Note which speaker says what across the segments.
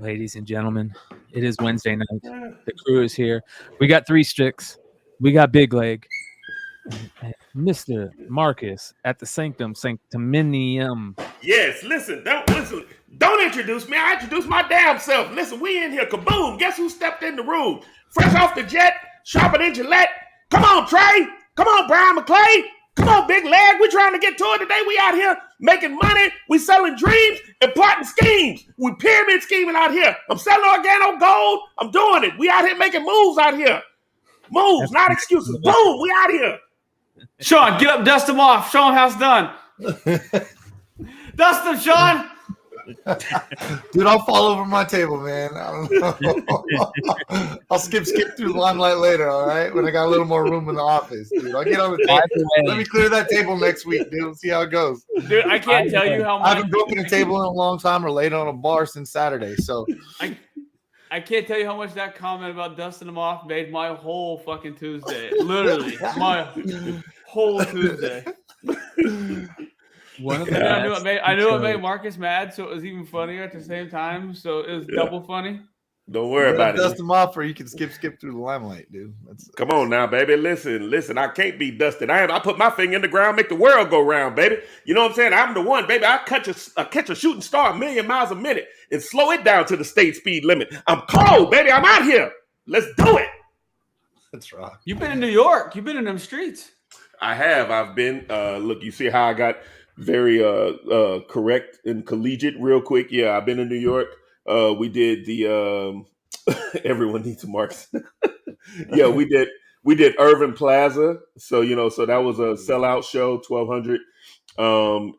Speaker 1: Ladies and gentlemen, it is Wednesday night. The crew is here. We got 3 sticks. We got Big Leg. And Mr. Marcus at the Sanctum Sanctiminium.
Speaker 2: Yes, listen. Don't introduce me. I introduce my damn self. Listen, we in here. Kaboom. Guess who stepped in the room? Fresh off the jet, sharper than Gillette. Come on, Trey. Come on, Brian McClay. Come on, Big Leg. We trying to get to it today. We out here making money. We selling dreams and plotting schemes. We pyramid scheming out here. I'm selling organo gold. I'm doing it. We out here making moves out here. Moves, not excuses. Boom. We out here.
Speaker 3: Sean, get up, dust them off. Show them how it's done. Dust them, Sean.
Speaker 4: Dude, I'll fall over my table, man. I don't know. I'll skip through the limelight later, all right? When I got a little more room in the office, dude. I'll get on the table. Let me clear that table next week, dude. See how it goes.
Speaker 3: Dude, I can't tell you how much.
Speaker 4: I haven't broken a table in a long time or laid on a bar since Saturday, so.
Speaker 3: I can't tell you how much that comment about dusting them off made my whole fucking Tuesday. Literally, my whole Tuesday. I knew it made Marcus mad, so it was even funnier at the same time. So it was double funny.
Speaker 2: Don't worry about it.
Speaker 4: Dust them off, or you can skip through the limelight, dude.
Speaker 2: Come on now, baby. Listen. I can't be dusted. I put my finger in the ground, make the world go round, baby. You know what I'm saying? I'm the one, baby. I catch a shooting star 1,000,000 miles a minute and slow it down to the state speed limit. I'm cold, baby. I'm out here. Let's do it.
Speaker 4: That's right.
Speaker 3: You've been in New York. You've been in them streets.
Speaker 2: I have. I've been. Look, you see how I got very correct and collegiate real quick. Yeah, I've been in New York. We did the everyone needs a Marcus. Yeah, we did Irving Plaza. So that was a sellout show, 1,200.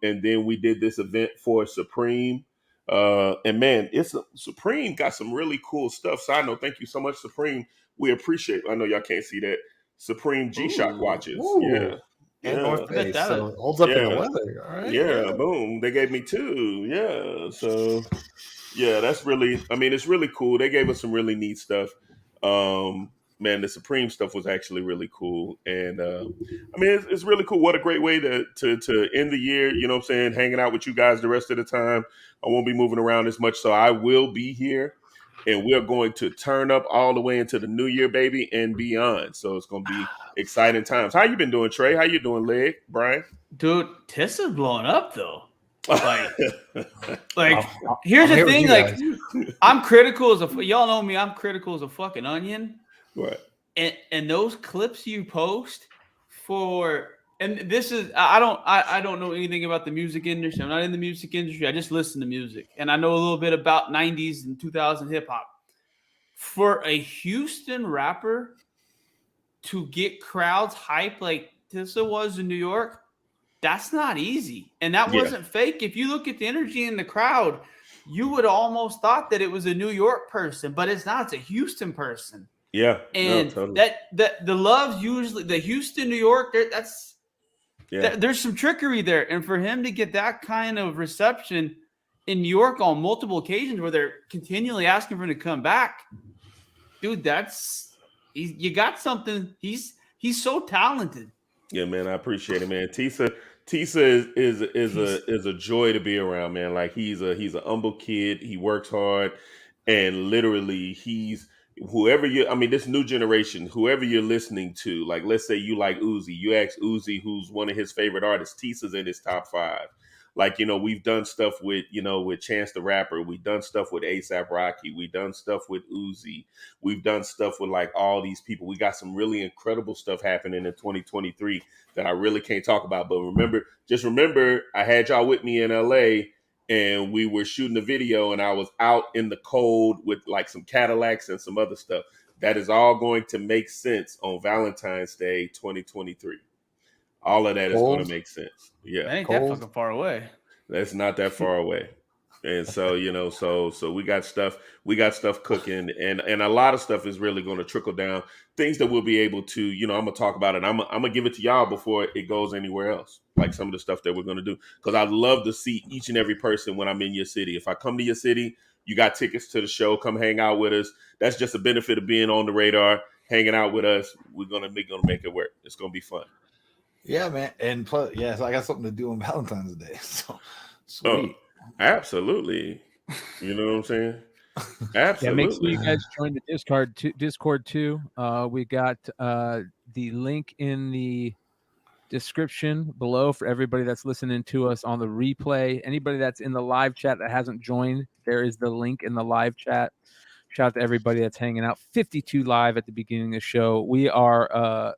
Speaker 2: And then we did this event for Supreme. And man, Supreme got some really cool stuff. Side note, thank you so much, Supreme. We appreciate. I know y'all can't see that. Supreme G-Shock watches.
Speaker 4: Ooh.
Speaker 2: Yeah.
Speaker 4: And North Face, so it holds up in the weather. All right.
Speaker 2: Yeah, boom. They gave me 2. Yeah. So yeah, that's really, it's really cool. They gave us some really neat stuff. Man, the Supreme stuff was actually really cool. And it's really cool. What a great way to end the year, you know what I'm saying? Hanging out with you guys the rest of the time. I won't be moving around as much, so I will be here. And we're going to turn up all the way into the new year, baby, and beyond. So it's going to be exciting times. How you been doing, Trey? How you doing, Leg? Brian?
Speaker 3: Dude, Tissa's blowing up, though. Like here's the thing. Like, I'm critical y'all know me. I'm critical as a fucking onion.
Speaker 2: Right.
Speaker 3: And those clips you post and this is I don't know anything about the music industry. I'm not in the music industry. I just listen to music, and I know a little bit about 90s and 2000 hip hop. For a Houston rapper to get crowds hyped like Tissa was in New York, that's not easy. And that wasn't fake. If you look at the energy in the crowd, you would almost thought that it was a New York person, but it's not. It's a Houston person.
Speaker 2: Yeah.
Speaker 3: And
Speaker 2: totally.
Speaker 3: that the love usually, the Houston, New York, there's some trickery there. And for him to get that kind of reception in New York on multiple occasions where they're continually asking for him to come back, dude, you got something. He's so talented.
Speaker 2: Yeah, man, I appreciate it, man. Tissa is a joy to be around, man. Like he's a humble kid. He works hard, and literally this new generation, whoever you're listening to, like let's say you like Uzi, you ask Uzi who's one of his favorite artists, Tissa's in his top 5. Like, we've done stuff with Chance the Rapper. We've done stuff with A$AP Rocky. We've done stuff with Uzi. We've done stuff with like all these people. We got some really incredible stuff happening in 2023 that I really can't talk about. But remember, I had y'all with me in LA and we were shooting a video and I was out in the cold with like some Cadillacs and some other stuff. That is all going to make sense on Valentine's Day 2023. All of that is going to make sense. Yeah.
Speaker 3: That ain't that fucking far away.
Speaker 2: That's not that far away. And so, so we got stuff cooking and a lot of stuff is really going to trickle down. Things that we'll be able to, I'm going to talk about it. I'm going to give it to y'all before it goes anywhere else. Like some of the stuff that we're going to do. Because I'd love to see each and every person when I'm in your city. If I come to your city, you got tickets to the show, come hang out with us. That's just a benefit of being on the radar, hanging out with us. We're going to make it work. It's going to be fun.
Speaker 4: Yeah, man. And plus, so I got something to do on Valentine's Day. So sweet.
Speaker 2: Oh, absolutely. You know what I'm saying? Absolutely.
Speaker 1: Yeah, make sure you guys join the Discord too. We got the link in the description below for everybody that's listening to us on the replay. Anybody that's in the live chat that hasn't joined, there is the link in the live chat. Shout out to everybody that's hanging out. 52 live at the beginning of the show. We are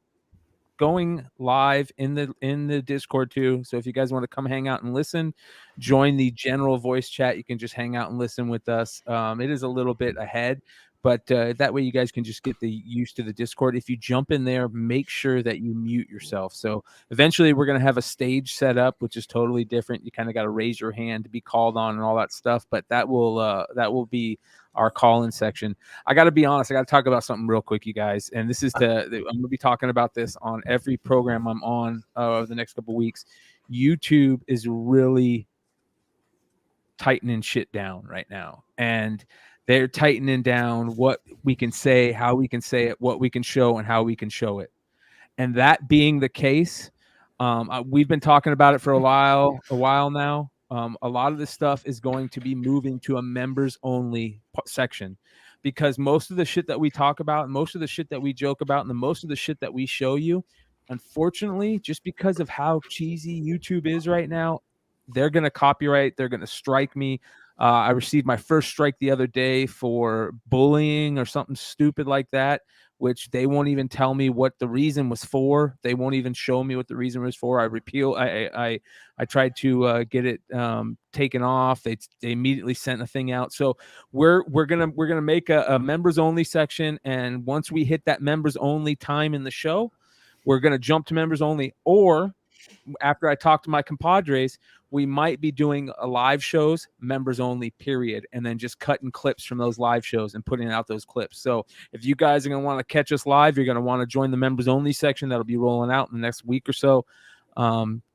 Speaker 1: going live in the Discord too. So if you guys want to come hang out and listen, join the general voice chat. You can just hang out and listen with us. It is a little bit ahead, but that way you guys can just get used to the Discord. If you jump in there, make sure that you mute yourself. So eventually we're going to have a stage set up, which is totally different. You kind of got to raise your hand to be called on and all that stuff, but that will be our call-in section. I got to be honest. I got to talk about something real quick, you guys. And this is I'm going to be talking about this on every program I'm on over the next couple of weeks. YouTube is really tightening shit down right now. And they're tightening down what we can say, how we can say it, what we can show, and how we can show it. And that being the case, we've been talking about it for a while now. A lot of this stuff is going to be moving to a members only section, because most of the shit that we talk about, most of the shit that we joke about, and most of the shit that we show you, unfortunately, just because of how cheesy YouTube is right now, they're going to copyright. They're going to strike me. I received my first strike the other day for bullying or something stupid like that, which they won't even tell me what the reason was for. They won't even show me what the reason was for. I tried to get it taken off. They immediately sent a thing out. So we're gonna make a members only section, and once we hit that members only time in the show, we're gonna jump to members only. Or after I talk to my compadres, we might be doing a live shows, members only, period, and then just cutting clips from those live shows and putting out those clips. So if you guys are going to want to catch us live, you're going to want to join the members only section. That'll be rolling out in the next week or so.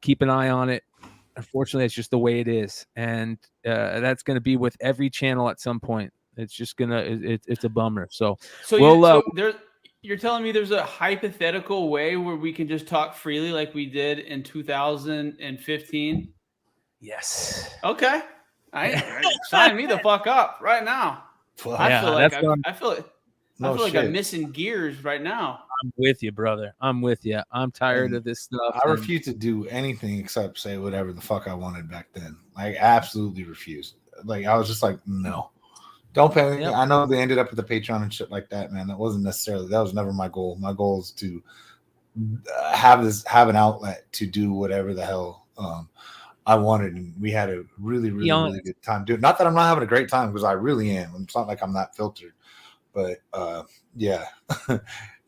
Speaker 1: Keep an eye on it. Unfortunately, it's just the way it is. And that's going to be with every channel at some point. It's just going to, it's a bummer. So
Speaker 3: you're telling me there's a hypothetical way where we can just talk freely like we did in 2015?
Speaker 1: Yes.
Speaker 3: Okay. Sign me the fuck up right now. I feel like I'm missing gears right now.
Speaker 1: I'm with you, brother. I'm with you. I'm tired of this stuff.
Speaker 4: I refuse to do anything except say whatever the fuck I wanted back then. Like, absolutely refused. Like, I was just like, no. Don't pay anything. Yep. I know they ended up with the Patreon and shit like that, man. That was never my goal. My goal is to have an outlet to do whatever the hell I wanted, and we had a really good time doing. Not that I'm not having a great time, because I really am. It's not like I'm not filtered, but yeah,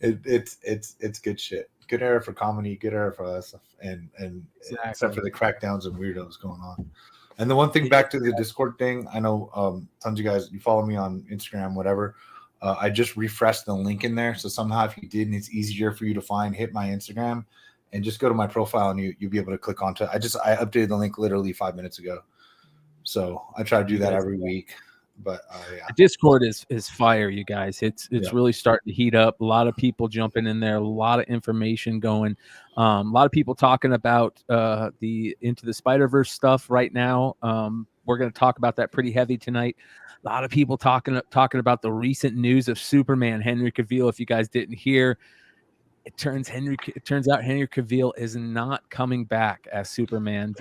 Speaker 4: it's good shit. Good era for comedy, good era for us, and exactly. Except for the crackdowns and weirdos going on. And the one thing back to the Discord thing, I know tons of you guys, you follow me on Instagram, whatever. I just refreshed the link in there, so somehow if you did, and it's easier for you to find, hit my Instagram. And just go to my profile, and you'll be able to click onto it. I updated the link literally 5 minutes ago. So I try to do that every week. But yeah.
Speaker 1: The Discord is fire, you guys. It's really starting to heat up. A lot of people jumping in there, a lot of information going. A lot of people talking about the Into the Spider-Verse stuff right now. We're going to talk about that pretty heavy tonight. A lot of people talking about the recent news of Superman, Henry Cavill. If you guys didn't hear, it turns out Henry Cavill is not coming back as Superman.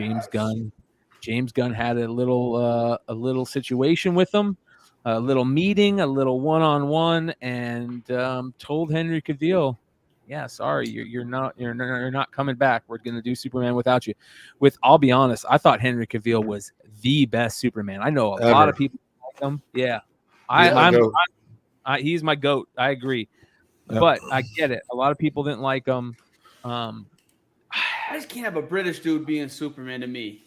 Speaker 1: James Gunn had a little situation with him, a little meeting, a little one-on-one, and told Henry Cavill, yeah, sorry, you're not coming back. We're gonna do Superman without you. I'll be honest, I thought Henry Cavill was the best Superman. I know a lot of people like him. Yeah, he's my goat. I agree. Yep. But I get it. A lot of people didn't like him. I
Speaker 3: just can't have a British dude being Superman to me.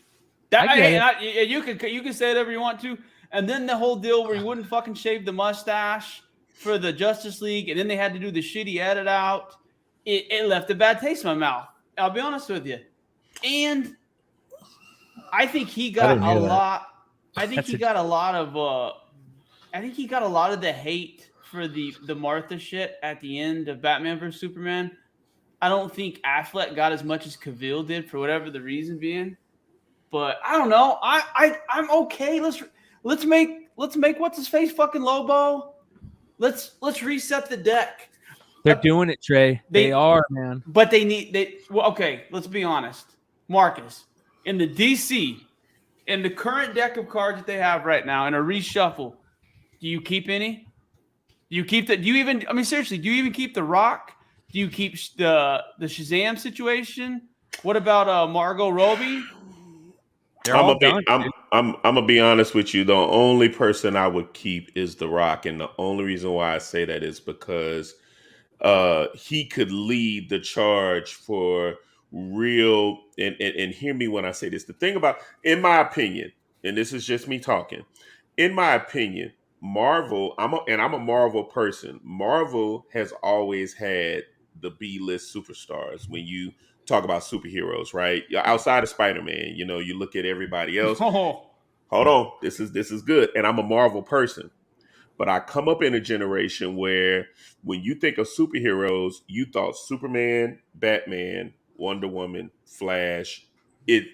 Speaker 3: You can say whatever you want to. And then the whole deal where he wouldn't fucking shave the mustache for the Justice League, and then they had to do the shitty edit out. It left a bad taste in my mouth. I'll be honest with you. And I think he got a lot. I think he got a lot of the hate for the Martha shit at the end of Batman vs Superman. I don't think Affleck got as much as Cavill did, for whatever the reason being. But I don't know. I'm okay. Let's let's make what's his face fucking Lobo. Let's reset the deck.
Speaker 1: They're doing it, Trey. They are, man.
Speaker 3: But okay, let's be honest. Marcus, in the DC, in the current deck of cards that they have right now, in a reshuffle, do you keep any? Do you keep seriously, do you even keep the Rock? Do you keep the Shazam situation? What about Margot Robbie?
Speaker 2: I'm gonna be honest with you. The only person I would keep is The Rock, and the only reason why I say that is because he could lead the charge for real. And hear me when I say this. The thing about, in my opinion, and this is just me talking, in my opinion, Marvel. I'm a Marvel person. Marvel has always had the B-list superstars when you talk about superheroes, right? Outside of Spider-Man, you look at everybody else.
Speaker 3: Oh.
Speaker 2: Hold on, this is good, and I'm a Marvel person, but I come up in a generation where when you think of superheroes, you thought Superman, Batman, Wonder Woman, Flash,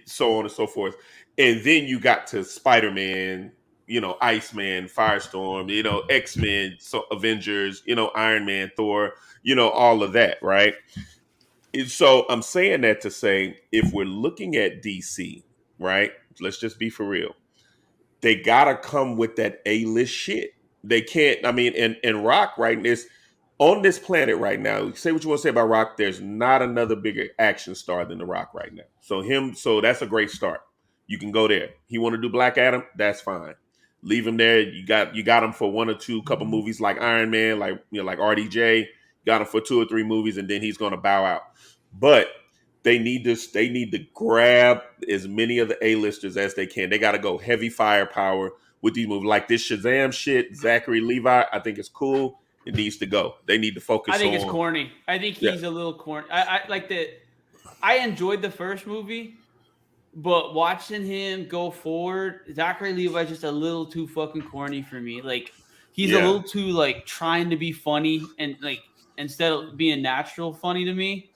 Speaker 2: so on and so forth, and then you got to Spider-Man, Iceman, Firestorm, X-Men, so Avengers, Iron Man, Thor, all of that, right? So I'm saying that to say, if we're looking at DC, right, let's just be for real. They gotta come with that A-list shit. They can't. I mean, and Rock right is on this planet right now. Say what you want to say about Rock. There's not another bigger action star than The Rock right now. So that's a great start. You can go there. He want to do Black Adam, that's fine. Leave him there. You got him for one or two couple movies like Iron Man, like RDJ. Got him for 2 or 3 movies, and then he's going to bow out. But they need to grab as many of the A-listers as they can. They got to go heavy firepower with these movies. Like this Shazam shit, Zachary Levi, I think it's cool. It needs to go. They need to focus on.
Speaker 3: I think it's corny. I think he's a little corny. I like that. I enjoyed the first movie, but watching him go forward, Zachary Levi is just a little too fucking corny for me. Like he's a little too trying to be funny and instead of being natural funny to me.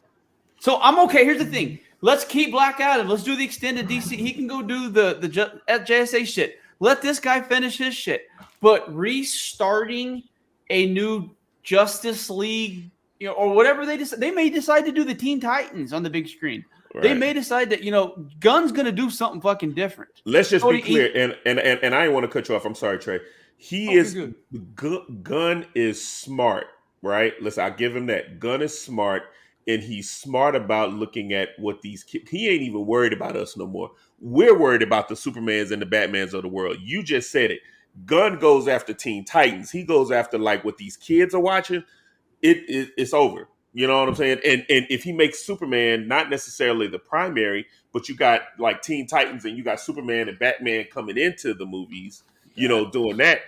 Speaker 3: So I'm okay. Here's the thing. Let's keep Black Adam. Let's do the extended DC. He can go do the JSA shit. Let this guy finish his shit. But restarting a new Justice League, or whatever they may decide to do the Teen Titans on the big screen. Right. They may decide that Gunn's gonna do something fucking different.
Speaker 2: Let's just be clear. And I didn't want to cut you off. I'm sorry, Trey. Gunn is smart, right? Listen, I'll give him that. Gunn is smart. And he's smart about looking at what these kids. He ain't even worried about us no more. We're worried about the Supermans and the Batmans of the world. You just said it. Gunn goes after Teen Titans. He goes after what these kids are watching. It's over. You know what I'm saying? And if he makes Superman not necessarily the primary, but you got Teen Titans and you got Superman and Batman coming into the movies, doing that,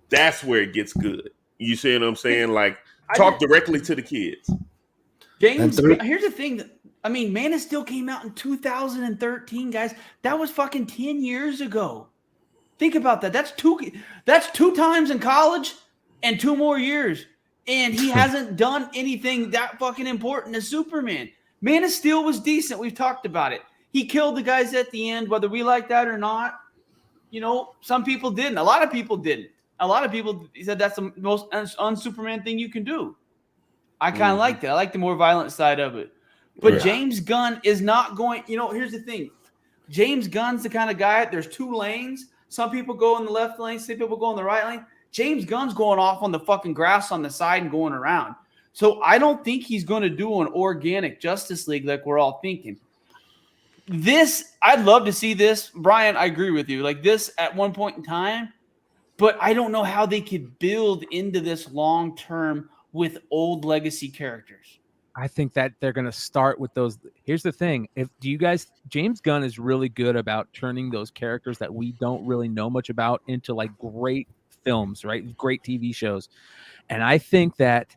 Speaker 2: that's where it gets good. You see what I'm saying? Talk directly to the kids.
Speaker 3: James, here's the thing. Man of Steel came out in 2013, guys. That was fucking 10 years ago. Think about that. That's two times in college and 2 more years. And he hasn't done anything that fucking important as Superman. Man of Steel was decent. We've talked about it. He killed the guys at the end, whether we like that or not. Some people didn't. A lot of people didn't. A lot of people said that's the most un-Superman thing you can do. I kind of like that. I like the more violent side of it. But James Gunn is not going, here's the thing. James Gunn's the kind of guy, there's 2 lanes. Some people go in the left lane, some people go in the right lane. James Gunn's going off on the fucking grass on the side and going around. So I don't think he's going to do an organic Justice League like we're all thinking. I'd love to see this. Bryan, I agree with you. This at one point in time. But I don't know how they could build into this long-term with old legacy characters.
Speaker 1: I think that they're going to start with those. Here's the thing. James Gunn is really good about turning those characters that we don't really know much about into great films, right? Great TV shows. And I think that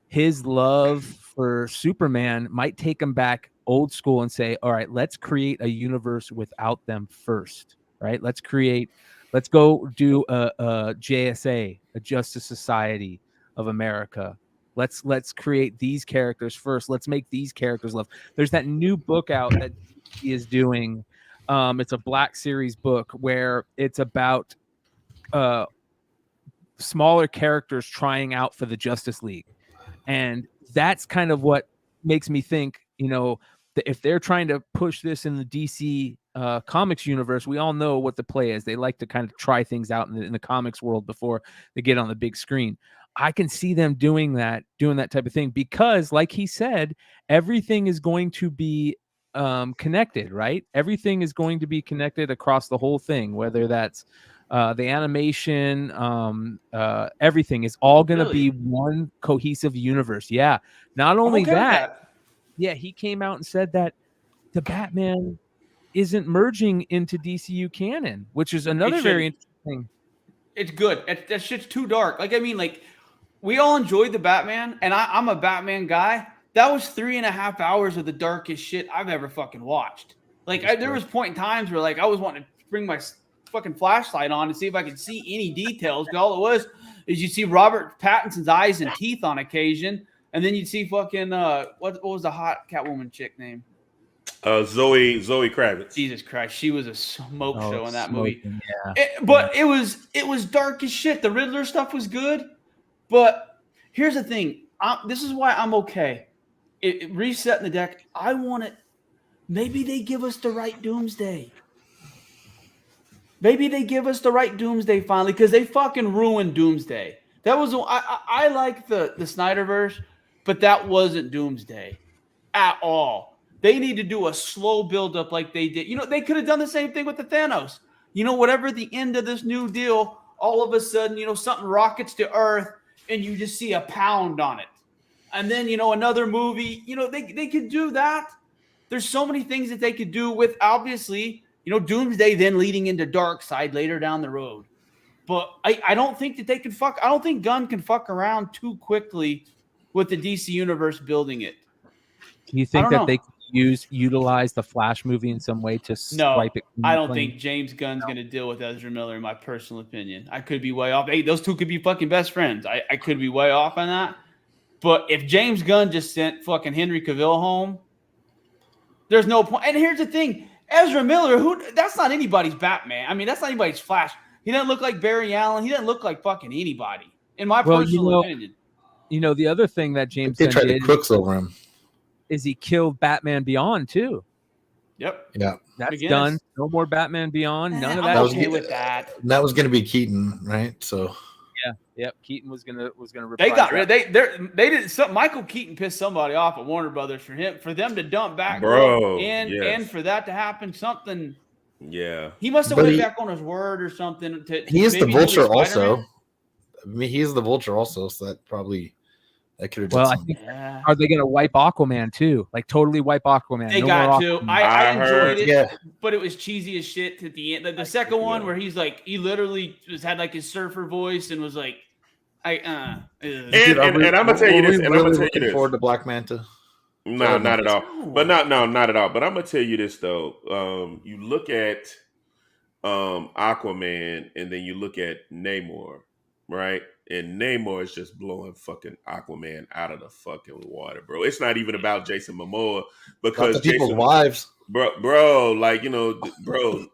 Speaker 1: his love for Superman might take him back old school and say, all right, let's create a universe without them first, right? Let's go do a JSA, a Justice Society of America. Let's create these characters first. Let's make these characters love. There's that new book out that he is doing. It's a Black Series book where it's about smaller characters trying out for the Justice League. And that's kind of what makes me think, that if they're trying to push this in the DC comics universe, we all know what the play is. They like to kind of try things out in the comics world before they get on the big screen. I can see them doing that type of thing because, like he said, everything is going to be connected, right? Everything is going to be connected across the whole thing, whether that's the animation, everything is all going to be one cohesive universe. Yeah. Not only that, yeah, he came out and said that the Batman isn't merging into DCU canon, which is another very interesting.
Speaker 3: It's good. That shit's too dark. Like, I mean, like, we all enjoyed the Batman, and I'm a Batman guy. That was 3.5 hours of the darkest shit I've ever fucking watched. Like, there was point in times where, like, I was wanting to bring my fucking flashlight on to see if I could see any details. But all it was is you see Robert Pattinson's eyes and teeth on occasion, and then you'd see fucking what was the hot Catwoman chick name?
Speaker 2: Zoe Kravitz.
Speaker 3: Jesus Christ, she was a smoke show in that movie.
Speaker 1: Yeah.
Speaker 3: But it was dark as shit. The Riddler stuff was good, but here's the thing. This is why I'm okay. Resetting the deck. I want it. Maybe they give us the right Doomsday. Maybe they give us the right Doomsday finally, because they fucking ruined Doomsday. That was I like the Snyderverse, but that wasn't Doomsday at all. They need to do a slow buildup like they did. They could have done the same thing with the Thanos. Whatever the end of this new deal, all of a sudden, something rockets to Earth and you just see a pound on it. And then, another movie, they could do that. There's so many things that they could do with, obviously, Doomsday then leading into Darkseid later down the road. But I don't think that they can I don't think Gunn can fuck around too quickly with the DC Universe building it.
Speaker 1: Do you think that they could utilize the Flash movie in some way to swipe it?
Speaker 3: I don't think James Gunn's going to deal with Ezra Miller, in my personal opinion. I could be way off. Hey, those two could be fucking best friends. I could be way off on that. But if James Gunn just sent fucking Henry Cavill home, there's no point. And here's the thing. Ezra Miller, that's not anybody's Batman. I mean, that's not anybody's Flash. He doesn't look like Barry Allen. He doesn't look like fucking anybody, in my personal opinion.
Speaker 1: The other thing that James
Speaker 4: Gunn
Speaker 1: did
Speaker 4: to crooks over him
Speaker 1: is he killed Batman Beyond too.
Speaker 3: Yep.
Speaker 4: Yeah.
Speaker 1: That's done. No more Batman Beyond. None of that.
Speaker 3: I'm okay with that.
Speaker 4: That was going to be Keaton, right? So.
Speaker 1: Yeah. Yep. Keaton was gonna.
Speaker 3: They got rid. They did. Michael Keaton pissed somebody off at Warner Brothers for them to dump back, and for that to happen. Something.
Speaker 2: Yeah.
Speaker 3: He must have went back on his word or something.
Speaker 4: He is the Vulture also. I mean, he is the Vulture also, so that probably. That could have done something.
Speaker 1: Are they going to wipe Aquaman too? Like totally wipe Aquaman?
Speaker 3: They got to. I enjoyed it, but it was cheesy as shit at the end. The second one where he's like, he literally just had like his surfer voice and was like, And
Speaker 2: I'm gonna tell you this. And I'm gonna tell you this.
Speaker 4: Forward to Black Manta.
Speaker 2: No, not at all. But not at all. But I'm gonna tell you this though. You look at Aquaman, and then you look at Namor, right? And Namor is just blowing fucking Aquaman out of the fucking water, bro. It's not even about Jason Momoa because
Speaker 4: people's wives,
Speaker 2: bro. Like bro.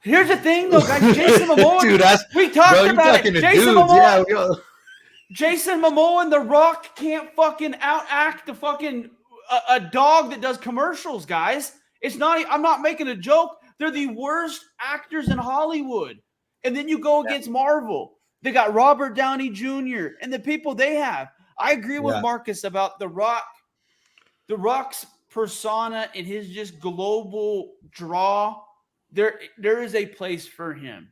Speaker 3: Here's the thing, though, guys. Jason Momoa,
Speaker 4: dude,
Speaker 3: we talked about it. Jason Momoa, Jason Momoa and The Rock can't fucking outact the fucking a dog that does commercials, guys. It's not. I'm not making a joke. They're the worst actors in Hollywood. And then you go against Marvel. They got Robert Downey Jr. and the people they have. I agree with Marcus about The Rock. The Rock's persona and his just global draw. There is a place for him.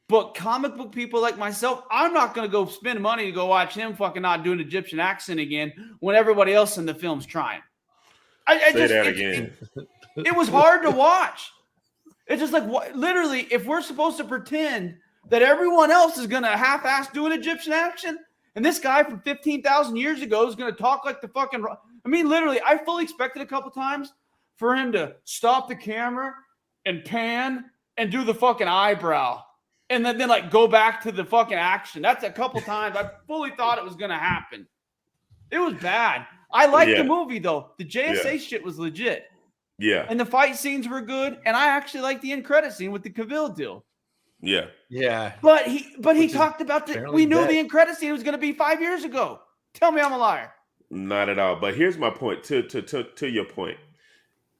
Speaker 3: But comic book people like myself, I'm not going to go spend money to go watch him fucking not doing Egyptian accent again when everybody else in the film's trying. It was hard to watch. It's just like, literally, if we're supposed to pretend that everyone else is going to half-ass do an Egyptian action, and this guy from 15,000 years ago is going to talk like the fucking... I mean, literally, I fully expected a couple times for him to stop the camera and pan and do the fucking eyebrow and then like go back to the fucking action. That's a couple times I fully thought it was going to happen. It was bad. I liked the movie, though. The JSA shit was legit.
Speaker 2: Yeah.
Speaker 3: And the fight scenes were good. And I actually liked the end credit scene with the Cavill deal.
Speaker 2: Yeah.
Speaker 4: Yeah.
Speaker 3: But he
Speaker 4: Which is
Speaker 3: talked about that.
Speaker 4: apparently
Speaker 3: We knew
Speaker 4: dead.
Speaker 3: the end credit scene was going to be 5 years ago. Tell me I'm a liar.
Speaker 2: Not at all. But here's my point. To your point,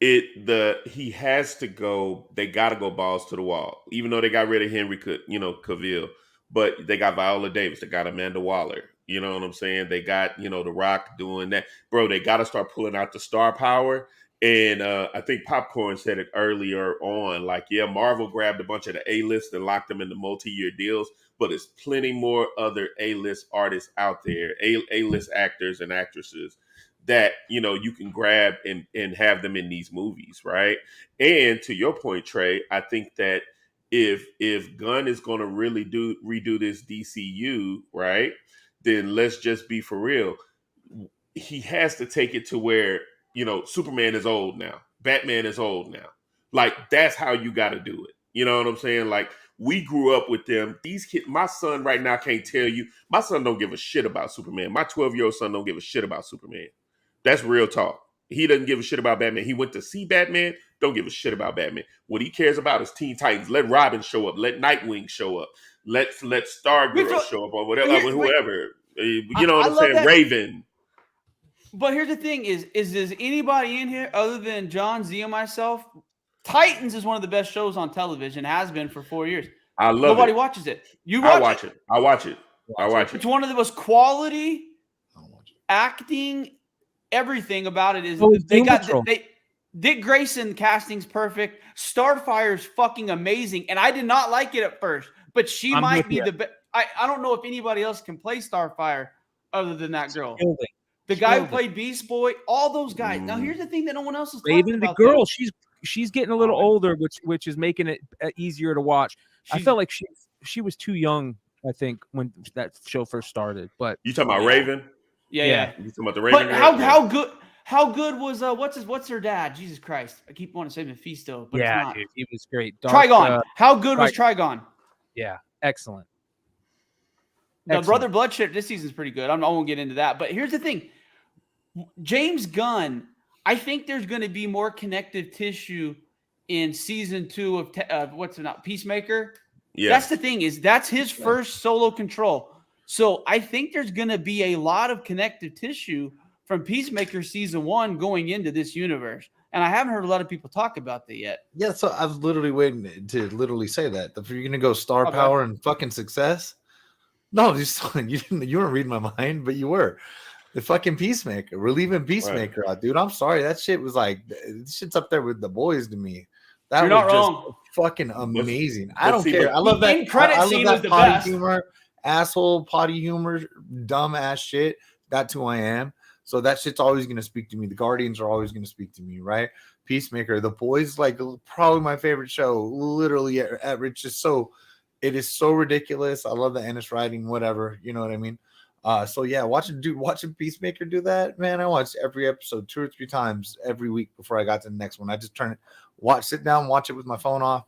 Speaker 2: he has to go. They got to go balls to the wall. Even though they got rid of Henry, Cavill, but they got Viola Davis. They got Amanda Waller. You know what I'm saying? They got The Rock doing that, bro. They got to start pulling out the star power. And I think Popcorn said it earlier on. Like, yeah, Marvel grabbed a bunch of the A-list and locked them into multi-year deals, but there's plenty more other A-list artists out there, A-list actors and actresses that you can grab and have them in these movies, right? And to your point, Trey, I think that if Gunn is going to really redo this DCU, right, then let's just be for real. He has to take it to where Superman is old now, Batman is old now. Like, that's how you got to do it. You know what I'm saying? Like, we grew up with them. These kids, my son right now can't tell you. My son don't give a shit about Superman. My 12-year-old son don't give a shit about Superman. That's real talk. He doesn't give a shit about Batman. He went to see Batman, don't give a shit about Batman. What he cares about is Teen Titans. Let Robin show up. Let Nightwing show up. Let Stargirl show up or whatever, whoever. You know what I'm saying?
Speaker 3: That.
Speaker 2: Raven.
Speaker 3: But here's the thing: is anybody in here other than John Z and myself? Titans is one of the best shows on television. Has been for 4 years.
Speaker 2: I love
Speaker 3: Nobody
Speaker 2: it.
Speaker 3: watches it.
Speaker 2: I watch it. I watch it.
Speaker 3: It's one of the most quality acting. Everything about it is Dick Grayson casting's perfect. Starfire's fucking amazing, and I did not like it at first, but she might be the best. I don't know if anybody else can play Starfire other than that girl. The guy who played Beast Boy, all those guys. Now here's the thing that no one else is talking about.
Speaker 1: The girl, she's getting a little older, which is making it easier to watch. I felt like she was too young, I think, when that show first started. But
Speaker 2: you talking about Raven?
Speaker 3: Yeah.
Speaker 2: You talking about the Raven?
Speaker 3: But how good was what's her dad? Jesus Christ. I keep wanting to say Mephisto, but it's not.
Speaker 1: Dude, he was great.
Speaker 3: Trigon. How good was Trigon?
Speaker 1: Yeah, excellent.
Speaker 3: No, Brother Bloodshot this season's pretty good. I won't get into that. But here's the thing. James Gunn, I think there's going to be more connective tissue in season 2 of Peacemaker. Yeah. That's the thing that's his first solo control. So I think there's going to be a lot of connective tissue from Peacemaker season 1 going into this universe. And I haven't heard a lot of people talk about that yet.
Speaker 4: Yeah, so I was literally waiting to literally say that. If you're going to go star power and fucking success. No, you weren't reading my mind, but you were. The fucking Peacemaker. We're leaving Peacemaker out, dude. I'm sorry. That shit was like, this shit's up there with The Boys to me. That
Speaker 3: You're
Speaker 4: was
Speaker 3: not wrong.
Speaker 4: Fucking amazing. I don't care. I love that.
Speaker 3: Credit
Speaker 4: I love
Speaker 3: scene
Speaker 4: that
Speaker 3: was the
Speaker 4: potty
Speaker 3: best.
Speaker 4: humor, asshole potty humor, dumb ass shit. That's who I am. So that shit's always going to speak to me. The Guardians are always going to speak to me, right? Peacemaker. The Boys, like, probably my favorite show. Literally, it's just so, it is so ridiculous. I love the Ennis writing, whatever. You know what I mean? So yeah, watching Peacemaker do that, man. I watched every episode 2 or 3 times every week before I got to the next one. I just sit down, watch it with my phone off,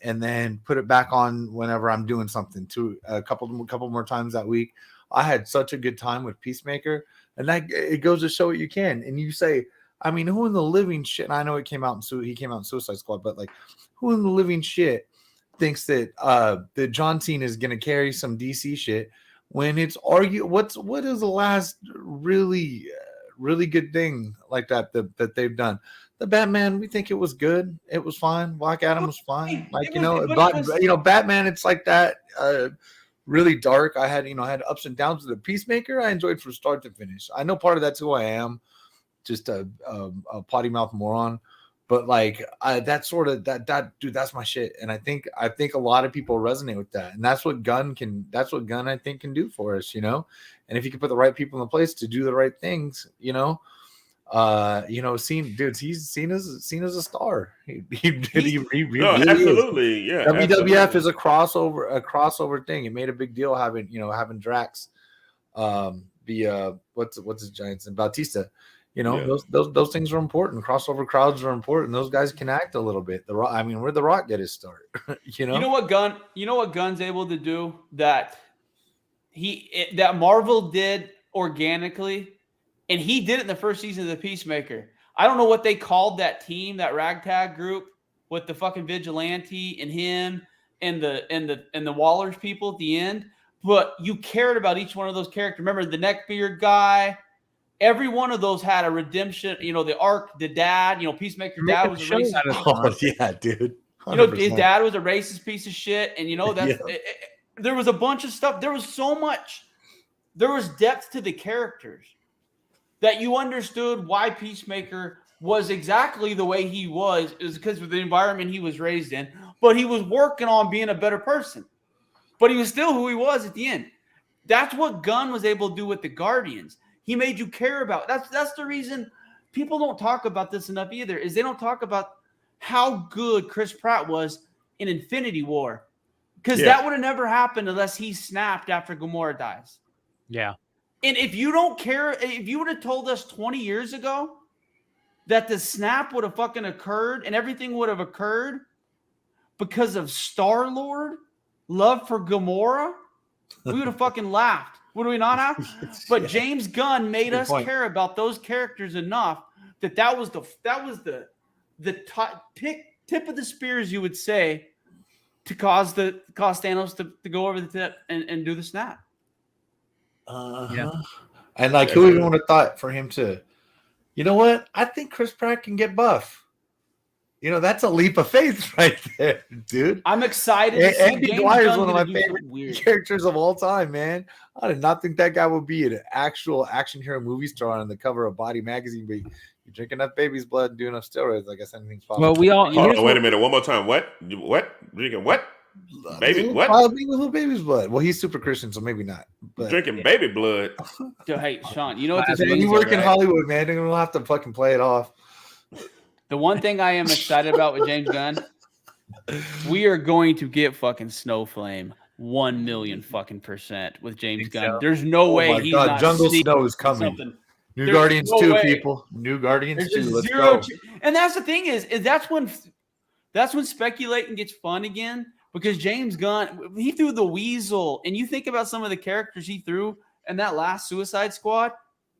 Speaker 4: and then put it back on whenever I'm doing something. A couple more times that week. I had such a good time with Peacemaker, and that it goes to show what you can. And you say, I mean, who in the living shit? And I know he came out in Suicide Squad, but like, who in the living shit thinks that that John Cena is gonna carry some DC shit? When it's what is the last really good thing like that they've done? The Batman, we think it was good. It was fine. Black Adam was fine. Like, Batman, it's like that really dark. I had ups and downs with the Peacemaker. I enjoyed from start to finish. I know part of that's who I am, just a potty mouth moron. But like that dude, that's my shit. And I think a lot of people resonate with that. And that's what Gunn I think can do for us, And if you can put the right people in place to do the right things, he's seen as a star. He really
Speaker 2: absolutely,
Speaker 4: is.
Speaker 2: Yeah.
Speaker 4: WWF
Speaker 2: absolutely.
Speaker 4: is a crossover thing. It made a big deal having Drax what's his Giants and Bautista. Those things are important. Crossover crowds are important. Those guys can act a little bit. Where'd The Rock get his start? You know what
Speaker 3: Gunn's able to do that Marvel did organically, and he did it in the first season of The Peacemaker. I don't know what they called that team, that ragtag group with the fucking vigilante and him and the Waller's people at the end, but you cared about each one of those characters. Remember the neckbeard guy? Every one of those had a redemption. You know, the arc, the dad. You know, Peacemaker's dad was a racist.
Speaker 4: Oh yeah, dude. 100%.
Speaker 3: You know, his dad was a racist piece of shit, and you know that's. There was a bunch of stuff. There was so much. There was depth to the characters that you understood why Peacemaker was exactly the way he was. Is because of the environment he was raised in. But he was working on being a better person. But he was still who he was at the end. That's what Gunn was able to do with the Guardians. He made you care about. That's the reason people don't talk about this enough either. Is they don't talk about how good Chris Pratt was in Infinity War, because that would have never happened unless he snapped after Gamora dies.
Speaker 1: Yeah.
Speaker 3: And if you don't care, if you would have told us 20 years ago that the snap would have fucking occurred and everything would have occurred because of Star-Lord love for Gamora, we would have fucking laughed. Would we not have? But James Gunn made us care about those characters enough that was the tip of the spears, you would say, to cause Thanos to go over the tip and do the snap.
Speaker 4: And like, who even would have thought for him to, you know what? I think Chris Pratt can get buff. You know, that's a leap of faith right there, dude.
Speaker 3: I'm excited.
Speaker 4: Andy Dwyer is one of my favorite characters of all time, man. I did not think that guy would be an actual action hero movie star on the cover of Body magazine, but you're drinking enough baby's blood and doing enough steroids. I guess anything's possible.
Speaker 1: Well, we all.
Speaker 2: Hold on, wait a minute. One more time. What? Drinking what? Baby, what?
Speaker 4: Little baby's blood. Well, he's super Christian, so maybe not. But
Speaker 2: drinking baby blood.
Speaker 3: So, hey, Sean, you know what this
Speaker 4: means? You work in Hollywood, man. You're gonna have to fucking play it off.
Speaker 3: The one thing I am excited about with James Gunn, we are going to get fucking Snowflame 1 million fucking % with James Gunn. There's no way he's not.
Speaker 4: Jungle Snow is coming.
Speaker 3: Something.
Speaker 4: New Guardians 2, people. New Guardians 2. Let's go.
Speaker 3: And that's the thing is that's when speculating gets fun again, because James Gunn, he threw the weasel, and you think about some of the characters he threw in that last Suicide Squad,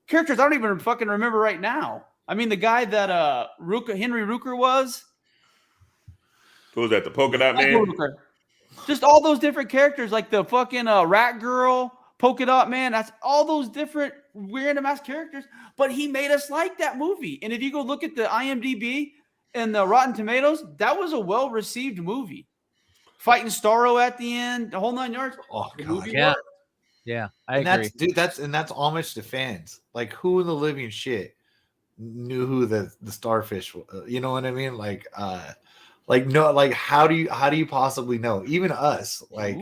Speaker 3: characters I don't even fucking remember right now. I mean, the guy that Henry Rooker was.
Speaker 2: Who was that? The polka dot man?
Speaker 3: Rooker. Just all those different characters, like the fucking Rat Girl, Polka Dot Man. That's all those different random ass characters. But he made us like that movie. And if you go look at the IMDb and the Rotten Tomatoes, that was a well-received movie. Fighting Starro at the end, the whole 9 yards.
Speaker 4: Oh, God.
Speaker 1: Yeah, I agree.
Speaker 4: That's homage to fans. Like, who in the living shit knew who the starfish was? You know what I mean? Like how do you possibly know? Even us, like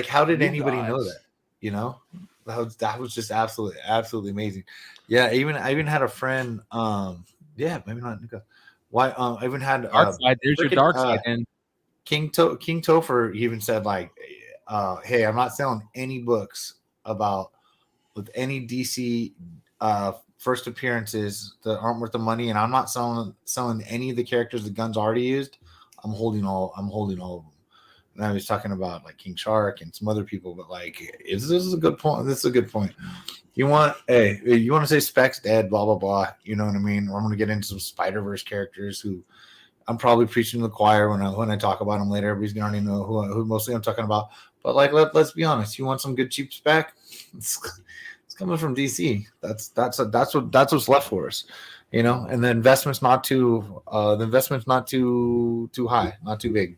Speaker 4: how did anybody know that? You know, that was just absolutely amazing. Yeah, I even had a friend. Maybe not Nico. Why? I even had
Speaker 1: dark side. There's your dark side. And
Speaker 4: King Topher even said, like, hey, I'm not selling any books with any DC first appearances that aren't worth the money, and I'm not selling any of the characters the Gunn's already used. I'm holding all of them. And I was talking about like King Shark and some other people, but like, this is a good point. This is a good point. You want to say Spec's dead, blah blah blah. You know what I mean? Or I'm going to get into some Spider-Verse characters who I'm probably preaching to the choir when I talk about them later. Everybody's going to already know who mostly I'm talking about. But like, let's be honest. You want some good cheap Spec? It's coming from DC. That's what's left for us, you know. And the investment's not too high, not too big.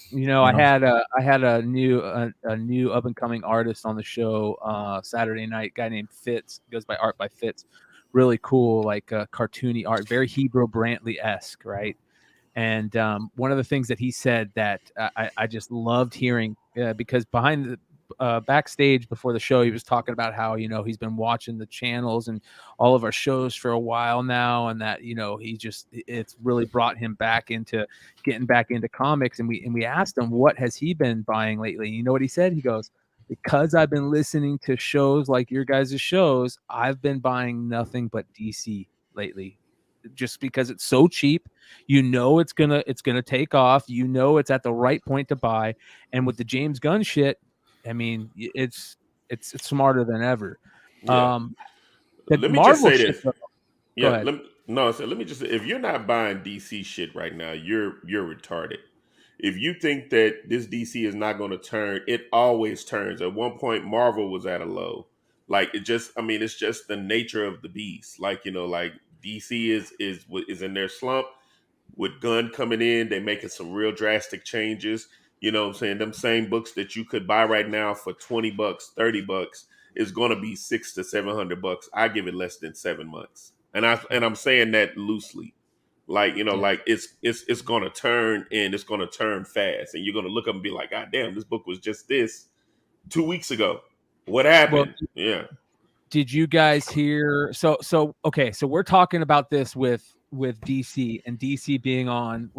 Speaker 1: You know, I had a new up and coming artist on the show Saturday night. Guy named Fitz, goes by Art by Fitz. Really cool, like cartoony art, very Hebrew Brantley-esque, right? And one of the things that he said that I just loved hearing, because behind the backstage before the show, he was talking about how, you know, he's been watching the channels and all of our shows for a while now, and that, you know, it's really brought him getting back into comics. And we asked him, what has he been buying lately? You know what he said? He goes, because I've been listening to shows like your guys' shows, I've been buying nothing but DC lately, just because it's so cheap. You know, it's gonna take off. You know, it's at the right point to buy. And with the James Gunn shit, I mean, it's smarter than ever.
Speaker 2: Yeah. Let me just say this. Let me just say, if you're not buying DC shit right now, you're retarded. if you think that this DC is not going to turn, it always turns. At one point, Marvel was at a low. Like it just, I mean, it's just the nature of the beast. Like like DC is in their slump. With Gunn coming in, they making some real drastic changes. You know what I'm saying? Them same books that you could buy right now for $20, $30 is going to be $600 to $700. I give it less than 7 months, and I'm saying that loosely. Like like it's going to turn, and it's going to turn fast, and you're going to look up and be like, God damn, this book was just this 2 weeks ago. What happened?
Speaker 1: Well,
Speaker 2: yeah.
Speaker 1: Did you guys hear? So okay, so we're talking about this with DC and DC being on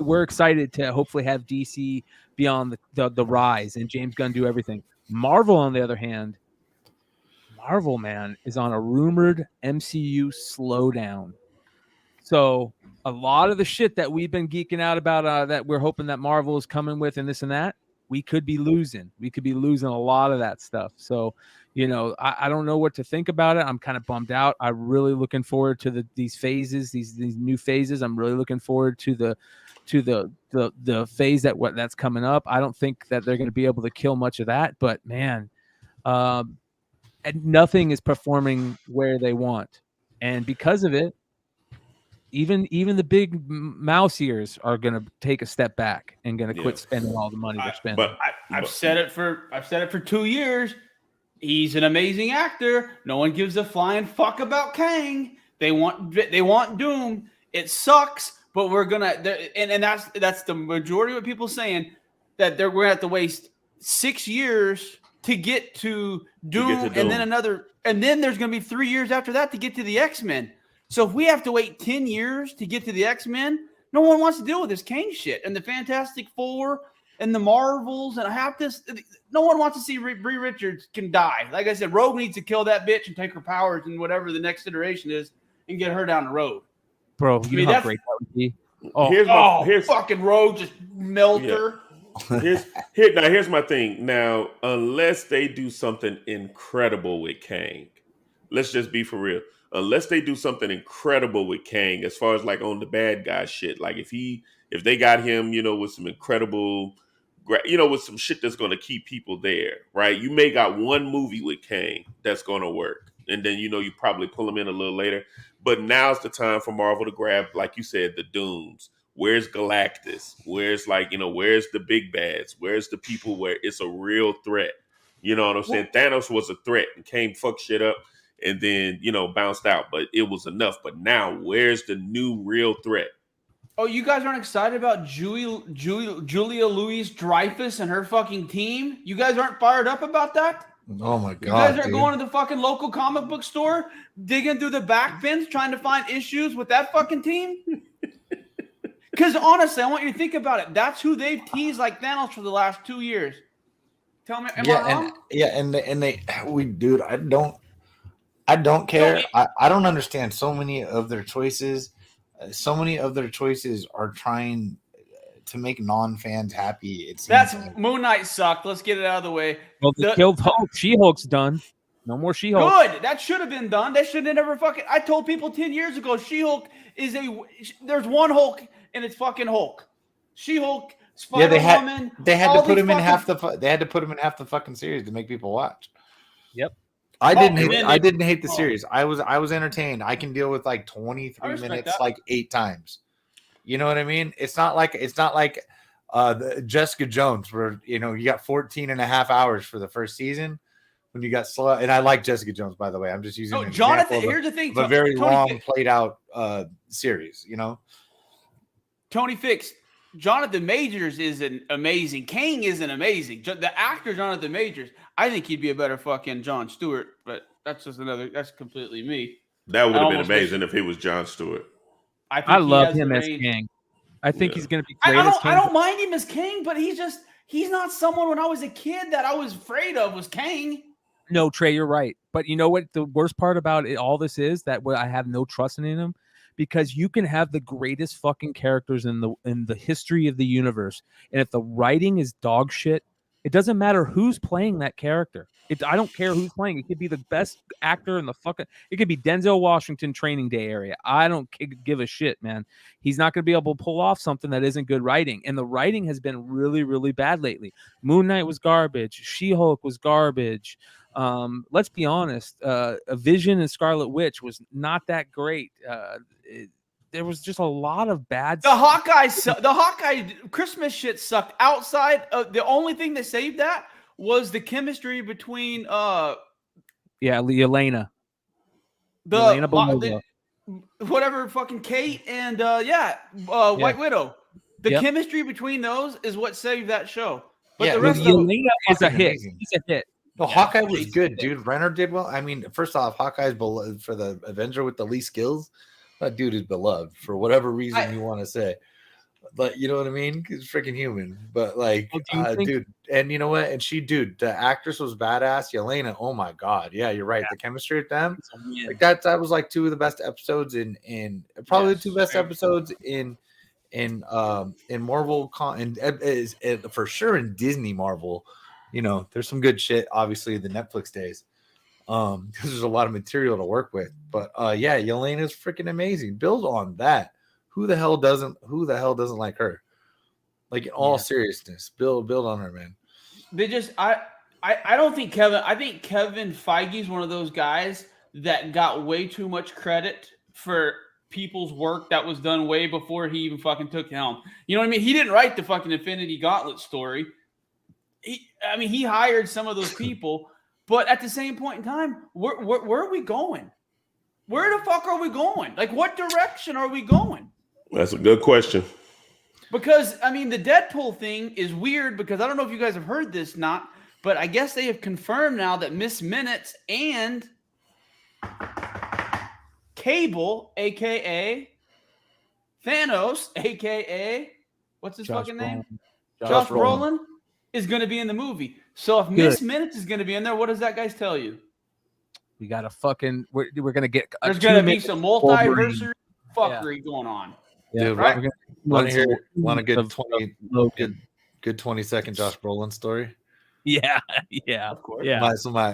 Speaker 1: we're excited to hopefully have DC be on the rise and James Gunn do everything. Marvel, on the other hand, man, is on a rumored MCU slowdown. So a lot of the shit that we've been geeking out about that we're hoping that Marvel is coming with and this and that, we could be losing. We could be losing a lot of that stuff. So, I don't know what to think about it. I'm kind of bummed out. I'm really looking forward to these phases, these new phases. I'm really looking forward to the phase that's coming up. I don't think that they're going to be able to kill much of that, but man, and nothing is performing where they want. And because of it, even the big mouse ears are going to take a step back and going to quit spending all the money they're spending.
Speaker 3: But I've said it for 2 years. He's an amazing actor. No one gives a flying fuck about Kang. They want Doom. It sucks, but we're gonna and that's the majority of what people saying that we're gonna have to waste 6 years to get to Doom, and then there's gonna be 3 years after that to get to the X-Men. So if we have to wait 10 years to get to the X-Men, no one wants to deal with this Kane shit and the Fantastic Four and the Marvels and no one wants to see Brie Richards can die. Like I said, Rogue needs to kill that bitch and take her powers and whatever the next iteration is and get her down the road.
Speaker 1: Bro, you know how great that would be.
Speaker 2: Here's
Speaker 3: fucking Rogue just melt her.
Speaker 2: Here's my thing. Now, unless they do something incredible with Kang, let's just be for real. Unless they do something incredible with Kang, as far as like on the bad guy shit, like if they got him, with some incredible, with some shit that's going to keep people there, right? You may got one movie with Kang that's going to work, and then you probably pull him in a little later. But now's the time for Marvel to grab, like you said, the Dooms. Where's Galactus? Where's where's the big bads? Where's the people where it's a real threat? You know what I'm saying? Thanos was a threat and came fuck shit up. And then, bounced out, but it was enough. But now, where's the new real threat?
Speaker 3: Oh, you guys aren't excited about Julia Louis-Dreyfus and her fucking team? You guys aren't fired up about that?
Speaker 4: Oh my god!
Speaker 3: You guys are going to the fucking local comic book store, digging through the back bins, trying to find issues with that fucking team? Because honestly, I want you to think about it. That's who they've teased like Thanos for the last 2 years. Tell me, am I wrong?
Speaker 4: Dude, I don't care. I don't understand so many of their choices. So many of their choices are trying to make non-fans happy.
Speaker 3: That's Moon Knight sucked. Let's get it out of the way.
Speaker 1: Well, they killed Hulk. She-Hulk's done. No more She-Hulk.
Speaker 3: Good. That should have been done. They should have never fucking. I told people 10 years ago, She-Hulk is there's one Hulk and it's fucking Hulk. She-Hulk, Spider-Woman.
Speaker 4: They had to put him in half the fucking series to make people watch.
Speaker 1: Yep.
Speaker 4: I didn't hate the series. I was entertained. I can deal with like 23 minutes like 8 times. You know what I mean? It's not like the Jessica Jones where you got 14 and a half hours for the first season when you got slow. And I like Jessica Jones, by the way. I'm just using an
Speaker 3: Jonathan. Here's the thing:
Speaker 4: a very long played out series.
Speaker 3: Tony Fix. Jonathan Majors isn't amazing. Kang isn't amazing. The actor Jonathan Majors, I think he'd be a better fucking Jon Stewart, but that's completely me.
Speaker 2: That would have been amazing if he was Jon Stewart.
Speaker 1: I love him as Kang. I think he's going to be great as Kang.
Speaker 3: I don't mind him as Kang, but he's not someone when I was a kid that I was afraid of was Kang.
Speaker 1: No, Trey, you're right. But you know what? The worst part about all this is that I have no trust in him. Because you can have the greatest fucking characters in the history of the universe, and if the writing is dog shit, It doesn't matter who's playing that character. I don't care who's playing. It could be the best actor in the fucking. It could be Denzel Washington Training Day area. I don't give a shit, man. He's not going to be able to pull off something that isn't good writing, and the writing has been really, really bad lately. Moon Knight was garbage. She-Hulk was garbage. Let's be honest. A Vision and Scarlet Witch was not that great. There was just a lot of bad.
Speaker 3: The Hawkeye Christmas shit sucked. Outside of the only thing that saved that was the chemistry between
Speaker 1: Yelena.
Speaker 3: Whatever fucking Kate and White Widow. The chemistry between those is what saved that show. But the rest of
Speaker 1: Yelena is a hit. He's a hit.
Speaker 4: No, Hawkeye was good, dude. Renner did well. I mean, first off, Hawkeye's beloved for the Avenger with the least skills. That dude is beloved for whatever reason you want to say. But you know what I mean? He's freaking human. But like, dude, and you know what? And the actress was badass. Yelena, oh my god, yeah, you're right. The chemistry with them, like that was like two of the best episodes in probably the two best episodes in Marvel and for sure in Disney Marvel. You know, there's some good shit. Obviously, the Netflix days. Because there's a lot of material to work with. But Yelena's freaking amazing. Build on that. Who the hell doesn't like her? Like in all seriousness, build on her, man.
Speaker 3: They just I don't think I think Kevin Feige's one of those guys that got way too much credit for people's work that was done way before he even fucking took the helm. You know what I mean? He didn't write the fucking Infinity Gauntlet story. He hired some of those people. But at the same point in time, where are we going? Where the fuck are we going? Like, what direction are we going?
Speaker 2: That's a good question.
Speaker 3: Because, I mean, the Deadpool thing is weird because I don't know if you guys have heard this but I guess they have confirmed now that Miss Minutes and Cable, a.k.a. Thanos, a.k.a. what's his fucking name? Josh Brolin is going to be in the movie. So if Miss Minutes is going to be in there, what does that guys tell you?
Speaker 1: We got to fucking we're going to get
Speaker 3: there's going to be some multiversary fuckery going on.
Speaker 4: Yeah, dude, right? Want a good 20-second Josh Brolin story?
Speaker 1: Yeah, of course. Yeah.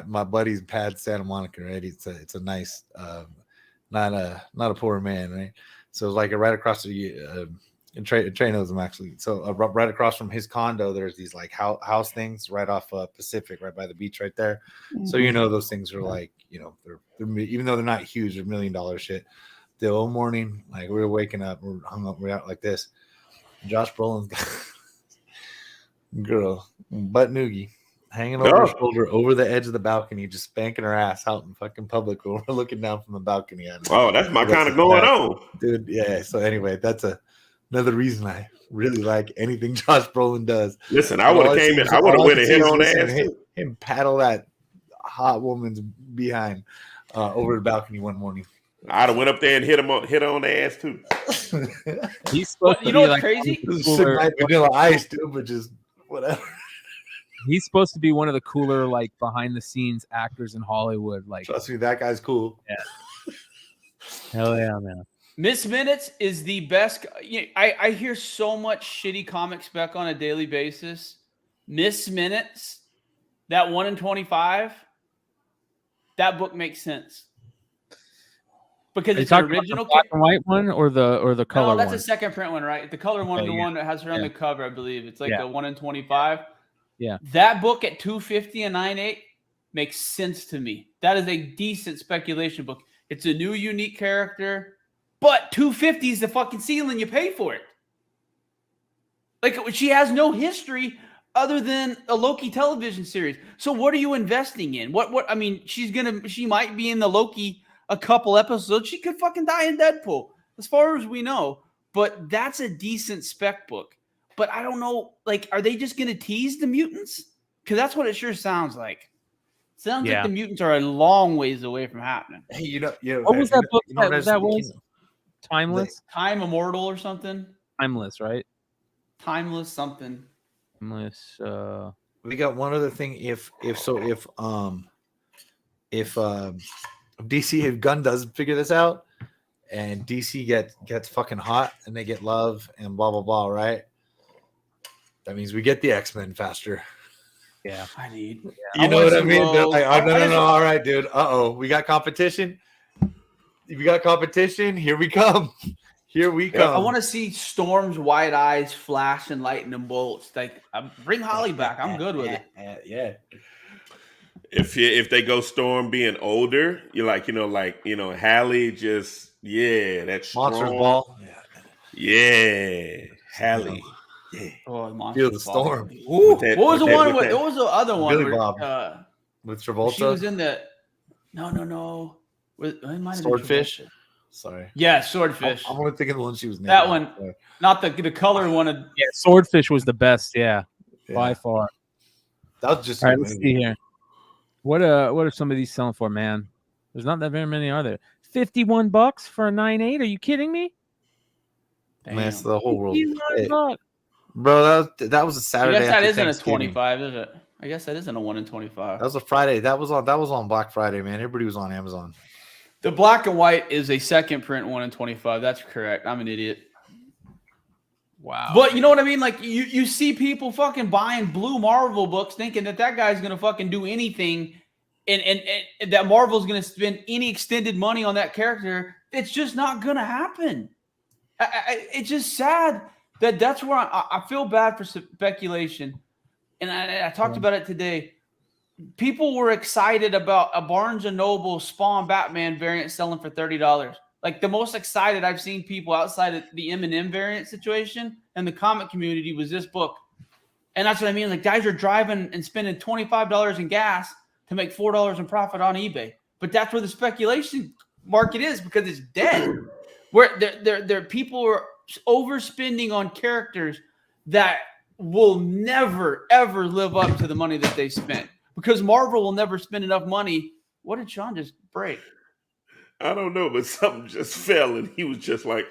Speaker 4: My buddy's pad Santa Monica, right? It's a nice not a poor man, right? So it's like right across the and Trey knows him actually. So right across from his condo, there's these like house things right off Pacific, right by the beach, right there. Mm-hmm. So you know those things are like, you know, they're even though they're not huge, they're $1 million shit. The whole morning, like we were waking up, we're hung up, we're out like this. Josh Brolin's girl, butt noogie, hanging over her shoulder, over the edge of the balcony, just spanking her ass out in fucking public. We're looking down from the balcony at her.
Speaker 2: Oh, that's my kind of going on,
Speaker 4: dude. Yeah. So anyway, that's another reason I really like anything Josh Brolin does.
Speaker 2: Listen, I would have came in. I would have went and hit on the ass.
Speaker 4: Him paddle that hot woman's behind over the balcony one morning.
Speaker 2: I'd have went up there and hit her on the ass too.
Speaker 1: He's supposed to be
Speaker 3: what's
Speaker 1: like
Speaker 3: crazy?
Speaker 4: Vanilla Ice, dude, but just whatever.
Speaker 1: He's supposed to be one of the cooler, like behind the scenes actors in Hollywood. Like,
Speaker 4: trust me, that guy's cool.
Speaker 1: Yeah. Hell yeah, man.
Speaker 3: Miss Minutes is the best. I hear so much shitty comic spec on a daily basis. Miss Minutes, that 1 in 25, that book makes sense. Because it's an original
Speaker 1: black and white one or the color one?
Speaker 3: No, that's a second print one, right? The color one, the one that has her on the cover, I believe. It's like the 1 in 25.
Speaker 1: Yeah.
Speaker 3: That book at $250 and 9.8 makes sense to me. That is a decent speculation book. It's a new, unique character, but $250 is the fucking ceiling you pay for it. Like, she has no history other than a Loki television series. So what are you investing in? What I mean, she might be in the Loki a couple episodes. She could fucking die in Deadpool, as far as we know. But that's a decent spec book. But I don't know, like, are they just going to tease the mutants? Because that's what it sure sounds like. Sounds like the mutants are a long ways away from happening.
Speaker 4: Hey,
Speaker 1: what was that book that was? Timeless?
Speaker 3: Time Immortal or something?
Speaker 1: Timeless, right?
Speaker 3: Timeless something.
Speaker 1: Timeless.
Speaker 4: We got one other thing. If Gunn doesn't figure this out, and DC gets fucking hot, and they get love and blah blah blah, right? That means we get the X-Men faster.
Speaker 1: Yeah.
Speaker 3: I need.
Speaker 4: You know what I mean? They're like,
Speaker 3: Rogue.
Speaker 4: no. All right, dude. We got competition. We got competition. Here we come. Here we come.
Speaker 3: I want to see Storm's white eyes flash and lightning bolts. Like, bring Holly back. I'm good with it.
Speaker 4: Yeah.
Speaker 2: If they go Storm being older, you're like, Hallie just that's strong.
Speaker 4: Monsters Ball.
Speaker 2: Yeah, Hallie.
Speaker 3: Yeah. Oh,
Speaker 4: Feel the Storm.
Speaker 3: What was the one? What was the other one?
Speaker 4: Billy Bob. With Travolta.
Speaker 3: She was in the. No.
Speaker 4: Swordfish. Sorry.
Speaker 3: Yeah, Swordfish.
Speaker 4: I'm only thinking the one she was named.
Speaker 3: That one, not the color one.
Speaker 1: Yeah, Swordfish was the best. Yeah, by far.
Speaker 4: That was just.
Speaker 1: All right, let's see here. What are some of these selling for, man? There's not that very many, are there? $51 for a 9.8? Are you kidding me?
Speaker 4: Man, it's the whole world.
Speaker 1: $51.
Speaker 4: Bro, that was a Saturday.
Speaker 3: I guess that isn't a 25, is it? I guess that isn't a 1 in 25.
Speaker 4: That was a Friday. That was on Black Friday, man. Everybody was on Amazon.
Speaker 3: The black and white is a second print 1 in 25. That's correct. I'm an idiot.
Speaker 1: Wow.
Speaker 3: But you know what I mean? Like you see people fucking buying blue Marvel books thinking that guy's going to fucking do anything and that Marvel's going to spend any extended money on that character. It's just not going to happen. It's just sad that's where I feel bad for speculation. And I talked about it today. People were excited about a Barnes & Noble Spawn Batman variant selling for $30. Like the most excited I've seen people outside of the M&M variant situation and the comic community was this book. And that's what I mean. Like guys are driving and spending $25 in gas to make $4 in profit on eBay. But that's where the speculation market is because it's dead. Where there people are overspending on characters that will never, ever live up to the money that they spent. Because Marvel will never spend enough money. What did Sean just break?
Speaker 2: I don't know, but something just fell, and he was just like,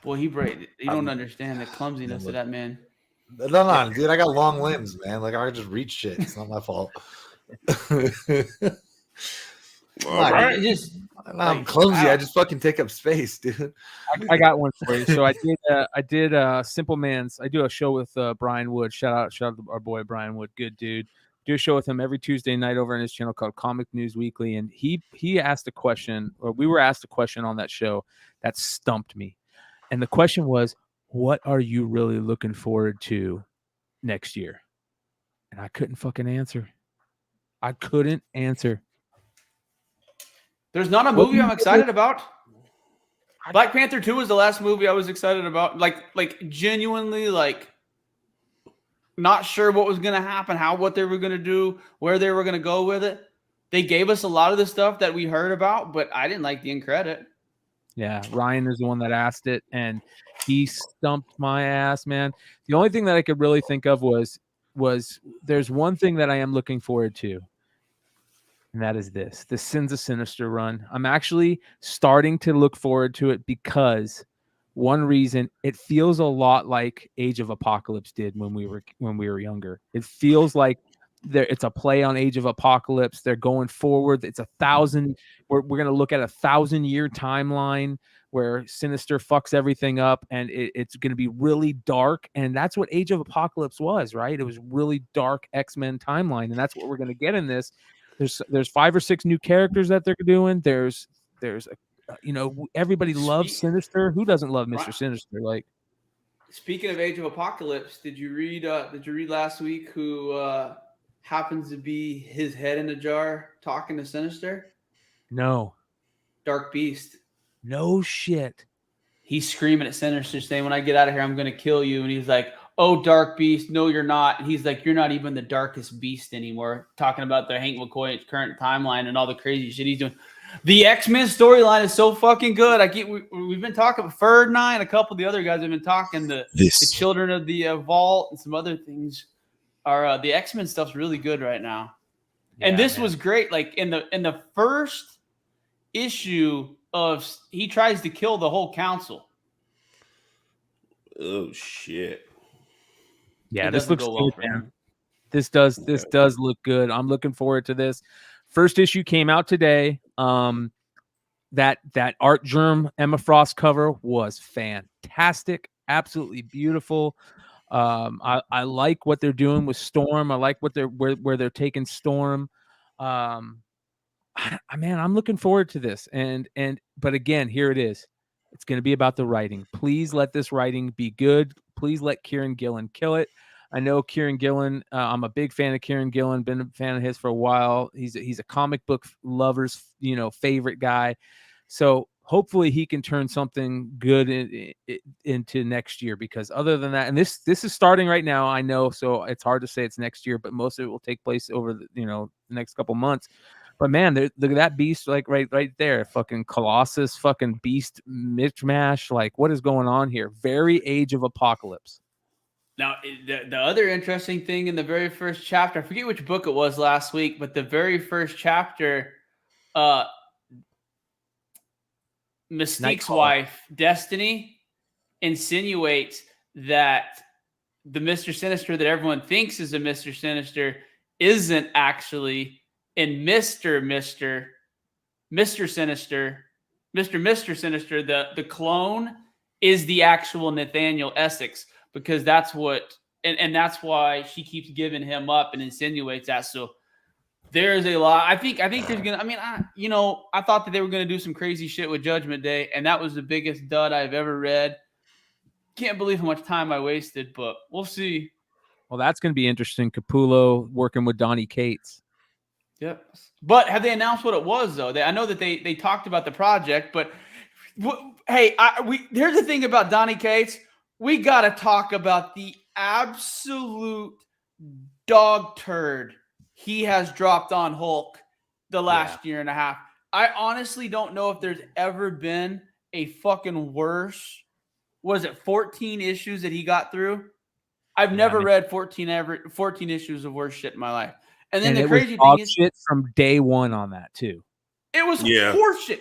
Speaker 3: "Boy, he break. You don't understand the clumsiness of that man."
Speaker 4: No, dude, I got long limbs, man. Like I can just reach shit. It's not my fault.
Speaker 2: Right.
Speaker 4: I'm clumsy. I just fucking take up space, dude.
Speaker 1: I got one for you. So I did Simple Man's. I do a show with Brian Wood. Shout out to our boy Brian Wood. Good dude. Do a show with him every Tuesday night over on his channel called Comic News Weekly, and he asked a question, or we were asked a question on that show that stumped me, and the question was, "What are you really looking forward to next year?" And I couldn't fucking answer. I couldn't answer.
Speaker 3: There's not a movie I'm excited about. Black Panther 2 was the last movie I was excited about. Like genuinely, like. Not sure what was going to happen, what they were going to do, where they were going to go with it. They gave us a lot of the stuff that we heard about, but I didn't like the end credit.
Speaker 1: Yeah, Ryan is the one that asked it, and he stumped my ass, man. The only thing that I could really think of was there's one thing that I am looking forward to, and that is the Sins of Sinister run. I'm actually starting to look forward to it because one reason, it feels a lot like Age of Apocalypse did when we were younger. It feels like it's a play on Age of Apocalypse. They're going forward. It's 1,000. We're going to look at 1,000-year timeline where Sinister fucks everything up, and it's going to be really dark. And that's what Age of Apocalypse was, right? It was really dark X-Men timeline, and that's what we're going to get in this. There's 5 or 6 new characters that they're doing. There's everybody loves Sinister. Who doesn't love Mr. Sinister? Like,
Speaker 3: speaking of Age of Apocalypse, did you read last week who happens to be his head in a jar talking to Sinister?
Speaker 1: No.
Speaker 3: Dark Beast.
Speaker 1: No shit.
Speaker 3: He's screaming at Sinister saying, "When I get out of here, I'm going to kill you." And he's like, "Oh, Dark Beast, no, you're not." And he's like, "You're not even the darkest beast anymore." Talking about the Hank McCoy's current timeline and all the crazy shit he's doing. The X-Men storyline is so fucking good. We've been talking with Ferd and I and a couple of the other guys have been talking. The Children of the Vault and some other things are the X-Men stuff's really good right now. Yeah, and this was great. Like in the first issue of, he tries to kill the whole council.
Speaker 2: Oh shit!
Speaker 1: Yeah, this looks good, man. This does look good. I'm looking forward to this. First issue came out today. That Art Germ Emma Frost cover was fantastic, absolutely beautiful. I like what they're doing with Storm. I like what where they're taking Storm. Man, I'm looking forward to this. But again, here it is. It's going to be about the writing. Please let this writing be good. Please let Kieran Gillen kill it. I know Kieran Gillen. I'm a big fan of Kieran Gillen. Been a fan of his for a while. He's a comic book lover's favorite guy. So hopefully he can turn something good into next year. Because other than that, and this is starting right now. I know, so it's hard to say it's next year, but most of it will take place over the next couple months. But man, look at that beast, like right there, fucking Colossus, fucking beast mishmash. Like, what is going on here? Very Age of Apocalypse.
Speaker 3: Now, the other interesting thing in the very first chapter, I forget which book it was last week, but the very first chapter, Mystique's wife, Destiny, insinuates that the Mr. Sinister that everyone thinks is a Mr. Sinister isn't actually, and Mr. Sinister, the clone is the actual Nathaniel Essex, because that's what, and that's why she keeps giving him up and insinuates that. So there is a lot. I think there's gonna. I mean, I thought that they were gonna do some crazy shit with Judgment Day, and that was the biggest dud I've ever read. Can't believe how much time I wasted, but we'll see.
Speaker 1: Well, that's gonna be interesting. Capullo working with Donny Cates.
Speaker 3: Yep. But have they announced what it was though? I know that they talked about the project, but hey, here's the thing about Donny Cates. We got to talk about the absolute dog turd he has dropped on Hulk the last year and a half. I honestly don't know if there's ever been a fucking worse. Was it 14 issues that he got through? I've never read 14 issues of worse shit in my life. And then the crazy thing is
Speaker 1: shit from day one on that too.
Speaker 3: It was horseshit.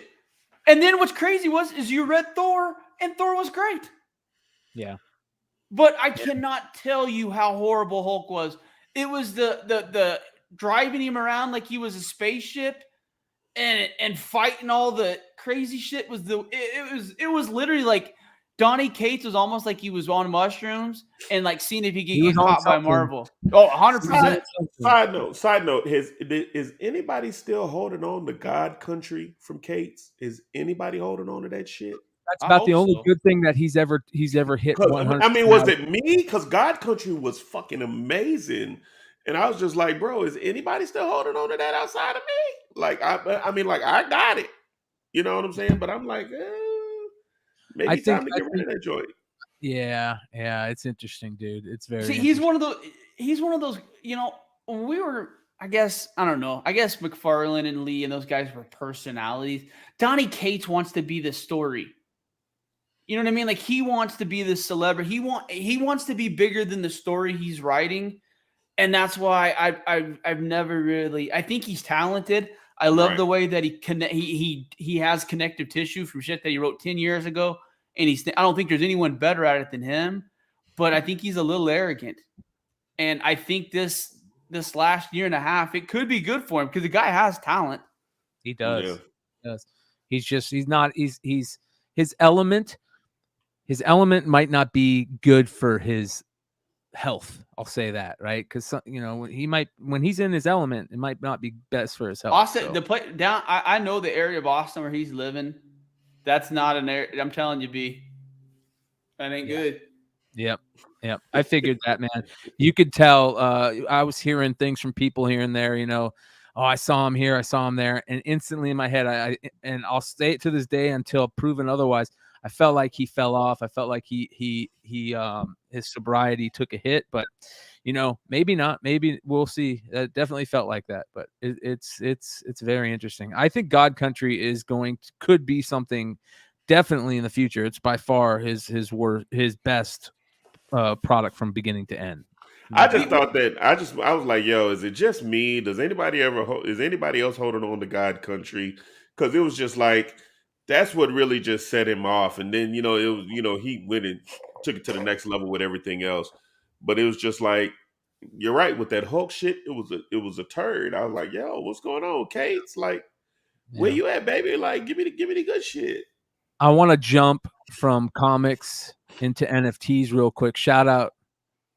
Speaker 3: And then what's crazy is you read Thor, and Thor was great.
Speaker 1: Yeah.
Speaker 3: But I cannot tell you how horrible Hulk was. It was the driving him around like he was a spaceship and fighting all the crazy shit it was literally like Donny Cates was almost like he was on mushrooms and like seeing if he could get caught by Marvel. Oh, 100%.
Speaker 2: Side note, is anybody still holding on to God Country from Cates? Is anybody holding on to that shit?
Speaker 1: That's about the only good thing that he's ever hit 100.
Speaker 2: I mean, was it me? Because God Country was fucking amazing. And I was just like, bro, is anybody still holding on to that outside of me? Like, I mean, like, I got it. You know what I'm saying? But I'm like, maybe time to get rid of that joint.
Speaker 1: Yeah, it's interesting, dude. It's very.
Speaker 3: See, he's one of those. When we were, I guess, I don't know. I guess McFarlane and Lee and those guys were personalities. Donny Cates wants to be the story. You know what I mean? Like, he wants to be the celebrity. He wants to be bigger than the story he's writing, and that's why I've never really. I think he's talented. I love the way that he has connective tissue from shit that he wrote 10 years ago, and I don't think there's anyone better at it than him. But I think he's a little arrogant, and I think this last year and a half it could be good for him because the guy has talent.
Speaker 1: He does. Yeah. He does. He's not. He's his element. His element might not be good for his health. I'll say that, right? Because he might, when he's in his element, it might not be best for his health.
Speaker 3: Austin, the play down. I know the area of Austin where he's living. That's not an area. I'm telling you, B. That ain't good.
Speaker 1: Yep. I figured that, man. You could tell. I was hearing things from people here and there. Oh, I saw him here, I saw him there, and instantly in my head, and I'll say it to this day until proven otherwise. I felt like he fell off. I felt like he his sobriety took a hit, but maybe not. Maybe we'll see. It definitely felt like that, but it's very interesting. I think God Country could be something definitely in the future. It's by far his best product from beginning to end.
Speaker 2: I just thought that I was like, yo, is it just me? Is anybody else holding on to God Country? Because it was just like. That's what really just set him off. And then, it was, he went and took it to the next level with everything else. But it was just like, you're right, with that Hulk shit, it was a turd. I was like, yo, what's going on, Kate's? Like, where you at, baby? Like, give me the good shit.
Speaker 1: I want to jump from comics into NFTs real quick. Shout out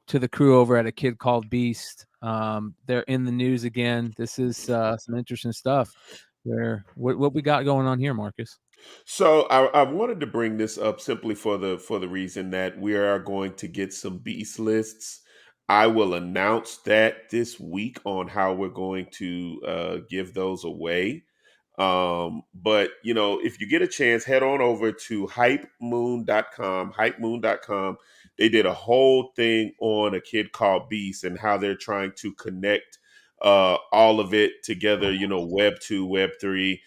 Speaker 1: to the crew over at A Kid Called Beast. They're in the news again. This is some interesting stuff. What we got going on here, Marcus?
Speaker 2: So I wanted to bring this up simply for the reason that we are going to get some beast lists. I will announce that this week on how we're going to give those away. But if you get a chance, head on over to hypemoon.com, hypemoon.com. They did a whole thing on A Kid Called Beast and how they're trying to connect all of it together, Web 2, Web 3,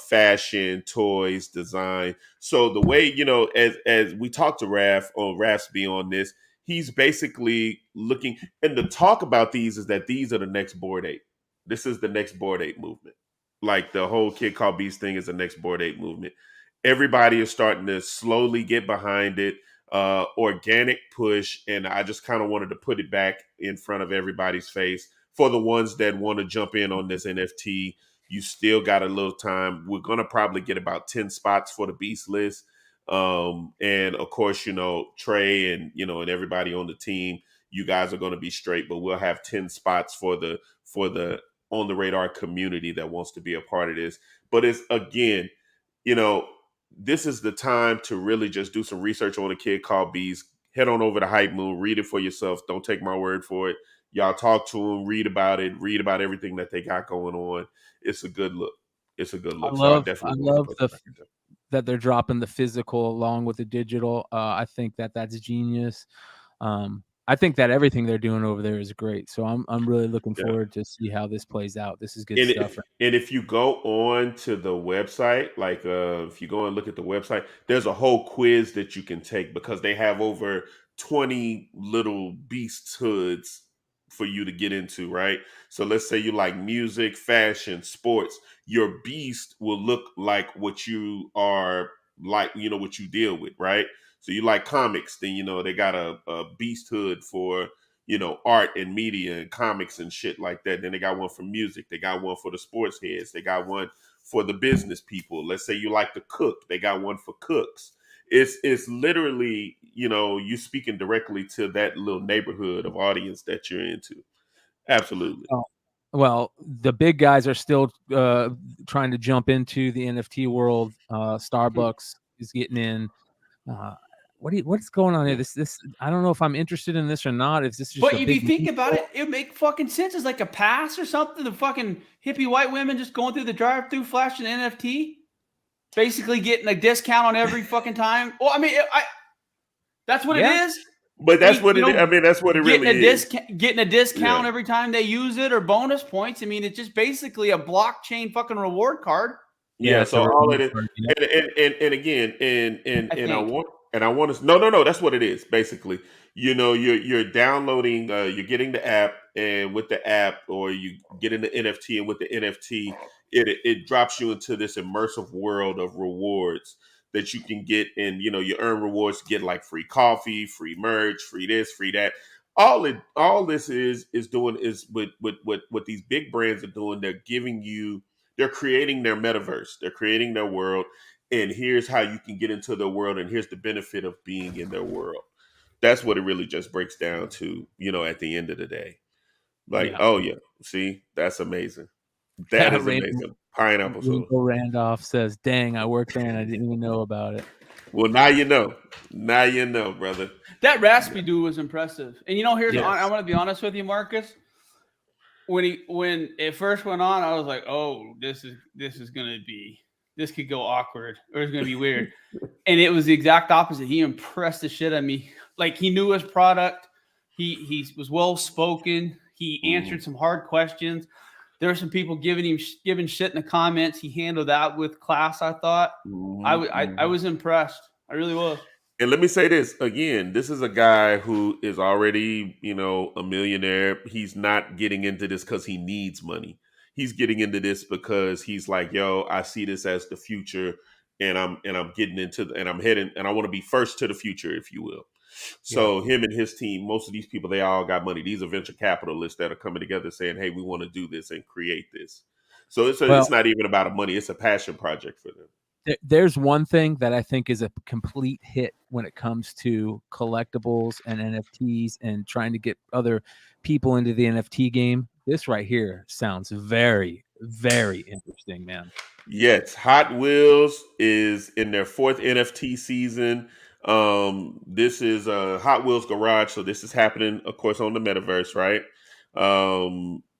Speaker 2: fashion, toys, design. So the way, as we talked to Raf's be on this, he's basically looking, and the talk about these is that these are the next Bored Ape. This is the next Bored Ape movement. Like the whole Kid Called Beast thing is the next Bored Ape movement. Everybody is starting to slowly get behind it. Organic push, and I just kind of wanted to put it back in front of everybody's face for the ones that want to jump in on this NFT. You still got a little time. We're gonna probably get about 10 spots for the Beast list, and of course, Trey and and everybody on the team. You guys are going to be straight, but we'll have 10 spots for the on the radar community that wants to be a part of this. But it's again, this is the time to really just do some research on A Kid Called Beast. Head on over to Hype Moon, read it for yourself. Don't take my word for it. Y'all talk to them, read about it, read about everything that they got going on. It's a good look. It's a good look.
Speaker 1: I love that they're dropping the physical along with the digital. I think that's genius. I think that everything they're doing over there is great. So I'm really looking forward to see how this plays out. This is good stuff.
Speaker 2: And if you go on to the website, like if you go and look at the website, there's a whole quiz that you can take because they have over 20 little beast hoods for you to get into, right? So let's say you like music, fashion, sports. Your beast will look like what you are like, what you deal with, right? So you like comics, then they got a beast hood for art and media and comics and shit like that. Then they got one for music. They got one for the sports heads. They got one for the business people. Let's say you like to cook. They got one for cooks. It's literally you speaking directly to that little neighborhood of audience that you're into. Absolutely.
Speaker 1: Well, the big guys are still trying to jump into the NFT world. Starbucks is getting in. What's going on here? This I don't know if I'm interested in this or not. If this just
Speaker 3: but if you think about it, it make fucking sense. It's like a pass or something. The fucking hippie white women just going through the drive-through flashing NFT, basically getting a discount on every fucking time. Well, I mean, that's what it is.
Speaker 2: But that's what it is. I mean, that's what it really is.
Speaker 3: Getting a discount every time they use it or bonus points. I mean, it's just basically a blockchain fucking reward card.
Speaker 2: Yeah, so all it is, and again, I want to no, that's what it is. Basically, you're downloading, you're getting the app, and with the app, or you get in the NFT, and with the NFT, it drops you into this immersive world of rewards that you can get, and you earn rewards to get like free coffee, free merch, free this, free that. All this is doing is what these big brands are doing. They're creating their metaverse. They're creating their world. And here's how you can get into their world. And here's the benefit of being in their world. That's what it really just breaks down to, at the end of the day. Like, see, that's amazing. That is amazing. Pineapple.
Speaker 1: Randolph says, dang, I worked there and I didn't even know about it.
Speaker 2: Well, now you know. Now you know, brother.
Speaker 3: That raspy dude was impressive. And I want to be honest with you, Marcus. When it first went on, I was like, "Oh, this could go awkward, or it's gonna be weird." And it was the exact opposite. He impressed the shit out of me. Like, he knew his product. He was well spoken. He answered some hard questions. There were some people giving shit in the comments. He handled that with class. I thought. I was impressed. I really was.
Speaker 2: And let me say this again. This is a guy who is already, a millionaire. He's not getting into this because he needs money. He's getting into this because he's like, yo, I see this as the future, and I'm getting into and I'm heading, and I want to be first to the future, if you will. So him and his team, most of these people, they all got money. These are venture capitalists that are coming together saying, hey, we want to do this and create this. So it's not even about money. It's a passion project for them.
Speaker 1: There's one thing that I think is a complete hit when it comes to collectibles and NFTs and trying to get other people into the NFT game. This right here sounds very, very interesting, man.
Speaker 2: Yes, Hot Wheels is in their fourth NFT season. This is Hot Wheels Garage, so this is happening, of course, on the metaverse, right?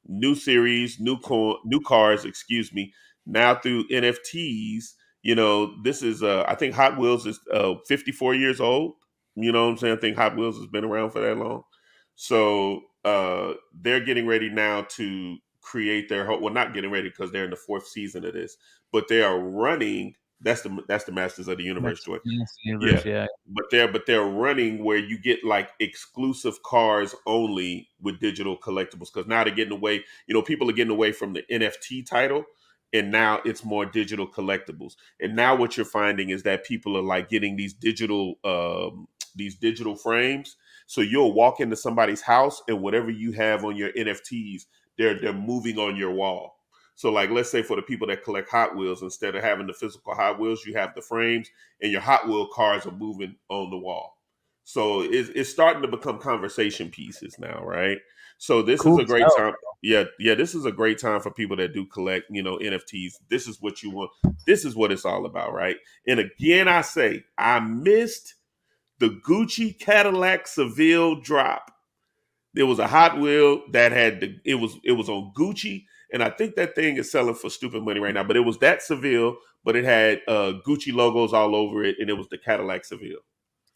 Speaker 2: New series, new cars, excuse me. Now through NFTs, this is I think Hot Wheels is 54 years old. You know what I'm saying? I think Hot Wheels has been around for that long. So they're getting ready now to create their well, not getting ready because they're in the fourth season of this, but they are running. That's the Masters of the Universe joint.
Speaker 1: Yeah.
Speaker 2: But they're running where you get like exclusive cars only with digital collectibles, because now they're getting away. People are getting away from the NFT title, and now it's more digital collectibles. And now what you're finding is that people are like getting these digital frames. So you'll walk into somebody's house, and whatever you have on your NFTs, they're moving on your wall. So like, let's say for the people that collect Hot Wheels, instead of having the physical Hot Wheels, you have the frames, and your Hot Wheel cars are moving on the wall. So it's starting to become conversation pieces now, right? So this is a great time. Yeah, this is a great time for people that do collect, NFTs. This is what you want. This is what it's all about, right? And again, I say, I missed the Gucci Cadillac Seville drop. There was a Hot Wheel that had it was on Gucci, and I think that thing is selling for stupid money right now. But it was that Seville, but it had Gucci logos all over it, and it was the Cadillac Seville.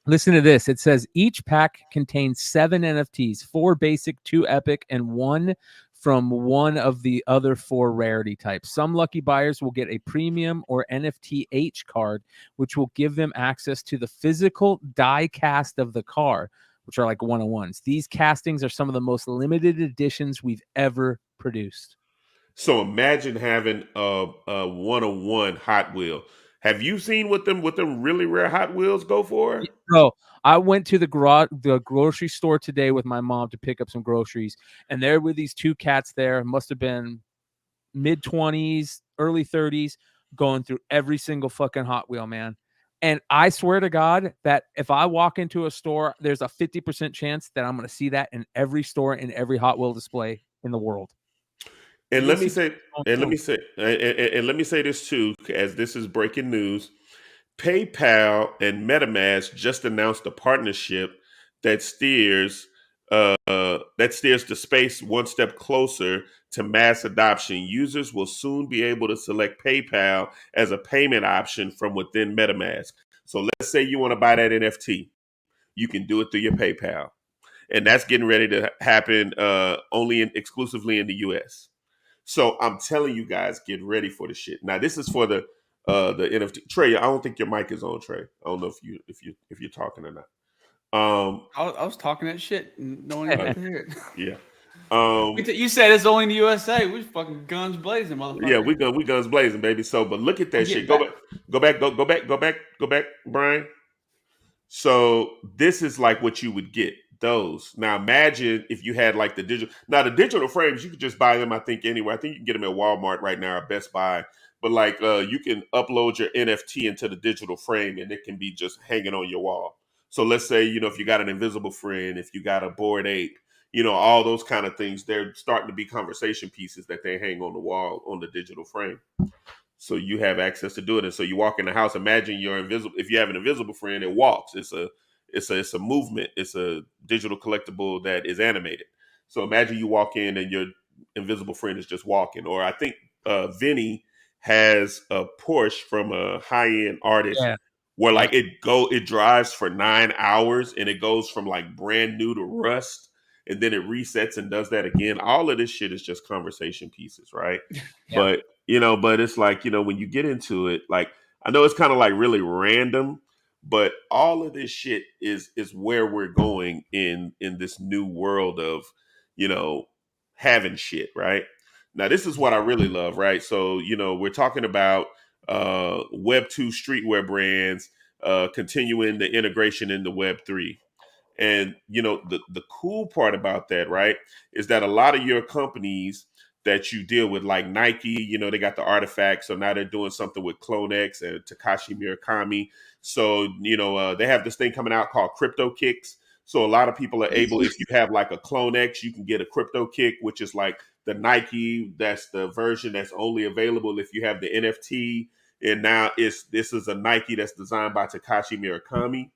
Speaker 1: Listen to this. It says each pack contains 7 NFTs, 4 basic, 2 epic, and 1 from one of the other 4 rarity types. Some lucky buyers will get a premium or NFT H card, which will give them access to the physical die cast of the car, which are like 101s. These castings are some of the most limited editions we've ever produced.
Speaker 2: So imagine having a 101 Hot Wheel. Have you seen what them really rare Hot Wheels go for?
Speaker 1: Bro, I went to the grocery store today with my mom to pick up some groceries, and there were these 2 cats there. Must have been mid-20s, early 30s, going through every single fucking Hot Wheel, man. And I swear to God that if I walk into a store, there's a 50% chance that I'm going to see that in every store, in every Hot Wheel display in the world.
Speaker 2: And let me say this too, as this is breaking news. PayPal and MetaMask just announced a partnership that steers the space one step closer to mass adoption. Users will soon be able to select PayPal as a payment option from within MetaMask. So let's say you want to buy that NFT, you can do it through your PayPal, and that's getting ready to happen exclusively in the US. So I'm telling you guys, get ready for the shit. Now this is for the NFT. Trey, I don't think your mic is on, Trey. I don't know if you're talking or not.
Speaker 3: I was talking that shit. No one got to hear it.
Speaker 2: Yeah.
Speaker 3: You said it's only in the USA. We fucking guns blazing, motherfucker.
Speaker 2: Yeah, we guns blazing, baby. So, but look at that shit. Go back, Bryan. So this is like what you would get. Those. Now imagine if you had like the digital. Now the digital frames, you could just buy them, I think, anywhere. I think you can get them at Walmart right now or Best Buy. But like you can upload your NFT into the digital frame, and it can be just hanging on your wall. So let's say, if you got an invisible friend, if you got a Bored Ape, all those kind of things, they're starting to be conversation pieces that they hang on the wall on the digital frame. So you have access to do it. And so you walk in the house, imagine you're invisible. If you have an invisible friend, it walks. It's a movement. It's a digital collectible that is animated. So imagine you walk in and your invisible friend is just walking. Or I think Vinny has a Porsche from a high-end artist where like it drives for 9 hours and it goes from like brand new to rust, and then it resets and does that again. All of this shit is just conversation pieces, right? But it's like, when you get into it, like, I know it's kind of like really random, but all of this shit is where we're going in this new world of, having shit, right? Now, this is what I really love, right? So, we're talking about Web 2 streetwear brands continuing the integration into Web 3. And, the cool part about that, right, is that a lot of your companies that you deal with, like Nike. You know, they got the artifacts, so now they're doing something with CloneX and Takashi Murakami. So you know, they have this thing coming out called Crypto Kicks. So a lot of people are able, if you have like a CloneX, you can get a Crypto Kick, which is like the Nike. That's the version that's only available if you have the NFT. And now this is a Nike that's designed by Takashi Murakami.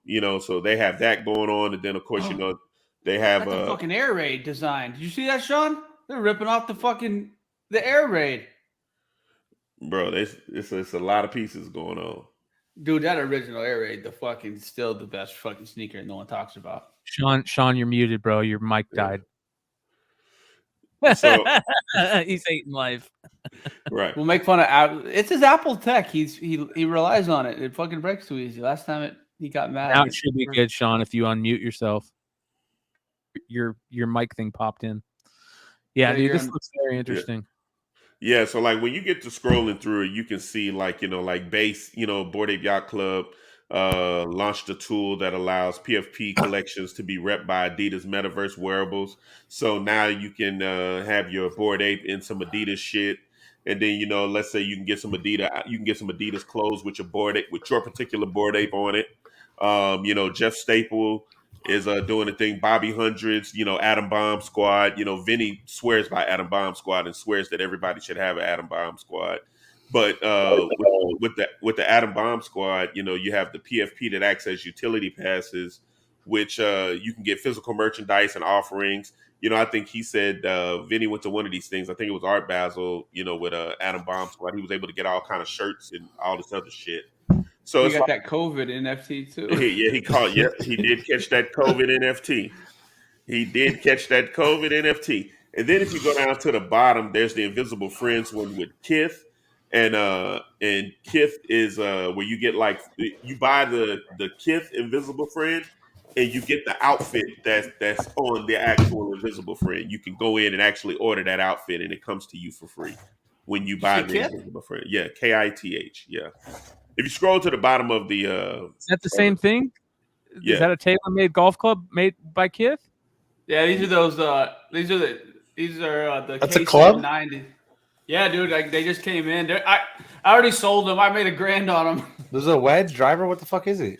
Speaker 2: You know, so they have that going on, and then of course, you know, they have
Speaker 3: the fucking air raid design. Did you see that, Sean? They're ripping off the air raid.
Speaker 2: Bro, it's a lot of pieces going on.
Speaker 3: Dude, that original air raid, the fucking still the best fucking sneaker no one talks about.
Speaker 1: Sean, you're muted, bro. Your mic died.
Speaker 2: So
Speaker 1: he's hating life.
Speaker 2: Right.
Speaker 3: We'll make fun of it's his Apple tech. He relies on it. It fucking breaks too easy. Last time he got mad.
Speaker 1: Now it should be good, Sean, if you unmute yourself. Your mic thing popped in. Yeah, dude, this looks very interesting.
Speaker 2: Yeah, so like when you get to scrolling through it, you can see like, you know, like Base, you know, Bored Ape Yacht Club launched a tool that allows PFP collections to be repped by Adidas Metaverse wearables. So now you can have your Bored Ape in some Adidas shit. And then, you know, let's say you can get some Adidas clothes with your particular Bored Ape on it. You know, Jeff Staple is doing a thing. Bobby Hundreds, you know, Atom Bomb Squad. You know, Vinny swears by Atom Bomb Squad and swears that everybody should have an Atom Bomb Squad. But with the Atom Bomb Squad, you know, you have the PFP that acts as utility passes, which you can get physical merchandise and offerings. You know, I think he said Vinny went to one of these things. I think it was Art Basel. You know, with Atom Bomb Squad, he was able to get all kind of shirts and all this other shit. So
Speaker 3: he got that COVID NFT too.
Speaker 2: Yeah, he did catch that COVID NFT. He did catch that COVID NFT. And then if you go down to the bottom, there's the Invisible Friends one with Kith. And Kith is where you get like you buy the Kith Invisible Friend and you get the outfit that's on the actual Invisible Friend. You can go in and actually order that outfit and it comes to you for free when you buy the Invisible Friend. Yeah, KITH. Yeah. If you scroll to the bottom of the
Speaker 1: is that the same thing?
Speaker 2: Yeah.
Speaker 1: Is that a tailor-made golf club made by Kith?
Speaker 3: Yeah, these are those these are the
Speaker 4: That's a club?
Speaker 3: 90. Yeah, dude, they just came in. I already sold them. I made $1,000 on them.
Speaker 4: There's a wedge driver. What the fuck is it?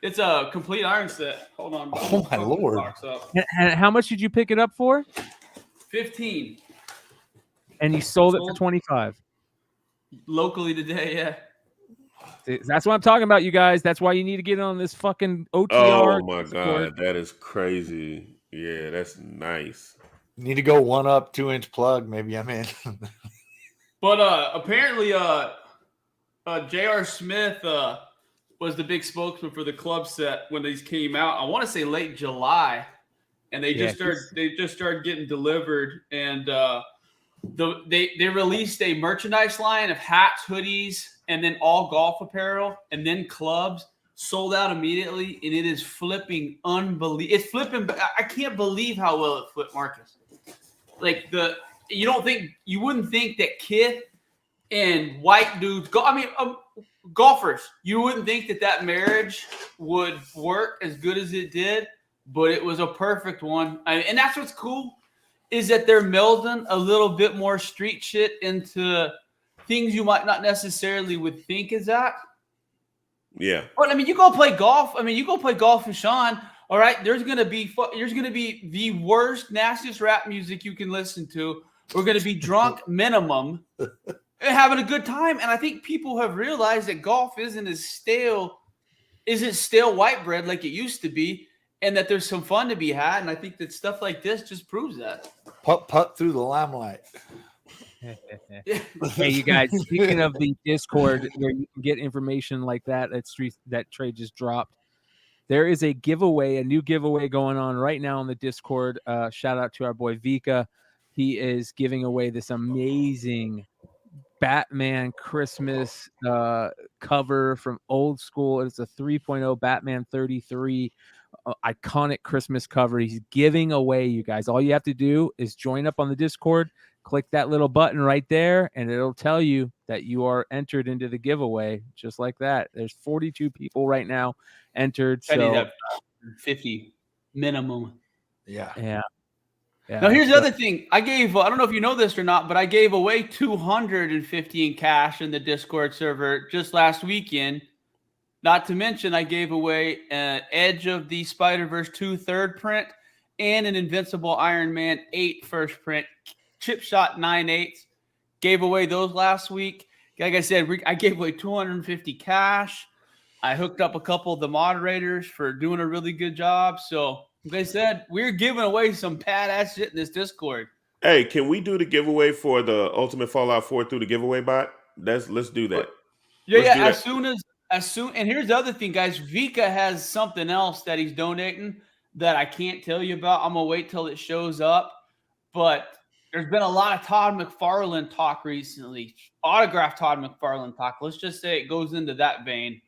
Speaker 3: It's a complete iron set. Hold on.
Speaker 4: Oh my lord!
Speaker 1: And how much did you pick it up for?
Speaker 3: 15.
Speaker 1: And you sold it for 25.
Speaker 3: Locally today, yeah.
Speaker 1: That's what I'm talking about, you guys. That's why you need to get on this fucking OTR.
Speaker 2: Oh my god, that is crazy. Yeah, that's nice.
Speaker 4: You need to go 1-up 2-inch plug. Maybe I'm in.
Speaker 3: But apparently, J.R. Smith was the big spokesman for the club set when these came out. I want to say late July, and they just started getting delivered. And they released a merchandise line of hats, hoodies, and then all golf apparel, and then clubs. Sold out immediately, and it is flipping unbelievable. It's flipping. I can't believe how well it flipped, Marcus. Like you wouldn't think that Kith and white dudes golfers. You wouldn't think that marriage would work as good as it did, but it was a perfect one. And that's what's cool is that they're melding a little bit more street shit into things you might not necessarily would think is that.
Speaker 2: Yeah.
Speaker 3: But I mean, you go play golf. You go play golf with Sean. All right, there's gonna be the worst, nastiest rap music you can listen to. We're gonna be drunk minimum, and having a good time. And I think people have realized that golf isn't stale white bread like it used to be, and that there's some fun to be had. And I think that stuff like this just proves that.
Speaker 4: Putt through the limelight.
Speaker 1: Hey, you guys, speaking of the Discord where you can get information like that trade just dropped, there is a new giveaway going on right now on the Discord. Shout out to our boy Vika. He is giving away this amazing Batman Christmas cover from old school. It's a 3.0 Batman 33 iconic Christmas cover. He's giving away, you guys. All you have to do is join up on the Discord. Click that little button right there, and it'll tell you that you are entered into the giveaway, just like that. There's 42 people right now entered.
Speaker 3: I need that 50 minimum.
Speaker 4: Yeah.
Speaker 3: Now, here's the other thing. I don't know if you know this or not, but I gave away 250 in cash in the Discord server just last weekend. Not to mention, I gave away an Edge of the Spider-Verse 2 third print and an Invincible Iron Man 8 first print, chip shot 9/8. Gave away those last week. Like I said, I gave away 250 cash. I hooked up a couple of the moderators for doing a really good job. So, like I said, we're giving away some badass shit in this Discord.
Speaker 2: Hey, can we do the giveaway for the Ultimate Fallout 4 through the giveaway bot? Let's do that.
Speaker 3: Yeah. As soon, and here's the other thing, guys. Vika has something else that he's donating that I can't tell you about. I'm gonna wait till it shows up. But there's been a lot of Todd McFarlane talk recently. Autographed Todd McFarlane talk. Let's just say it goes into that vein.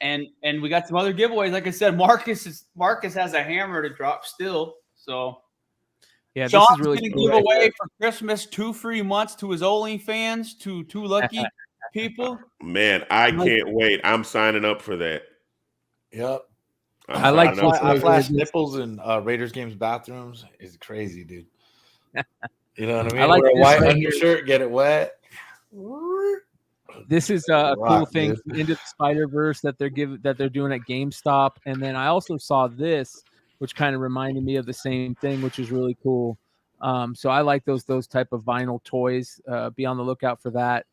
Speaker 3: And we got some other giveaways. Like I said, Marcus has a hammer to drop still. So
Speaker 1: yeah,
Speaker 3: Sean's
Speaker 1: this is really
Speaker 3: gonna
Speaker 1: cool.
Speaker 3: give away for Christmas 2 free months to his OnlyFans to 2 lucky people.
Speaker 2: Man, I can't wait. I'm signing up for that.
Speaker 4: Yep.
Speaker 1: I like
Speaker 4: I flash nipples in Raiders games bathrooms. It's crazy, dude. You know what I mean?
Speaker 1: I like
Speaker 4: Wear a
Speaker 1: this
Speaker 4: white
Speaker 1: right
Speaker 4: undershirt, get it wet.
Speaker 1: This is a cool
Speaker 4: Rock,
Speaker 1: thing
Speaker 4: dude.
Speaker 1: into the Spider-Verse that they're doing at GameStop. And then I also saw this, which kind of reminded me of the same thing, which is really cool. So I like those type of vinyl toys. Be on the lookout for that.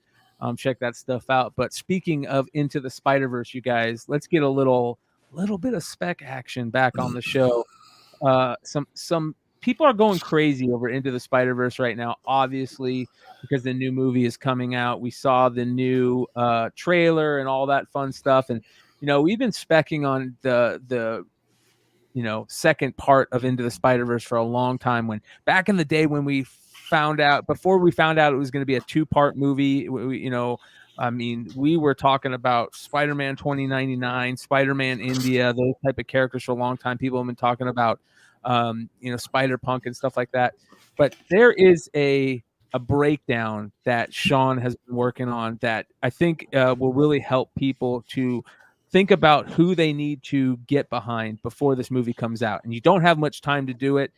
Speaker 1: Check that stuff out. But speaking of Into the Spider-Verse, you guys, let's get a little bit of spec action back on the show. Some people are going crazy over Into the Spider-Verse right now, obviously, because the new movie is coming out. We saw the new trailer and all that fun stuff. And, we've been specking on the second part of Into the Spider-Verse for a long time. When back in the day when before we found out it was going to be a 2-part movie, we were talking about Spider-Man 2099, Spider-Man India, those type of characters for a long time. People have been talking about, Spider-Punk and stuff like that. But there is a breakdown that Sean has been working on that I think will really help people to think about who they need to get behind before this movie comes out. And you don't have much time to do it.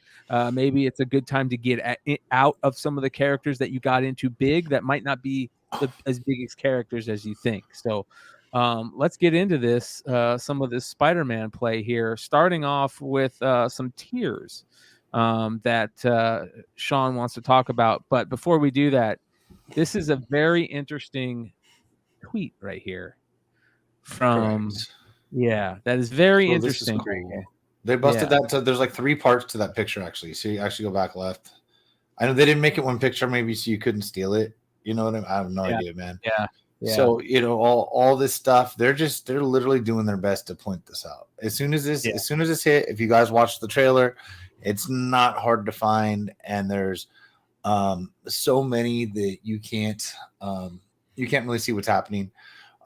Speaker 1: Maybe it's a good time to get out of some of the characters that you got into big that might not be as big as characters as you think. So let's get into this, some of this Spider-Man play here, starting off with some tears that Sean wants to talk about. But before we do that, this is a very interesting tweet right here from that is very interesting.
Speaker 4: Cool. They busted that. So there's like 3 parts to that picture, actually. So you actually go back left. I know they didn't make it one picture, maybe so you couldn't steal it. You know what I mean? I have no idea, man.
Speaker 1: Yeah.
Speaker 4: So all this stuff, they're literally doing their best to point this out. As soon as this hit, if you guys watch the trailer, it's not hard to find, and there's so many that you can't really see what's happening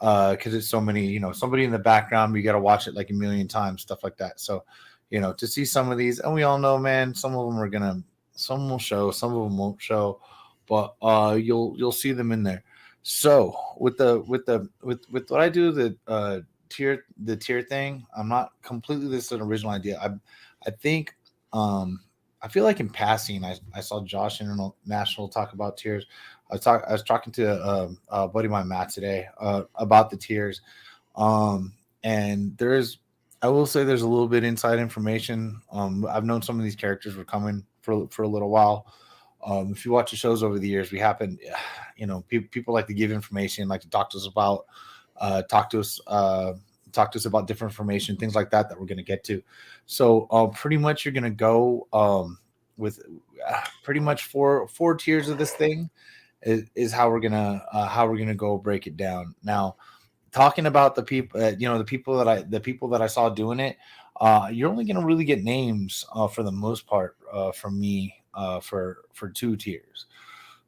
Speaker 4: because it's so many. Somebody in the background, you got to watch it like a million times, stuff like that. So to see some of these, and we all know, man, some of them some will show, some of them won't show, but you'll see them in there. So with what I do, the tier thing, I'm not completely, this is an original idea. I think I feel like in passing, I saw Josh International talk about tiers. I was talking to a buddy of mine, Matt, today about the tiers, and I will say there's a little bit inside information. I've known some of these characters were coming for a little while. If you watch the shows over the years, people like to give information, like to talk to us about different information, things like that we're going to get to. So pretty much you're going to go with pretty much four tiers of this thing is how we're gonna go break it down. Now, talking about the people, the people that I saw doing it, you're only gonna really get names for the most part from me for 2 tiers.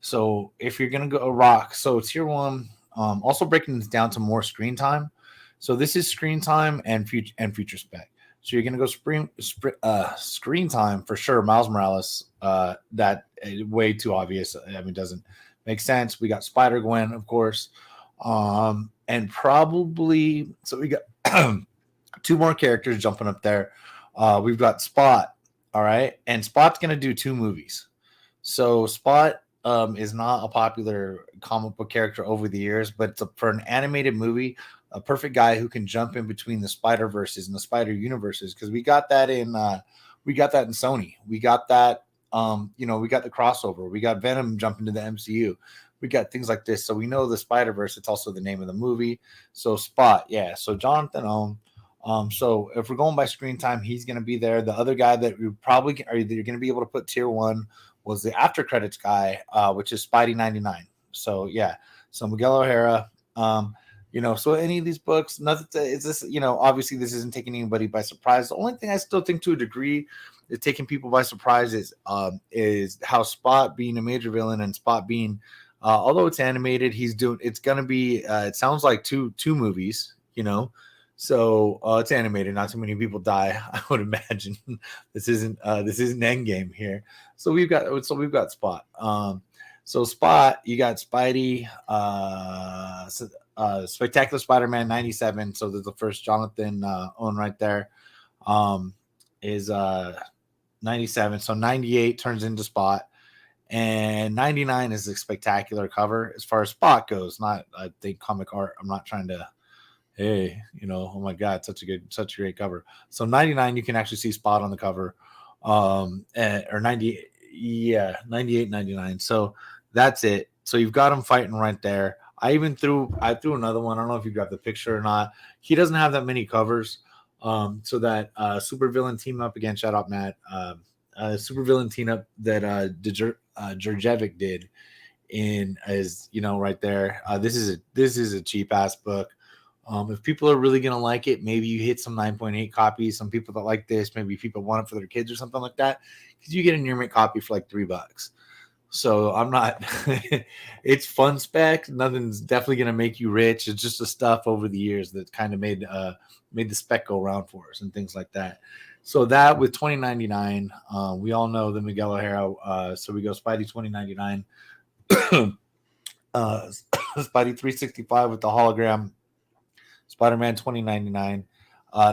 Speaker 4: So if you're gonna go rock, so tier 1, also breaking this down to more screen time. So this is screen time and future spec. So you're gonna go screen time for sure. Miles Morales, that way too obvious. I mean, it doesn't make sense. We got Spider-Gwen, of course, and probably so we got 2 more characters jumping up there. We've got Spot, All right, and Spot's gonna do 2 movies. So Spot is not a popular comic book character over the years, but for an animated movie, a perfect guy who can jump in between the Spider Verses and the Spider Universes, because we got that in Sony. We got that we got the crossover. We got Venom jumping to the MCU. We got things like this. So we know the Spider Verse. It's also the name of the movie. So Spot, yeah. So Jonathan Ohm. So if we're going by screen time, he's going to be there. The other guy that we probably are going to be able to put tier 1 was the after credits guy, which is Spidey 99. So yeah, so Miguel O'Hara. So any of these books, nothing is this. Obviously this isn't taking anybody by surprise. The only thing I still think to a degree is taking people by surprise is how Spot being a major villain and Spot being, although it's animated, it's going to be. It sounds like two movies. So it's animated. Not too many people die, I would imagine. This isn't Endgame here. So we've got Spot. So Spot, you got Spidey, Spectacular Spider-Man 97. So there's the first Jonathan Owen right there. Is 97. So 98 turns into Spot. And 99 is the spectacular cover as far as Spot goes. Not, I think, comic art. I'm not trying to, hey, oh my God, such a great cover. So 99, you can actually see Spot on the cover. Or 98, yeah, 98, 99. So that's it. So you've got him fighting right there. I threw another one. I don't know if you got the picture or not. He doesn't have that many covers. So that supervillain team up again, shout out Matt. Supervillain team up that Djurjevic did is right there. This is a cheap ass book. If people are really gonna like it, maybe you hit some 9.8 copies. Some people that like this, maybe people want it for their kids or something like that, because you get a near mint copy for like $3. So I'm not. It's fun spec. Nothing's definitely gonna make you rich. It's just the stuff over the years that kind of made the spec go around for us and things like that. So that with $20.99, we all know the Miguel O'Hara. So we go Spidey $20.99, Spidey $365 with the hologram, Spider-Man $20.99,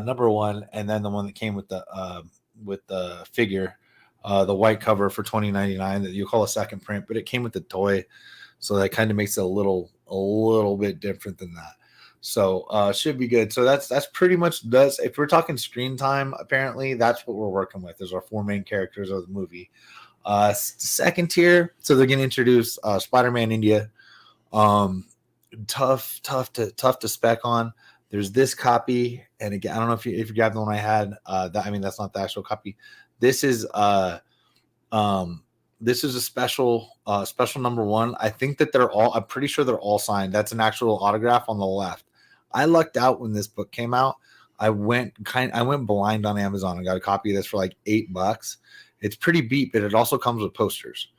Speaker 4: number 1, and then the one that came with the figure, the white cover for $20.99 that you call a second print, but it came with the toy, so that kind of makes it a little bit different than that. So should be good. So that's pretty much does. If we're talking screen time, apparently that's what we're working with. Is our 4 main characters of the movie. Second tier, so they're gonna introduce Spider-Man India. Tough to spec on. There's this copy, and again, I don't know if you grabbed the one I had. That's not the actual copy. This is a special number 1. I think that I'm pretty sure they're all signed. That's an actual autograph on the left. I lucked out when this book came out. I went blind on Amazon and got a copy of this for like $8. It's pretty beat, but it also comes with posters,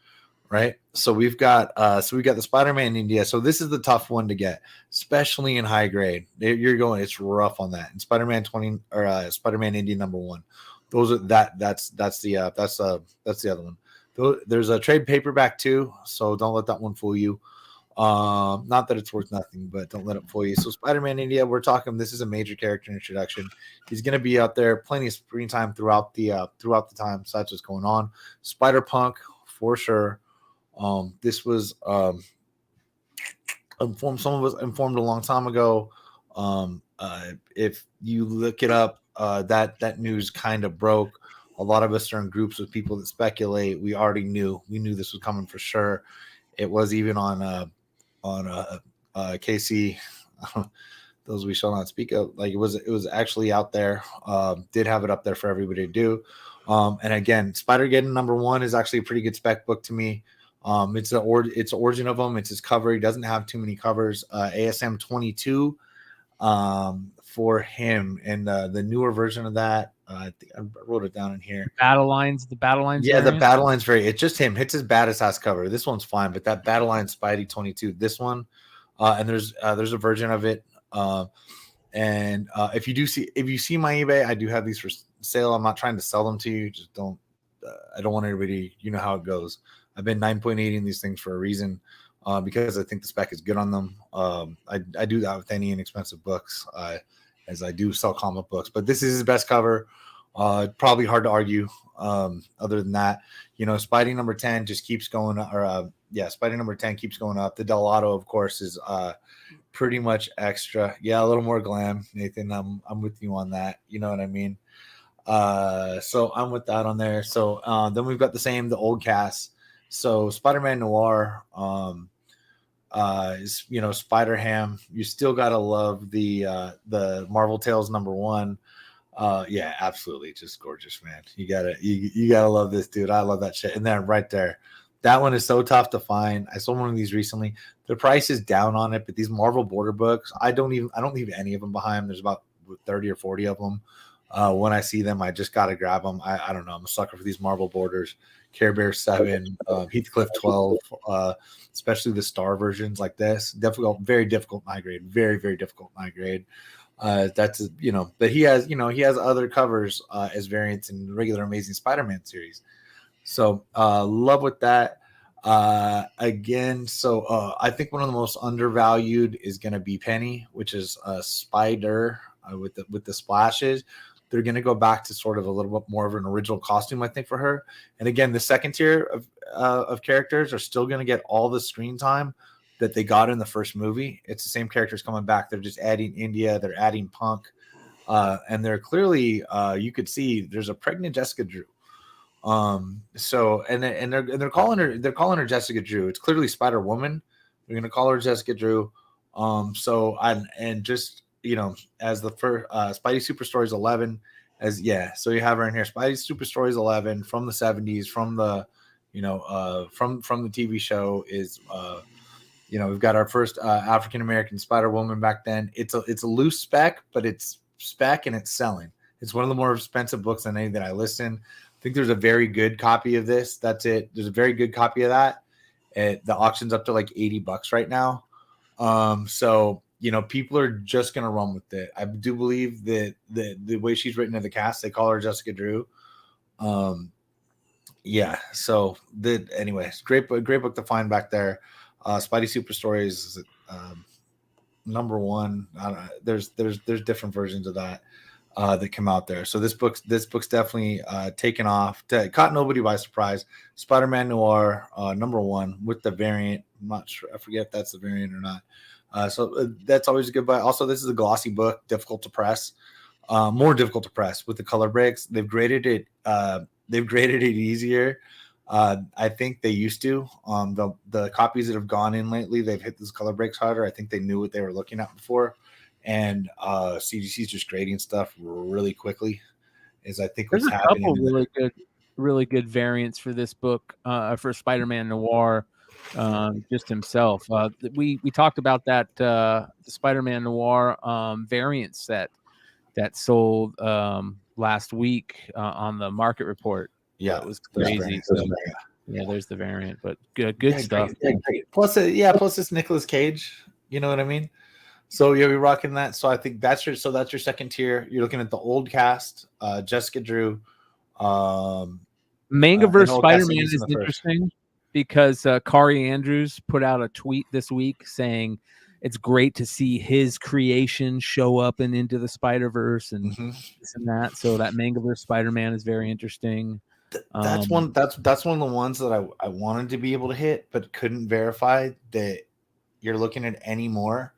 Speaker 4: right? So we've got the Spider-Man India. So this is the tough one to get, especially in high grade. It's rough on that. And Spider-Man 20 or Spider-Man India number 1. Those are that's the other one. There's a trade paperback too, so don't let that one fool you. Not that it's worth nothing, but don't let it fool you. So Spider-Man India, we're talking. This is a major character introduction. He's going to be out there, plenty of screen time throughout the time. So that's what's going on. Spider-Punk for sure. This was informed. Some of us informed a long time ago. If you look it up, that news kind of broke. A lot of us are in groups with people that speculate. We knew this was coming for sure. It was even on KC, those we shall not speak of. Like it was actually out there. Did have it up there for everybody to do. And again, Spider-Geddon number 1 is actually a pretty good spec book to me. It's the origin of him. It's his cover. He doesn't have too many covers. ASM 22 for him, and the newer version of that. I think I wrote it down in here.
Speaker 1: The battle lines.
Speaker 4: Yeah, variant? The battle lines it's just him. It's his baddest ass cover. This one's fine, but that battle line Spidey 22. This one, and there's a version of it. And if you see my eBay, I do have these for sale. I'm not trying to sell them to you. Just don't. I don't want everybody. You know how it goes. I've been 9.8ing these things for a reason. Because I think the spec is good on them. I do that with any inexpensive books, as I do sell comic books. But this is his best cover. Probably hard to argue. Other than that, Spidey number 10 just keeps going, Spidey number 10 keeps going up. The Delato, of course, is pretty much extra. Yeah, a little more glam, Nathan. I'm with you on that. You know what I mean? So I'm with that on there. So then we've got the old cast. So Spider-Man Noir, is Spider-Ham. You still gotta love the Marvel Tales number 1. Yeah, absolutely, just gorgeous, man. You gotta love this dude. I love that shit. And then right there, that one is so tough to find. I saw one of these recently. The price is down on it, but these Marvel border books, I don't leave any of them behind. There's about 30 or 40 of them. When I see them, I just gotta grab them. I don't know. I'm a sucker for these Marvel borders. Care Bear 7, Heathcliff 12, especially the Star versions like this. Very difficult my grade. Very, very difficult my grade. That's but he has other covers as variants in the regular Amazing Spider-Man series. So love with that. Again, so I think one of the most undervalued is going to be Penny, which is a spider with the splashes. They're going to go back to sort of a little bit more of an original costume, I think, for her. And again, the second tier of characters are still going to get all the screen time that they got in the first movie. It's the same characters coming back. They're just adding India. They're adding Punk, and they're clearly you could see there's a pregnant Jessica Drew. So they're calling her Jessica Drew. It's clearly Spider Woman. They're going to call her Jessica Drew. As the first Spidey Super Stories 11, so you have her in here. Spidey Super Stories 11 from the 70s, from the from the TV show is we've got our first African American Spider Woman back then. It's a loose spec, but it's spec and it's selling. It's one of the more expensive books than any that I listen. I think there's a very good copy of this. That's it. There's a very good copy of that. The auction's up to like $80 right now. So people are just gonna run with it. I do believe that the way she's written in the cast, they call her Jessica Drew. So anyways, great book to find back there. Spidey Super Stories number 1. There's different versions of that that come out there. So this book's definitely taken off, caught nobody by surprise. Spider-Man Noir number 1 with the variant. I'm not sure, I forget if that's the variant or not. So that's always a good buy. Also, this is a glossy book, difficult to press, more difficult to press with the color breaks. They've graded it easier. I think they used to. The copies that have gone in lately, they've hit those color breaks harder. I think they knew what they were looking at before, and CGC's just grading stuff really quickly. Is I think
Speaker 1: there's
Speaker 4: what's
Speaker 1: a
Speaker 4: happening.
Speaker 1: Couple really good variants for this book for Spider-Man Noir. Just himself. We talked about that the Spider-Man Noir variant set that sold last week on the market report.
Speaker 4: Yeah,
Speaker 1: it was crazy. There's the variant, but good stuff.
Speaker 4: Great. Plus it's Nicolas Cage. You know what I mean? So you'll be rocking that. So I think that's your second tier. You're looking at the old cast, Jessica Drew.
Speaker 1: Mangaverse Spider-Man is interesting because Kari Andrews put out a tweet this week saying it's great to see his creation show up and into the Spider-Verse and this and that. So that Mangaverse Spider-Man is very interesting.
Speaker 4: That's one of the ones that I wanted to be able to hit, but couldn't verify that you're looking at any more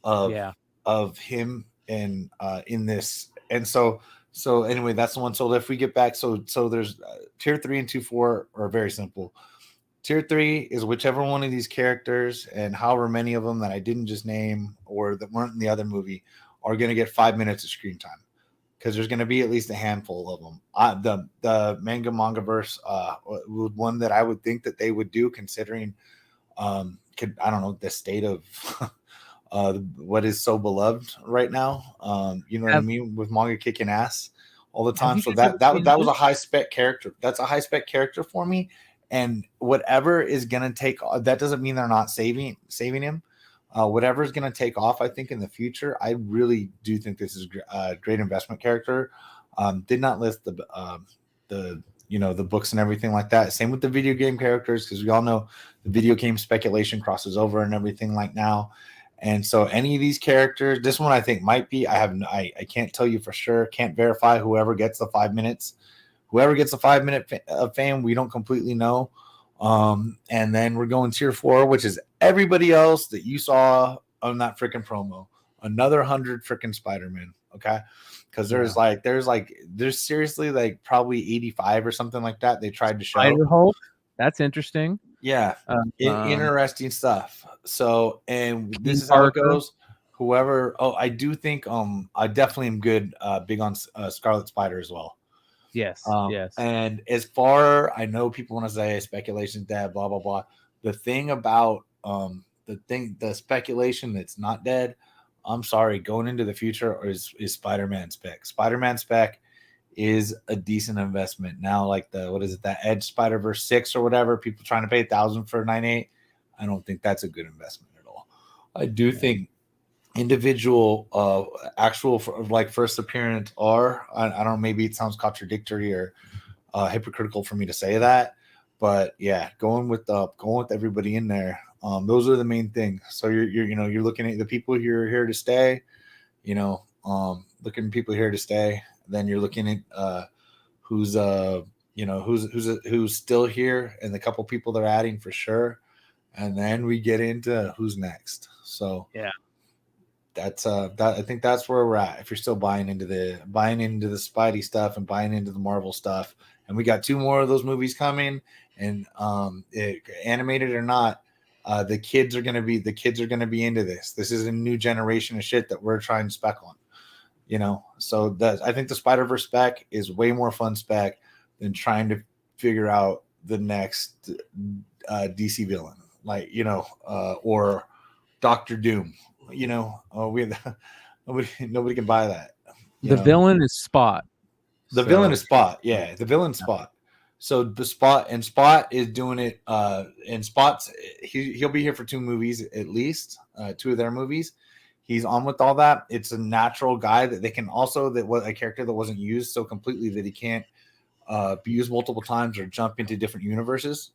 Speaker 4: of him and in this. And so anyway, that's the one. So if we get back, so there's tier 3 and 2-4 are very simple. Tier 3 is whichever one of these characters and however many of them that I didn't just name or that weren't in the other movie are going to get 5 minutes of screen time, because there's going to be at least a handful of them. The Mangaverse one that I would think that they would do, considering I don't know, the state of what is so beloved right now. You know what I mean, with manga kicking ass all the time. So that was a high spec character. That's a high spec character for me. And whatever is going to take, that doesn't mean they're not saving him. Whatever is going to take off, I think, in the future, I really do think this is a great investment character. Did not list the books and everything like that. Same with the video game characters, because we all know the video game speculation crosses over and everything like now. And so any of these characters, this one I think might be. I can't tell you for sure. Can't verify. Whoever gets the 5 minutes, whoever gets the 5 minute of fame, we don't completely know. And then we're going tier 4, which is everybody else that you saw on that freaking promo. Another 100 freaking Spider-Man. Okay. Because there's seriously like probably 85 or something like that they tried to show.
Speaker 1: Spider-Hulk. That's interesting.
Speaker 4: Yeah. Interesting stuff. So, and this is how it goes. Whoever, I do think I definitely am big on Scarlet Spider as well.
Speaker 1: Yes. Yes.
Speaker 4: And as far I know, people want to say speculation dead, blah blah blah. The thing about the speculation that's not dead, I'm sorry, going into the future is Spider-Man Spec. Spider-Man Spec is a decent investment. Now, like that Edge Spider-Verse 6 or whatever, people trying to pay $1,000 for 98. I don't think that's a good investment at all. I do think individual actual like first appearance are, I don't know, maybe it sounds contradictory or hypocritical for me to say that, but yeah, going with everybody in there, those are the main things. So you're looking at the people who are here to stay, looking at people here to stay. Then you're looking at who's still here, and the couple people they're adding for sure. And then we get into who's next. So
Speaker 1: yeah,
Speaker 4: that's I think that's where we're at. If you're still buying into the Spidey stuff and buying into the Marvel stuff, and we got 2 more of those movies coming, and animated or not, the kids are gonna be into this. This is a new generation of shit that we're trying to spec on. So I think the Spider-Verse spec is way more fun spec than trying to figure out the next DC villain, like or Doctor Doom. Nobody can buy that.
Speaker 1: The villain is Spot.
Speaker 4: The villain is Spot. Yeah, the villain Spot. So the Spot is doing it. And Spot's he'll be here for 2 movies at least, 2 of their movies. He's on with all that. It's a natural guy that they can also a character that wasn't used so completely that he can't be used multiple times or jump into different universes.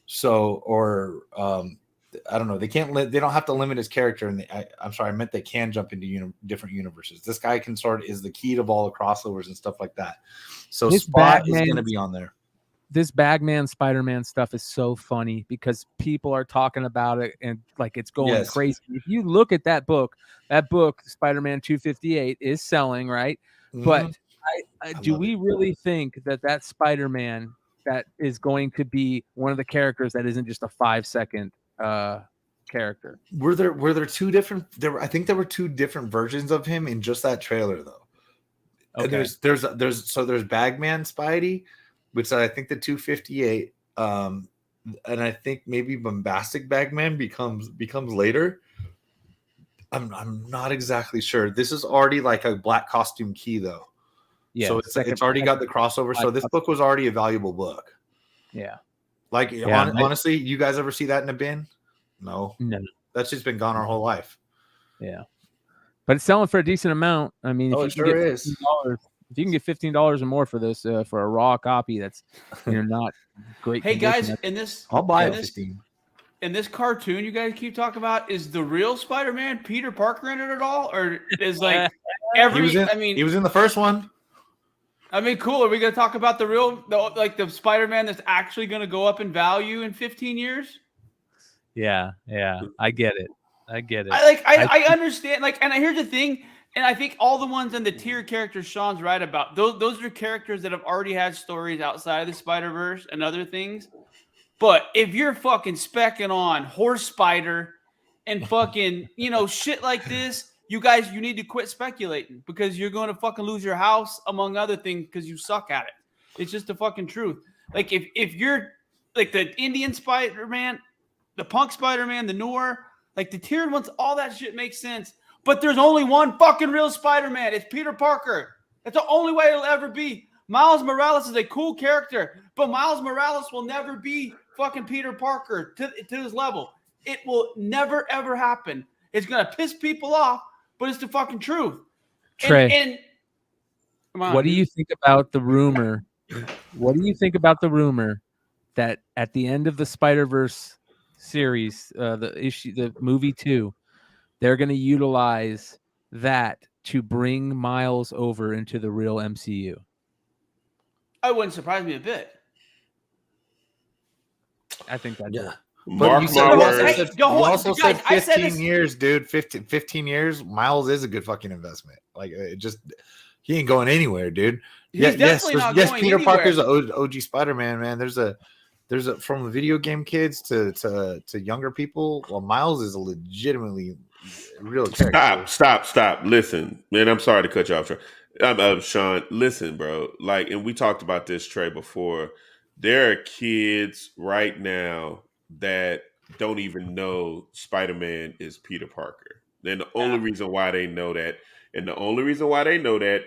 Speaker 4: So, or I don't know. They don't have to limit his character. And I'm sorry, I meant they can jump into different universes. This guy is the key to all the crossovers and stuff like that. So Spot is going to be on there.
Speaker 1: This Bagman Spider-Man stuff is so funny because people are talking about it and like it's going crazy. If you look at that book Spider-Man 258 is selling, right? Mm-hmm. But do we really think that Spider-Man that is going to be one of the characters that isn't just a 5-second character? Were
Speaker 4: there 2 different? I think there were 2 different versions of him in just that trailer, though. Okay. And there's Bagman Spidey, which I think the 258, and I think maybe Bombastic Bagman becomes later. I'm not exactly sure. This is already like a black costume key though. Yeah, so it's already got the crossover. So this book was already a valuable book.
Speaker 1: Yeah.
Speaker 4: Like honestly, you guys ever see that in a bin? No. That's just been gone our whole life.
Speaker 1: Yeah. But it's selling for a decent amount. I mean,
Speaker 4: it sure is.
Speaker 1: If you can get $15 or more for this for a raw copy, that's not great.
Speaker 3: Hey guys, in this
Speaker 4: I'll buy it 15.
Speaker 3: In this cartoon you guys keep talking about, is the real Spider-Man Peter Parker in it at all, or is like
Speaker 4: he was in the first one.
Speaker 3: I mean, cool. Are we gonna talk about the Spider-Man that's actually gonna go up in value in 15 years?
Speaker 1: Yeah, I get it.
Speaker 3: I understand. And here's the thing. And I think all the ones in the tier characters Sean's right about, those are characters that have already had stories outside of the Spider-Verse and other things. But if you're fucking specking on Horse Spider and fucking, shit like this, you guys, you need to quit speculating because you're going to fucking lose your house, among other things, because you suck at it. It's just the fucking truth. Like, if you're like the Indian Spider-Man, the punk Spider-Man, the Noir, like the tiered ones, all that shit makes sense. But there's only one fucking real Spider-Man. It's Peter Parker. That's the only way it'll ever be. Miles Morales is a cool character, but Miles Morales will never be fucking Peter Parker to his level. It will never, ever happen. It's going to piss people off, but it's the fucking truth.
Speaker 1: Trey, what do you think about the rumor? What do you think about the rumor that at the end of the Spider-Verse series, the movie 2, they're going to utilize that to bring Miles over into the real MCU.
Speaker 3: It wouldn't surprise me a bit.
Speaker 1: I think that's it.
Speaker 2: Mark
Speaker 4: you
Speaker 2: my
Speaker 4: said,
Speaker 2: words.
Speaker 4: you also said
Speaker 3: I said
Speaker 4: 15 years, dude. 15 years. Miles is a good fucking investment. Like, he ain't going anywhere, dude.
Speaker 3: He's definitely not going
Speaker 4: Peter
Speaker 3: anywhere.
Speaker 4: Parker's an OG Spider-Man, man. There's a from the video game kids to younger people. Well, Miles is a legitimately real character.
Speaker 2: Stop. Listen, man, I'm sorry to cut you off, Sean. Listen, bro. Like, and we talked about this, Trey, before. There are kids right now that don't even know Spider-Man is Peter Parker. And the only reason why they know that,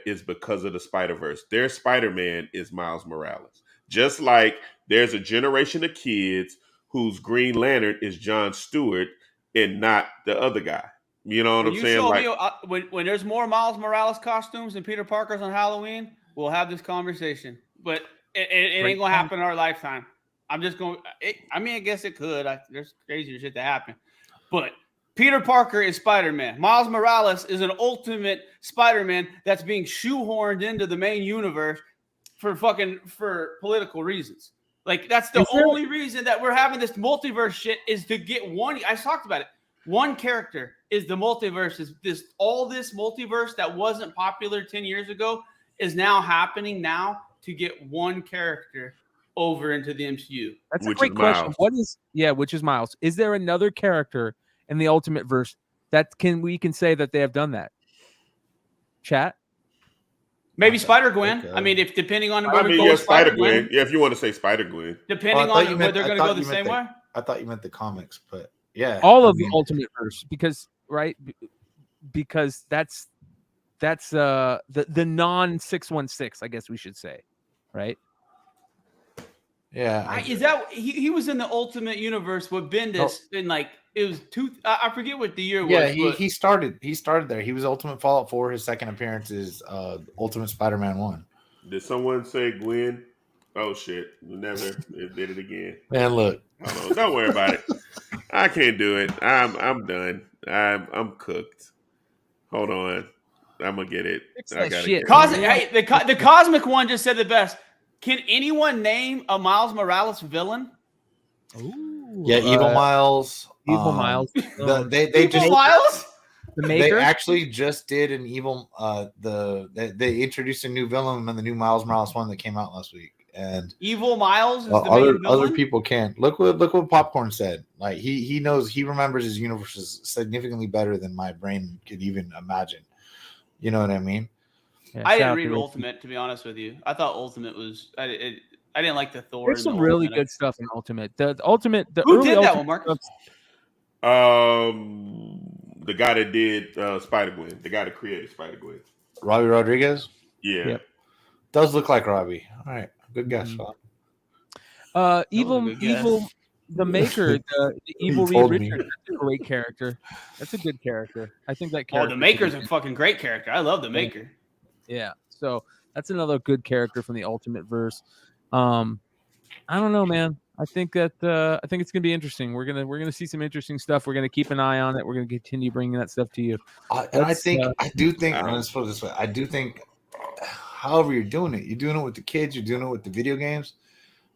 Speaker 2: is because of the Spider-Verse. Their Spider-Man is Miles Morales. Just like there's a generation of kids whose Green Lantern is John Stewart and not the other guy. You know what I'm saying?
Speaker 3: Like, when there's more Miles Morales costumes than Peter Parker's on Halloween, we'll have this conversation. But it ain't gonna happen in our lifetime. I'm just going. I guess it could. There's crazier shit to happen. But Peter Parker is Spider-Man. Miles Morales is an ultimate Spider-Man that's being shoehorned into the main universe for political reasons. Like, that's the only reason that we're having this multiverse shit, is to get one. I talked about it. One character is the multiverse. Is this multiverse that wasn't popular 10 years ago is now happening now to get one character over into the MCU?
Speaker 1: That's a great question. Which is Miles? Is there another character in the Ultimate Verse that we can say that they have done that? Chat?
Speaker 3: Maybe Spider-Gwen. Okay. I mean, depending on
Speaker 2: Spider-Gwen. Yeah, if you want to say Spider-Gwen.
Speaker 3: Depending on whether they're going to go the same way.
Speaker 4: I thought you meant the comics, but yeah.
Speaker 1: All of the Ultimate Verse, because that's the non-616, I guess we should say, right?
Speaker 4: Yeah.
Speaker 3: Is that he was in the Ultimate Universe with Bendis in like it was I forget what the year was.
Speaker 4: Yeah, he started there. He was Ultimate Fallout 4. His second appearance is Ultimate Spider-Man 1.
Speaker 2: Did someone say Gwen? Oh shit! Never did it again.
Speaker 4: Man, look.
Speaker 2: Don't worry about it. I can't do it. I'm done. I'm cooked. Hold on. I'm gonna get it. I gotta
Speaker 1: shit.
Speaker 3: The Cosmic One just said the best. Can anyone name a Miles Morales villain?
Speaker 1: Ooh,
Speaker 4: yeah, Evil Miles.
Speaker 1: Evil Miles.
Speaker 3: Miles?
Speaker 1: The Maker?
Speaker 4: They actually just did an evil. They introduced a new villain in the new Miles Morales one that came out last week. And
Speaker 3: Evil Miles is the main villain?
Speaker 4: Other people can't. Look what Popcorn said. Like he knows, he remembers his universes significantly better than my brain could even imagine. You know what I mean?
Speaker 1: Yeah,
Speaker 3: I didn't read Ultimate, to be honest with you. I thought Ultimate was I didn't like the Thor.
Speaker 1: There's some really good stuff in Ultimate. The
Speaker 3: Who did that one, Marcus?
Speaker 2: The guy that did Spider-Gwen, the guy that created Spider-Gwen.
Speaker 4: Robbie Rodriguez?
Speaker 2: Yeah.
Speaker 1: Yep.
Speaker 4: Does look like Robbie. All right. Good guess,
Speaker 1: Sean. Evil, the Maker, the Evil Reed Richards, that's a great character. That's a good character. I think that character.
Speaker 3: Oh, the Maker's a fucking great character. I love the Maker.
Speaker 1: Yeah. So that's another good character from the Ultimate Verse. I don't know, man. I think it's gonna be interesting. We're gonna see some interesting stuff. We're gonna keep an eye on it. We're gonna continue bringing that stuff to you.
Speaker 4: I do think. Let's put it this way. I do think. However you're doing it with the kids. You're doing it with the video games.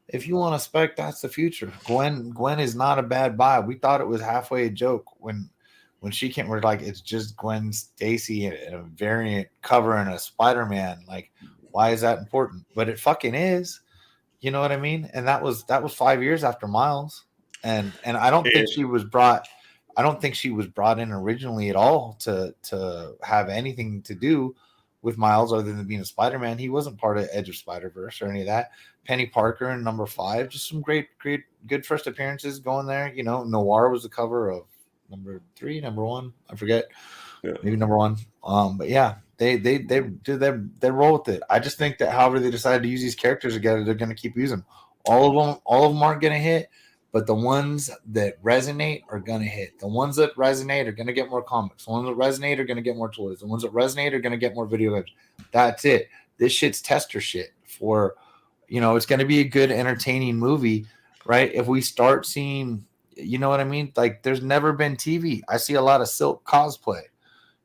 Speaker 4: If you want to spec, that's the future. Gwen is not a bad buy. We thought it was halfway a joke when she came. We're like, it's just Gwen Stacy in a variant cover and a Spider-Man. Like, why is that important? But it fucking is. You know what I mean? And that was 5 years after Miles. And I don't think she was brought. I don't think she was brought in originally at all to have anything to do with Miles other than being a Spider-Man. He wasn't part of Edge of Spider-Verse or any of that. Penny Parker in number 5, just some great, good first appearances going there. You know, Noir was the cover of number 3, number 1. I forget. Yeah. Maybe number 1. But yeah, they roll with it. I just think that however they decided to use these characters together, they're going to keep using them. All of them aren't going to hit, but the ones that resonate are going to hit. The ones that resonate are going to get more comics. The ones that resonate are going to get more toys. The ones that resonate are going to get more video games. That's it. This shit's tester shit for, it's going to be a good, entertaining movie, right? If we start seeing, You know what I mean? Like, there's never been TV. I see a lot of Silk cosplay,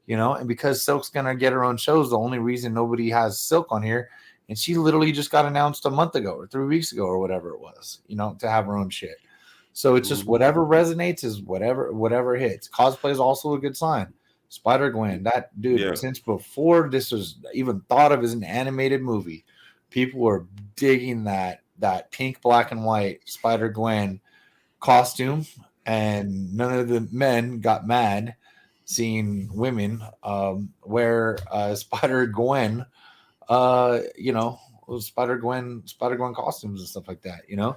Speaker 4: you know, and because Silk's gonna get her own shows, the only reason nobody has Silk on here, and she literally just got announced a month ago or 3 weeks ago or whatever it was, you know, to have her own shit. So it's just whatever resonates is whatever hits. Cosplay is also a good sign. Spider-Gwen, that dude, since before this was even thought of as an animated movie, people were digging that pink, black, and white Spider-Gwen costume, and none of the men got mad seeing women wear Spider-Gwen, you know, Spider-Gwen costumes and stuff like that, you know.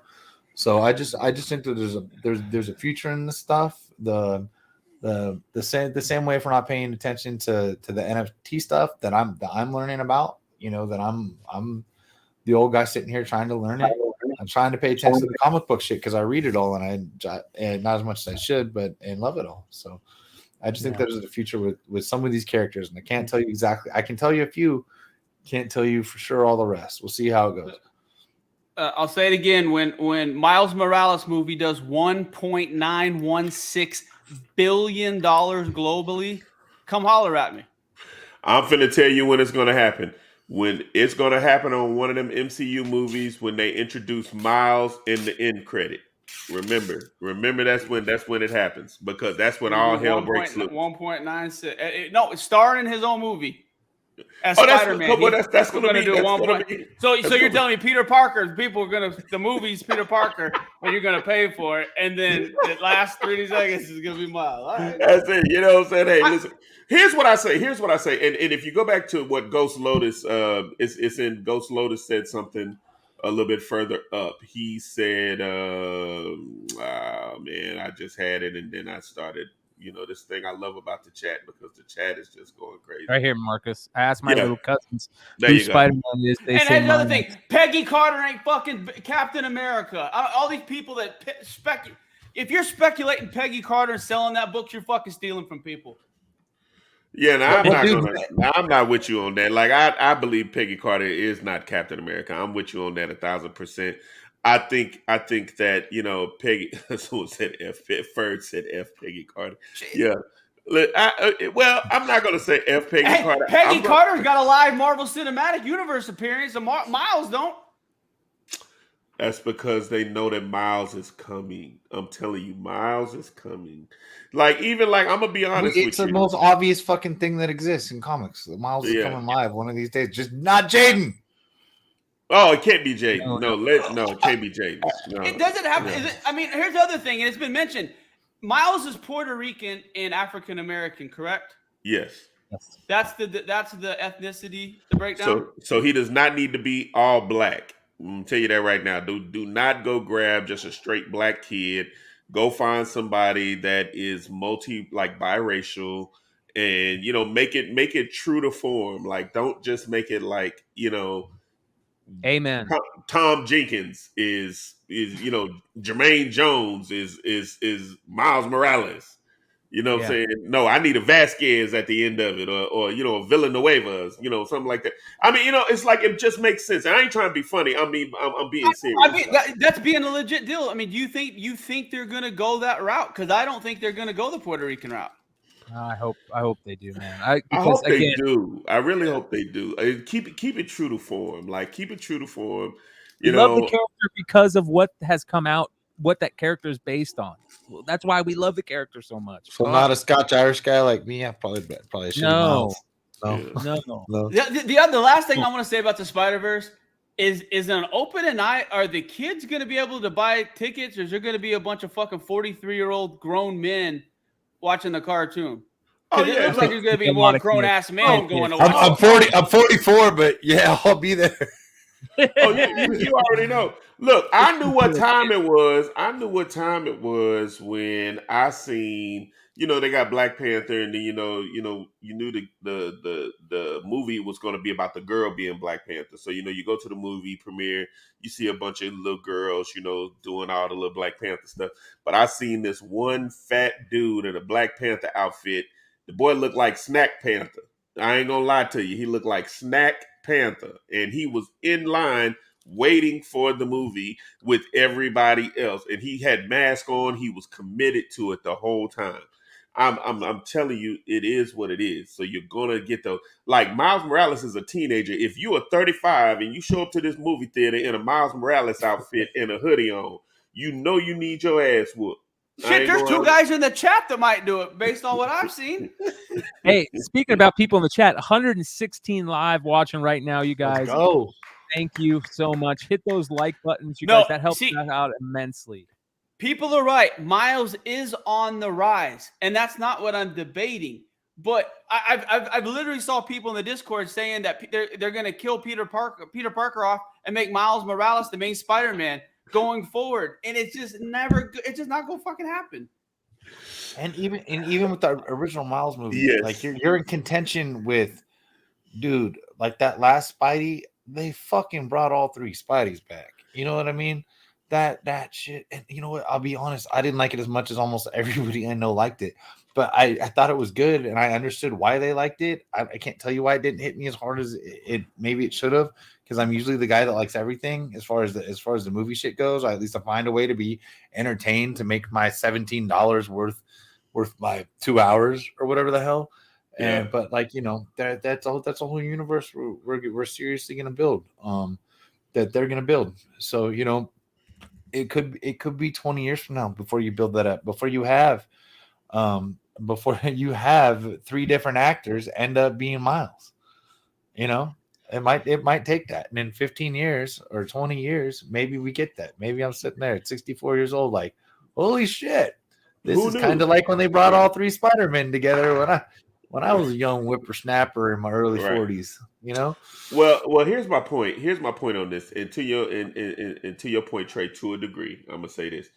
Speaker 4: So I just think that there's a future in this stuff. The same way if we're not paying attention to the NFT stuff that I'm learning about, you know, that I'm the old guy sitting here trying to learn it. I'm trying to pay attention to the comic book shit because I read it all and not as much as I should, but love it all. So I just think there's a future with some of these characters, and I can't tell you exactly. I can tell you a few, can't tell you for sure all the rest. We'll see how it goes.
Speaker 3: I'll say it again. When Miles Morales movie does $1.916 billion globally, come holler at me.
Speaker 2: I'm finna tell you when it's gonna happen. When it's gonna happen on one of them MCU movies when they introduce Miles in the end credit. Remember that's when it happens, because that's when all hell breaks loose.
Speaker 3: 1.96. No, it's starring in his own movie. As Spider-Man.
Speaker 2: That's going to do 1 point.
Speaker 3: So you're telling me Peter Parker, the movie's Peter Parker, and you're going to pay for it, and then the last 30 seconds is going to be Miles. All right.
Speaker 2: That's it. You know what I'm saying? Hey, listen. Here's what I say. And if you go back to what Ghost Lotus, it's in Ghost Lotus said something a little bit further up. He said, man, I just had it, and then I started. You know, this thing I love about the chat, because the chat is just going crazy.
Speaker 1: Right here, Marcus. I asked my little cousins
Speaker 2: who
Speaker 1: Spider-Man is.
Speaker 3: And here's another thing. Peggy Carter ain't fucking Captain America. All these people that if you're speculating Peggy Carter and selling that book, you're fucking stealing from people.
Speaker 2: Yeah, I'm not with you on that. Like, I believe Peggy Carter is not Captain America. I'm with you on that 1,000%. I think that, you know, Peggy. Someone said F. Ferg said F. Peggy Carter. Yeah. Well, I'm not going to say F. Peggy Carter.
Speaker 3: Peggy Carter's got a live Marvel Cinematic Universe appearance, and Miles don't.
Speaker 2: That's because they know that Miles is coming. I'm telling you, Miles is coming. Like, even like, I'm gonna be honest with you.
Speaker 4: It's the most obvious fucking thing that exists in comics. Miles is coming live one of these days. Just not Jaden.
Speaker 2: Oh, it can't be Jaden. No, it can't be Jaden. No,
Speaker 3: it doesn't have to. I mean, here's the other thing, and it's been mentioned. Miles is Puerto Rican and African American, correct?
Speaker 2: Yes.
Speaker 3: That's the ethnicity, the breakdown.
Speaker 2: So he does not need to be all black. I'm gonna tell you that right now. Do not go grab just a straight black kid. Go find somebody that is biracial, and, you know, make it true to form. Like, don't just make it like, you know,
Speaker 1: Amen.
Speaker 2: Tom Jenkins is you know, Jermaine Jones is Miles Morales. You know what I'm saying? No, I need a Vasquez at the end of it, or you know, Villanueva, you know, something like that. I mean, you know, it's like, it just makes sense. And I ain't trying to be funny. I mean, I'm being serious.
Speaker 3: I mean, that's being a legit deal. I mean, do you think they're gonna go that route? Because I don't think they're gonna go the Puerto Rican route.
Speaker 1: I hope they do, man. I
Speaker 2: hope they do. I really hope they do. Keep it true to form. Like, keep it true to form. You know,
Speaker 1: love the character because of what has come out, what that character is based on. Well, that's why we love the character so much.
Speaker 4: So not a Scotch-Irish guy like me. I probably should.
Speaker 1: No.
Speaker 3: The last thing I want to say about the Spider-Verse is an open and are the kids going to be able to buy tickets, or is there going to be a bunch of fucking 43-year-old grown men watching the cartoon?
Speaker 2: Oh, yeah.
Speaker 3: It looks like there's going to be more grown-ass men going to watch.
Speaker 4: I'm 44, but yeah, I'll be there.
Speaker 2: Oh, you already know. Look, I knew what time it was. When I seen, you know, they got Black Panther, and then you knew the movie was going to be about the girl being Black Panther. So, you know, you go to the movie premiere, you see a bunch of little girls, you know, doing all the little Black Panther stuff. But I seen this one fat dude in a Black Panther outfit. The boy looked like Snack Panther. I ain't gonna lie to you. He looked like Snack Panther, and he was in line waiting for the movie with everybody else, and he had mask on. He was committed to it the whole time. I'm telling you, it is what it is. So you're gonna get the like Miles Morales is a teenager. If you are 35 and you show up to this movie theater in a Miles Morales outfit and a hoodie on, you know you need your ass whooped.
Speaker 3: Shit, there's two guys in the chat that might do it based on what I've seen.
Speaker 1: Hey, speaking about people in the chat, 116 live watching right now, you guys.
Speaker 4: Let's go.
Speaker 1: Thank you so much. Hit those like buttons, you guys. That helps us out immensely.
Speaker 3: People are right. Miles is on the rise, and that's not what I'm debating. But I've literally saw people in the Discord saying that they're going to kill Peter Parker off and make Miles Morales the main Spider-Man going forward, and it's just not going to fucking happen.
Speaker 4: And even with the original Miles movie,
Speaker 2: yes.
Speaker 4: like you're in contention with, dude, like that last Spidey. They fucking brought all three Spideys back. You know what I mean? That shit. And you know what? I'll be honest. I didn't like it as much as almost everybody I know liked it. But I thought it was good, and I understood why they liked it. I can't tell you why it didn't hit me as hard as it maybe it should have, because I'm usually the guy that likes everything as far as the movie shit goes. At least I find a way to be entertained, to make my $17 worth my 2 hours or whatever the hell.
Speaker 2: Yeah.
Speaker 4: And but like, you know, that's a whole universe we're seriously gonna build. That they're gonna build. So, you know, it could be 20 years from now before you build that up, before you have three different actors end up being Miles. You know, it might take that. And in 15 years or 20 years, maybe we get that. Maybe I'm sitting there at 64 years old, like, holy shit. This is kind of like when they brought all three Spider-Men together when I was a young whippersnapper in my early 40s, you know?
Speaker 2: Well, here's my point. Here's my point on this. And to your point, Trey, to a degree, I'm gonna say this.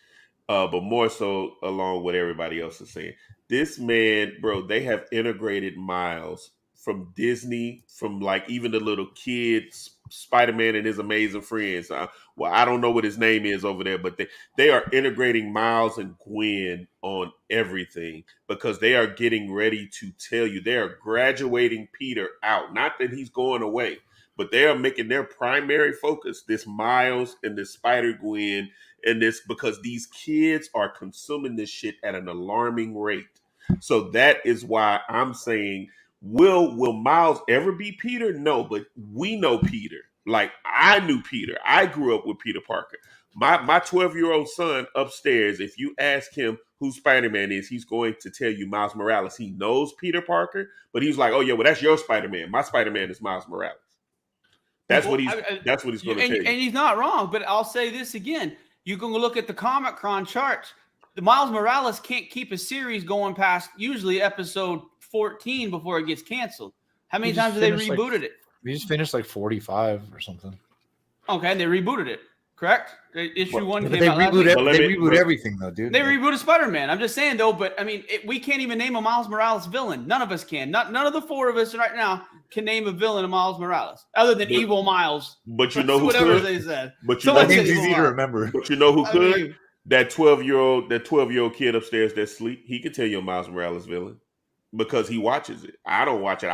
Speaker 2: But more so along with everybody else is saying. This man, bro, they have integrated Miles from Disney, from like even the little kids, Spider-Man and his amazing friends. Well, I don't know what his name is over there, but they are integrating Miles and Gwen on everything because they are getting ready to tell you they are graduating Peter out. Not that he's going away, but they are making their primary focus this Miles and this Spider-Gwen and this, because these kids are consuming this shit at an alarming rate. So that is why I'm saying, will Miles ever be Peter? No, but we know Peter. Like, I knew Peter. I grew up with Peter Parker. My 12-year-old son upstairs, if you ask him who Spider-Man is, he's going to tell you Miles Morales. He knows Peter Parker, but he's like, oh yeah, well, that's your Spider-Man. My Spider-Man is Miles Morales. That's what he's going to tell you.
Speaker 3: And he's not wrong, but I'll say this again. You can look at the Comic-Con charts. The Miles Morales can't keep a series going past usually episode 14 before it gets canceled. How many times have they rebooted it?
Speaker 4: We just finished like 45 or something.
Speaker 3: Okay, and they rebooted it, correct? Issue 1 came
Speaker 4: they
Speaker 3: out
Speaker 4: reboot everything, though, dude.
Speaker 3: They rebooted Spider-Man. I'm just saying, though, but I mean, we can't even name a Miles Morales villain. None of us can. None of the four of us right now can name a villain of Miles Morales, other than Evil Miles.
Speaker 2: But you know who
Speaker 3: whatever
Speaker 2: could?
Speaker 3: They said.
Speaker 2: But you know
Speaker 4: it's easy to remember.
Speaker 2: But you know who could? That 12-year-old kid upstairs that's asleep. He could tell you a Miles Morales villain because he watches it. I don't watch it.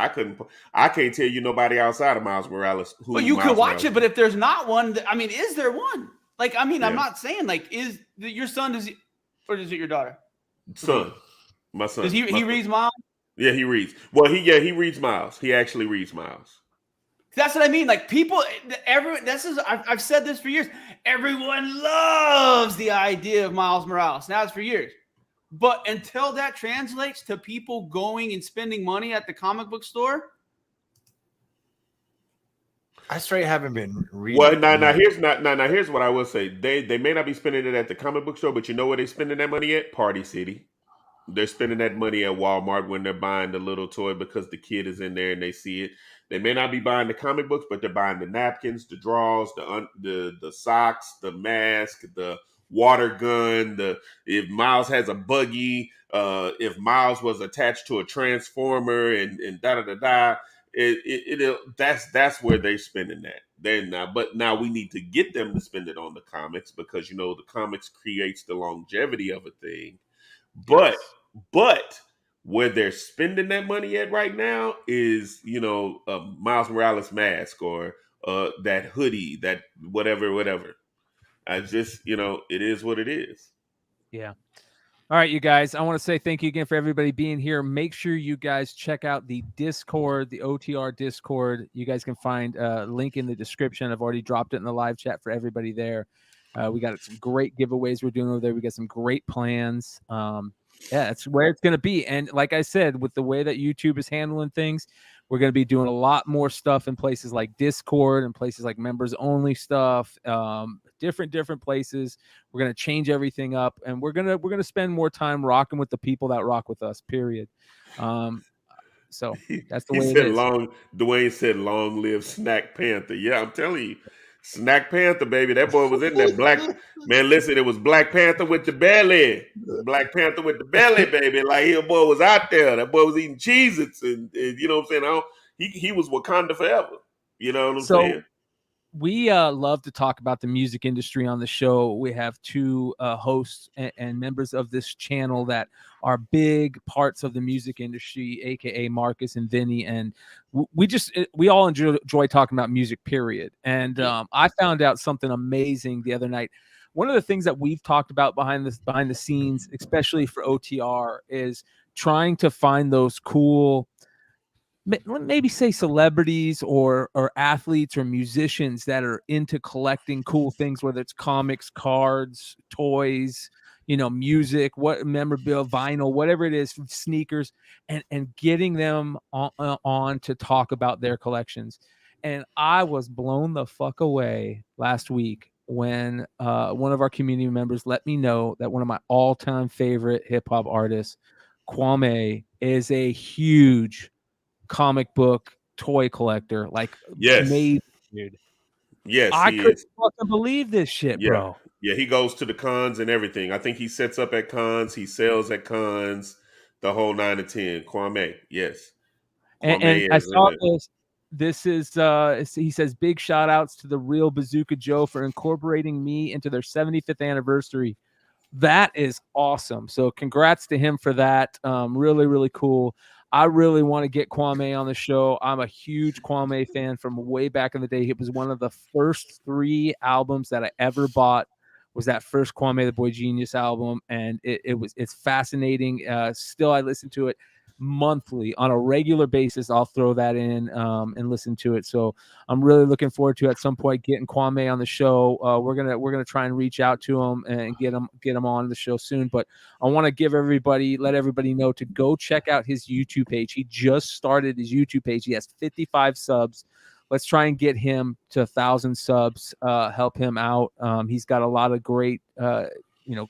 Speaker 2: I can't tell you nobody outside of Miles Morales.
Speaker 3: But you could watch it. But if there's not one, I mean, is there one? Like, I mean, I'm not saying like, is your son or is it your daughter?
Speaker 2: Son, my son.
Speaker 3: Does he reads Miles?
Speaker 2: Yeah, he reads. Well, he reads Miles. He actually reads Miles.
Speaker 3: That's what I mean. Like, people, I've said this for years. Everyone loves the idea of Miles Morales. Now it's for years. But until that translates to people going and spending money at the comic book store,
Speaker 4: I straight haven't been reading.
Speaker 2: Well, here's what I will say. They may not be spending it at the comic book store, but you know where they're spending that money at? Party City. They're spending that money at Walmart when they're buying the little toy because the kid is in there and they see it. They may not be buying the comic books, but they're buying the napkins, the drawers, the socks, the mask, the water gun. If Miles has a buggy, if Miles was attached to a transformer, and that's where they're spending that. But now we need to get them to spend it on the comics because the comics creates the longevity of a thing. But where they're spending that money at right now is, a Miles Morales mask or that hoodie, that whatever. I just, it is what it is.
Speaker 1: Yeah. All right, you guys, I want to say thank you again for everybody being here. Make sure you guys check out the Discord, the OTR Discord. You guys can find a link in the description. I've already dropped it in the live chat for everybody there. We got some great giveaways we're doing over there. We got some great plans. Yeah, that's where it's going to be. And like I said, with the way that YouTube is handling things, we're going to be doing a lot more stuff in places like Discord and places like members only stuff, different places. We're going to change everything up, and we're going to spend more time rocking with the people that rock with us, period. So that's the way it is.
Speaker 2: Dwayne said, long live Snack Panther. Yeah, I'm telling you, Snack Panther, baby. That boy was in there. Man, listen, it was Black Panther with the belly. Black Panther with the belly, baby. Like, his boy was out there. That boy was eating Cheez-Its, and you know what I'm saying? He was Wakanda forever. You know what I'm saying?
Speaker 1: We love to talk about the music industry on the show. We have two hosts and members of this channel that are big parts of the music industry, aka Marcus and Vinny, and we all enjoy talking about music, period. And I found out something amazing the other night. One of the things that we've talked about behind the scenes, especially for OTR, is trying to find those cool, maybe say celebrities or athletes or musicians that are into collecting cool things, whether it's comics, cards, toys, music, what memorabilia, vinyl, whatever it is, sneakers, and getting them on to talk about their collections. And I was blown the fuck away last week when one of our community members let me know that one of my all-time favorite hip-hop artists, Kwame, is a huge comic book toy collector. Like,
Speaker 2: yes,
Speaker 1: maybe, dude.
Speaker 2: Yes,
Speaker 1: I couldn't fucking believe this shit, bro.
Speaker 2: Yeah, he goes to the cons and everything. I think he sets up at cons, he sells at cons, the whole 9 to 10. Kwame, yes.
Speaker 1: Kwame, and I saw this. This is he says, big shout outs to the real Bazooka Joe for incorporating me into their 75th anniversary. That is awesome. So congrats to him for that. Really, really cool. I really want to get Kwame on the show. I'm a huge Kwame fan from way back in the day. It was one of the first 3 albums that I ever bought, was that first Kwame the Boy Genius album. And it's fascinating. Still, I listen to it monthly on a regular basis. I'll throw that in and listen to it. So I'm really looking forward to at some point getting Kwame on the show. We're gonna try and reach out to him and get him on the show soon. But I want to let everybody know to go check out his YouTube page. He just started his YouTube page. He has 55 subs. Let's try and get him to 1,000 subs. Help him out. He's got a lot of great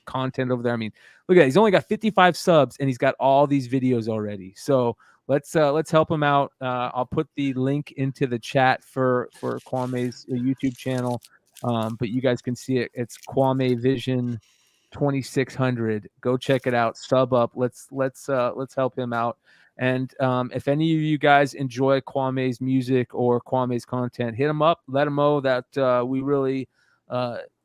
Speaker 1: content over there. I mean, look at it. He's only got 55 subs and he's got all these videos already. So let's help him out. I'll put the link into the chat for Kwame's YouTube channel. But you guys can see it. It's Kwame Vision 2600. Go check it out. Sub up. Let's help him out. And if any of you guys enjoy Kwame's music or Kwame's content, hit him up. Let him know that we really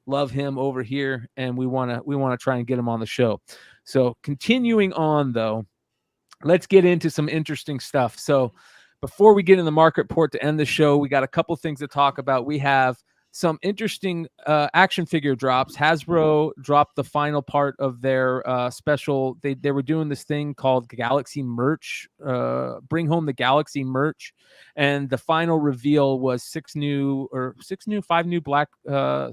Speaker 1: love him over here, and we want to try and get him on the show. So continuing on, though, let's get into some interesting stuff. So before we get in the market report to end the show, we got a couple things to talk about. We have some interesting action figure drops. Hasbro dropped the final part of their special. They were doing this thing called Galaxy Merch, Bring Home the Galaxy Merch, and the final reveal was 5 new Black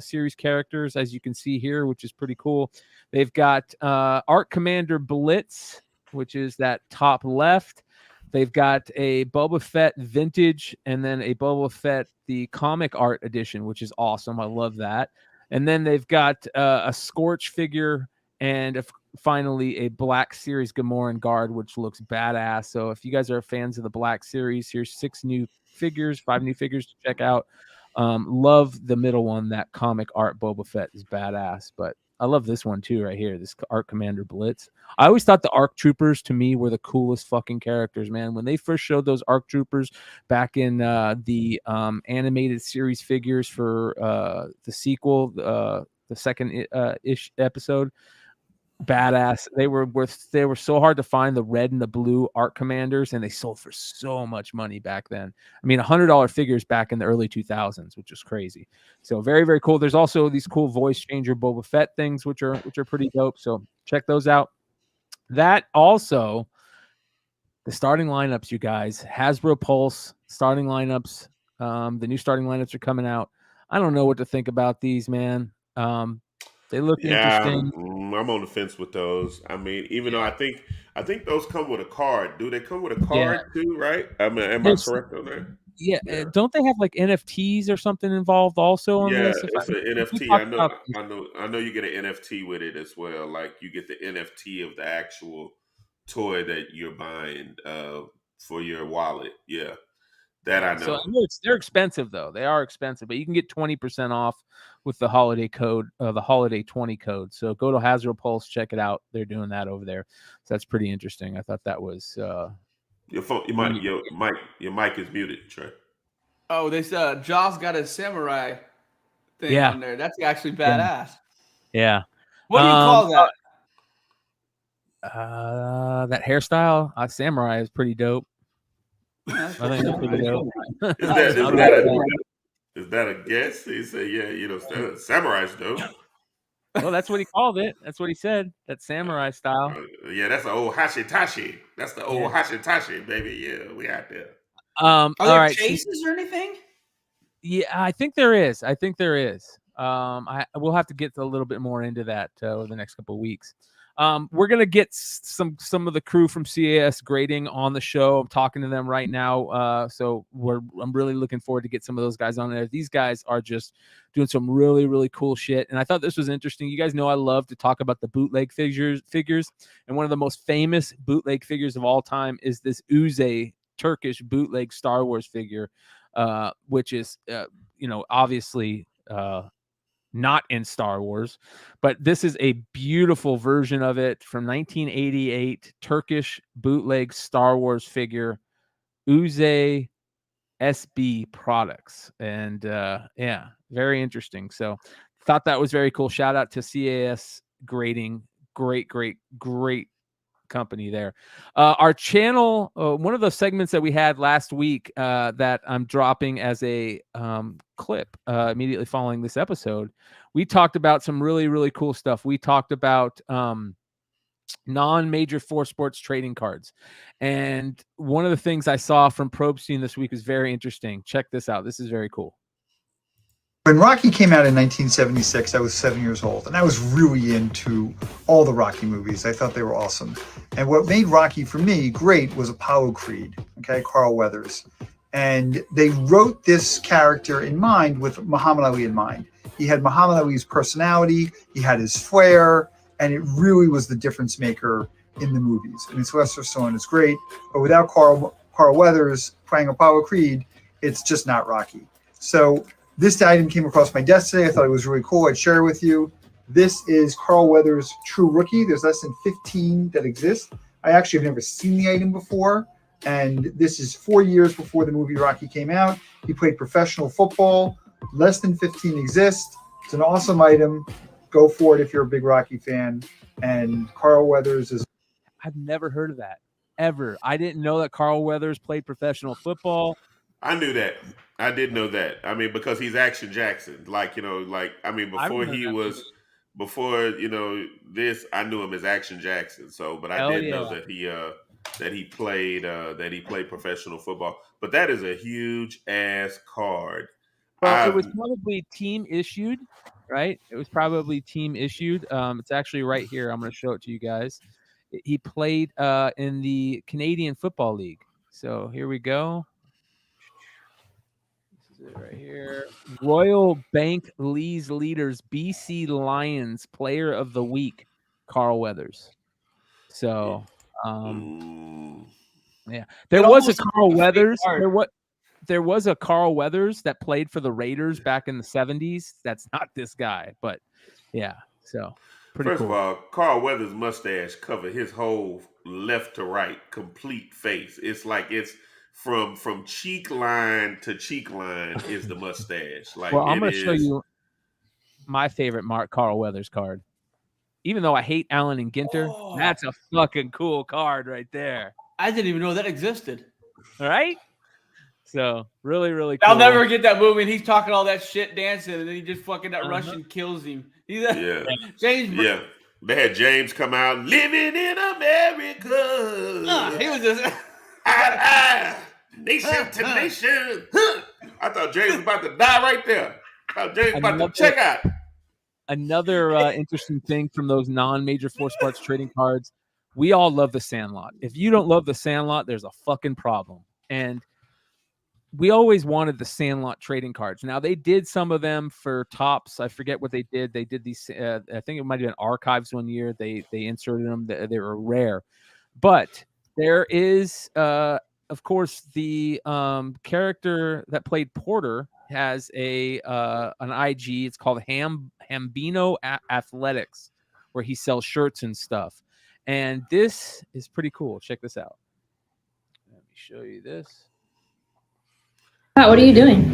Speaker 1: Series characters, as you can see here, which is pretty cool. They've got Arc Commander Blitz, which is that top left. They've got a Boba Fett vintage and then a Boba Fett the comic art edition, which is awesome. I love that. And then they've got a Scorch figure and finally a Black Series Gamoran Guard, which looks badass. So if you guys are fans of the Black Series, here's 5 new figures to check out. Love the middle one. That comic art Boba Fett is badass, but I love this one too right here, this Arc Commander Blitz. I always thought the ARC Troopers to me were the coolest fucking characters, man. When they first showed those ARC Troopers back in the animated series figures for the sequel, the second ish episode, badass. They were so hard to find, the red and the blue Art Commanders, and they sold for so much money back then. I mean, $100 figures back in the early 2000s, which is crazy. So very, very cool. There's also these cool voice changer Boba Fett things, which are pretty dope. So check those out. That also, the starting lineups, you guys, Hasbro Pulse starting lineups. The new starting lineups are coming out. I don't know what to think about these, man. They look interesting.
Speaker 2: I'm on the fence with those. I mean, even though I think those come with a card. Do they come with a card too? Right? I mean, am I correct on that?
Speaker 1: Yeah. Don't they have like NFTs or something involved also on this?
Speaker 2: It's an NFT. I know you get an NFT with it as well. Like you get the NFT of the actual toy that you're buying for your wallet. Yeah. That I know.
Speaker 1: So they're expensive though. They are expensive, but you can get 20% off with the holiday code, the holiday 20 code. So go to Hasbro Pulse, check it out. They're doing that over there. So that's pretty interesting. I thought that was
Speaker 2: your phone. Your mic is muted, Trey.
Speaker 3: Oh, they said Joss got a samurai thing on there. That's actually badass.
Speaker 1: Yeah.
Speaker 3: What do you call
Speaker 1: that? That hairstyle, samurai, is pretty dope. I think that's pretty dope.
Speaker 2: Is that a guess? He said, "Yeah, samurai's dope."
Speaker 1: Well, that's what he called it. That's what he said. That samurai style.
Speaker 2: Yeah, that's the old hashitashi. That's the old hashitashi, baby. Yeah, we out there.
Speaker 3: Are there chases or anything?
Speaker 1: Yeah, I think there is. We'll have to get a little bit more into that over the next couple of weeks. We're gonna get some of the crew from CAS Grading on the show. I'm talking to them right now, so I'm really looking forward to get some of those guys on there. These guys are just doing some really, really cool shit, and I thought this was interesting. You guys know I love to talk about the bootleg figures, and one of the most famous bootleg figures of all time is this Uze Turkish bootleg Star Wars figure, which is obviously not in Star Wars, but this is a beautiful version of it from 1988, Turkish bootleg Star Wars figure, Uze SB Products. And very interesting. So thought that was very cool. Shout out to CAS Grading. Great company there. Our channel, one of the segments that we had last week that I'm dropping as a clip immediately following this episode, we talked about some really, really cool stuff. We talked about non-major Force Sports trading cards. And one of the things I saw from Probstein this week is very interesting. Check this out. This is very cool.
Speaker 5: When Rocky came out in 1976, I was 7 years old, and I was really into all the Rocky movies. I thought they were awesome. And what made Rocky, for me, great was Apollo Creed, Carl Weathers. And they wrote this character in mind with Muhammad Ali in mind. He had Muhammad Ali's personality, he had his flair, and it really was the difference maker in the movies. I mean, Sylvester Stallone is great, but without Carl Weathers playing Apollo Creed, it's just not Rocky. So this item came across my desk today. I thought it was really cool. I'd share it with you. This is Carl Weathers' True Rookie. There's less than 15 that exist. I actually have never seen the item before. And this is 4 years before the movie Rocky came out. He played professional football. Less than 15 exist. It's an awesome item. Go for it if you're a big Rocky fan. And Carl Weathers is...
Speaker 1: I've never heard of that, ever. I didn't know that Carl Weathers played professional football.
Speaker 2: I knew that. I did know that. I mean, because he's Action Jackson. Before this, I knew him as Action Jackson. So, but I didn't know that he played professional football. But that is a huge ass card.
Speaker 1: Well, it was probably team issued, right? It was probably team issued. It's actually right here. I'm going to show it to you guys. He played in the Canadian Football League. So here we go. Right here, Royal Bank Lee's Leaders BC Lions Player of the Week, Carl Weathers. So, there was a Carl Weathers. There was a Carl Weathers that played for the Raiders back in the 70s. That's not this guy, but yeah. So pretty
Speaker 2: First
Speaker 1: cool.
Speaker 2: of all, Carl Weathers' mustache covered his whole left to right, complete face. It's like it's from cheek line to cheek line is the mustache. Like,
Speaker 1: well, I'm going to show you my favorite Carl Weathers card. even though I hate Allen and Ginter, that's a fucking cool card right there.
Speaker 3: I didn't even know that existed.
Speaker 1: All right. So really, really cool.
Speaker 3: I'll never get that movie. And he's talking all that shit dancing, and then he just fucking that Russian kills him.
Speaker 2: Yeah.
Speaker 3: James.
Speaker 2: Yeah. They had James come out, living in America.
Speaker 3: He was just
Speaker 2: nation to nation. I thought James was about to die right there. I thought James was about to check out.
Speaker 1: Another interesting thing from those non-major force parts trading cards, we all love the Sandlot. If you don't love the Sandlot, there's a fucking problem. And we always wanted the Sandlot trading cards. Now, they did some of them for Topps. I forget what they did. They did these, I think it might have been Archives one year. They inserted them. They were rare. But there is, of course, the character that played Porter has an IG. It's called Hambino Athletics, where he sells shirts and stuff. And this is pretty cool. Check this out. Let me show you this.
Speaker 6: Wow, what are you doing?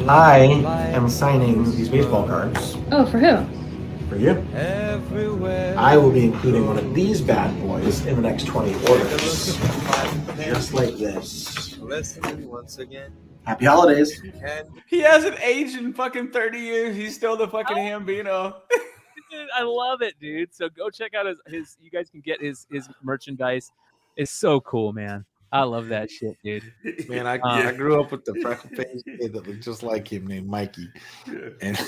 Speaker 7: I am signing these baseball cards.
Speaker 6: Oh, for who?
Speaker 7: For you. I will be including one of these bad boys in the next 20 orders. Just like this.
Speaker 8: Once again.
Speaker 7: Happy holidays.
Speaker 3: He hasn't aged in fucking 30 years. He's still the fucking Hambino.
Speaker 1: Dude, I love it, dude. So go check out his you guys can get his merchandise. It's so cool, man. I love that shit, dude.
Speaker 4: Man, I grew up with the freckle-faced kid that looked just like him named Mikey.
Speaker 2: Yeah.
Speaker 4: And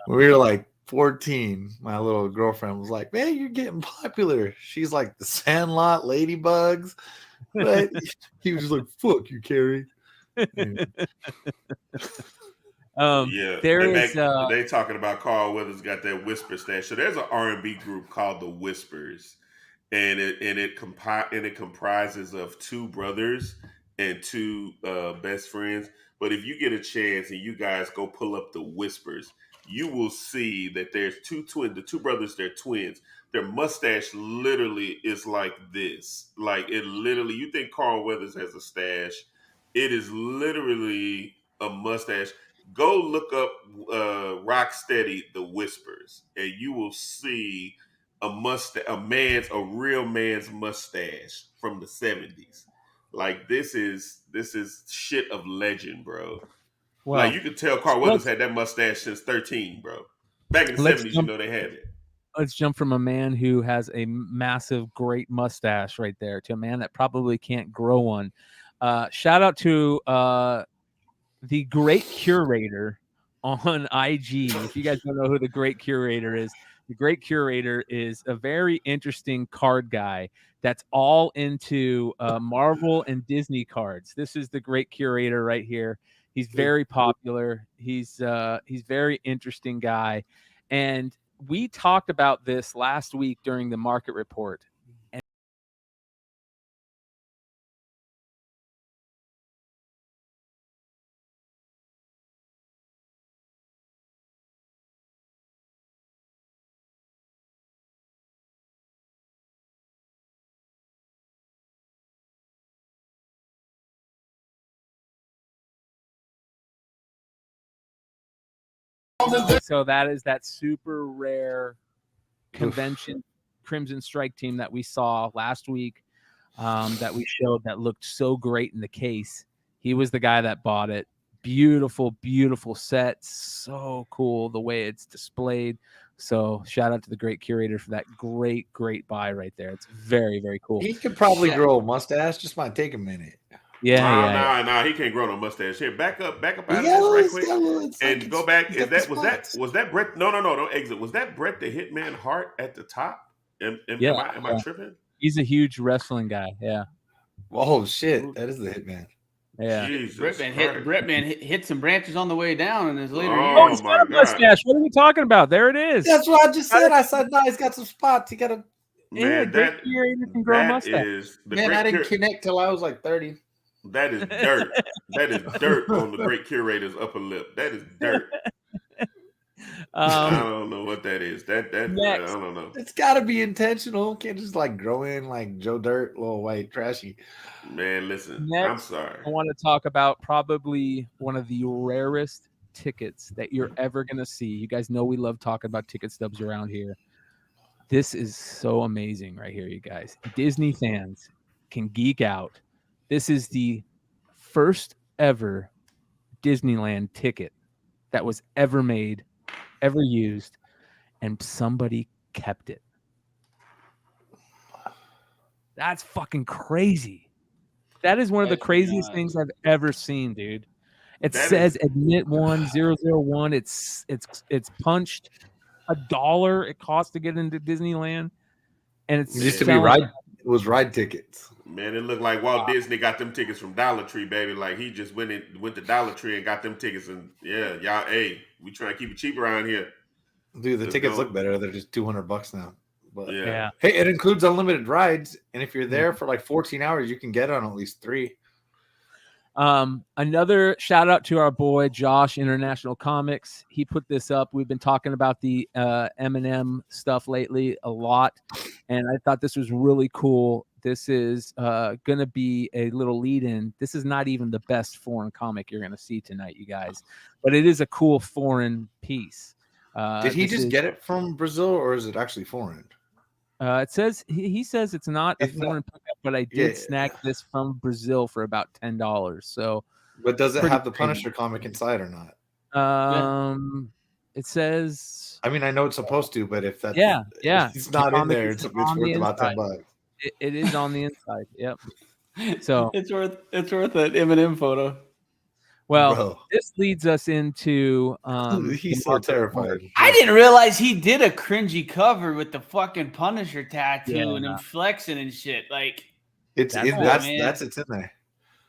Speaker 4: when we were like 14, my little girlfriend was like, man, you're getting popular. She's like the Sandlot Ladybugs. But he was just like, fuck you, Carrie.
Speaker 2: They talking about Carl Weathers got that Whisper stash. So there's an R&B group called the Whispers. And it comprises of two brothers and two best friends. But if you get a chance and you guys go pull up the Whispers, you will see that there's two twins. The two brothers, they're twins. Their mustache literally is like this. Like it literally, you think Carl Weathers has a stash. It is literally a mustache. Go look up Rocksteady, the Whispers, and you will see a real man's mustache from the 70s. Like this is shit of legend, bro. Wow. Like you could tell Carl Weathers had that mustache since 13, bro. Back in the 70s, you know they had it.
Speaker 1: Let's jump from a man who has a massive, great mustache right there to a man that probably can't grow one. Shout out to the Great Curator on IG. If you guys don't know who the Great Curator is, the Great Curator is a very interesting card guy that's all into Marvel and Disney cards. This is the Great Curator right here. He's very popular. He's very interesting guy. And we talked about this last week during the market report. So that is that super rare convention Crimson Strike team that we saw last week, that we showed that looked so great in the case. He was the guy that bought it. Beautiful, beautiful set. So cool the way it's displayed. So shout out to the Great Curator for that great, great buy right there. It's very, very cool.
Speaker 4: He could probably grow a mustache. Just might take a minute.
Speaker 2: Nah, he can't grow no mustache. Here, back up out of this right quick, and go back. Was that Brett? No, don't exit. Was that Brett the Hitman Hart at the top? Am I tripping?
Speaker 1: He's a huge wrestling guy. Yeah.
Speaker 4: Oh shit, that is the Hitman.
Speaker 1: Yeah.
Speaker 3: Bretman hit some branches on the way down in his later
Speaker 1: years. Oh, he's got a mustache. What are we talking about? There it is.
Speaker 4: That's what I just said. I said, no, he's got some spots. He got a.
Speaker 2: Man,
Speaker 1: Great Curator can grow a mustache.
Speaker 4: I didn't connect till I was like 30.
Speaker 2: That is dirt. That is dirt on the Great Curator's upper lip. That is dirt. I don't know what that is. That I don't know.
Speaker 4: It's got to be intentional. Can't just like grow in like Joe Dirt, little white trashy.
Speaker 2: Man, listen.
Speaker 1: Next,
Speaker 2: I'm sorry.
Speaker 1: I want to talk about probably one of the rarest tickets that you're ever gonna see. You guys know we love talking about ticket stubs around here. This is so amazing right here, you guys. Disney fans can geek out. This is the first ever Disneyland ticket that was ever made, ever used, and somebody kept it. That's fucking crazy. That is one of the craziest things I've ever seen, dude. It says admit 1001. It's punched $1 it costs to get into Disneyland, and it's
Speaker 4: It used to be ride. It was ride tickets.
Speaker 2: Man, it looked like Walt Disney got them tickets from Dollar Tree, baby. Like he just went to Dollar Tree and got them tickets, and yeah, y'all, hey, we trying to keep it cheap around here.
Speaker 4: Dude, the tickets look better. They're just $200 now. But
Speaker 2: yeah.
Speaker 4: Hey, it includes unlimited rides, and if you're there for like 14 hours, you can get on at least 3.
Speaker 1: Another shout out to our boy Josh, International Comics. He put this up. We've been talking about the M&M stuff lately a lot, and I thought this was really cool. This is gonna be a little lead-in. This is not even the best foreign comic you're gonna see tonight, you guys, but it is a cool foreign piece.
Speaker 4: Did he just get it from Brazil, or is it actually foreign?
Speaker 1: It says he says it's not a foreign pickup, but I did snag this from Brazil for about $10. So,
Speaker 4: but does it have the Punisher comic inside or not?
Speaker 1: It says.
Speaker 4: I mean, I know it's supposed to, but if that's
Speaker 1: if
Speaker 4: it's not in there, it's worth about $10.
Speaker 1: It is on the inside. Yep. So
Speaker 3: it's worth an M&M photo.
Speaker 1: Well, this leads us into
Speaker 4: he's so terrified.
Speaker 3: I didn't realize he did a cringy cover with the fucking Punisher tattoo and him flexing and shit. Like
Speaker 4: it's in there.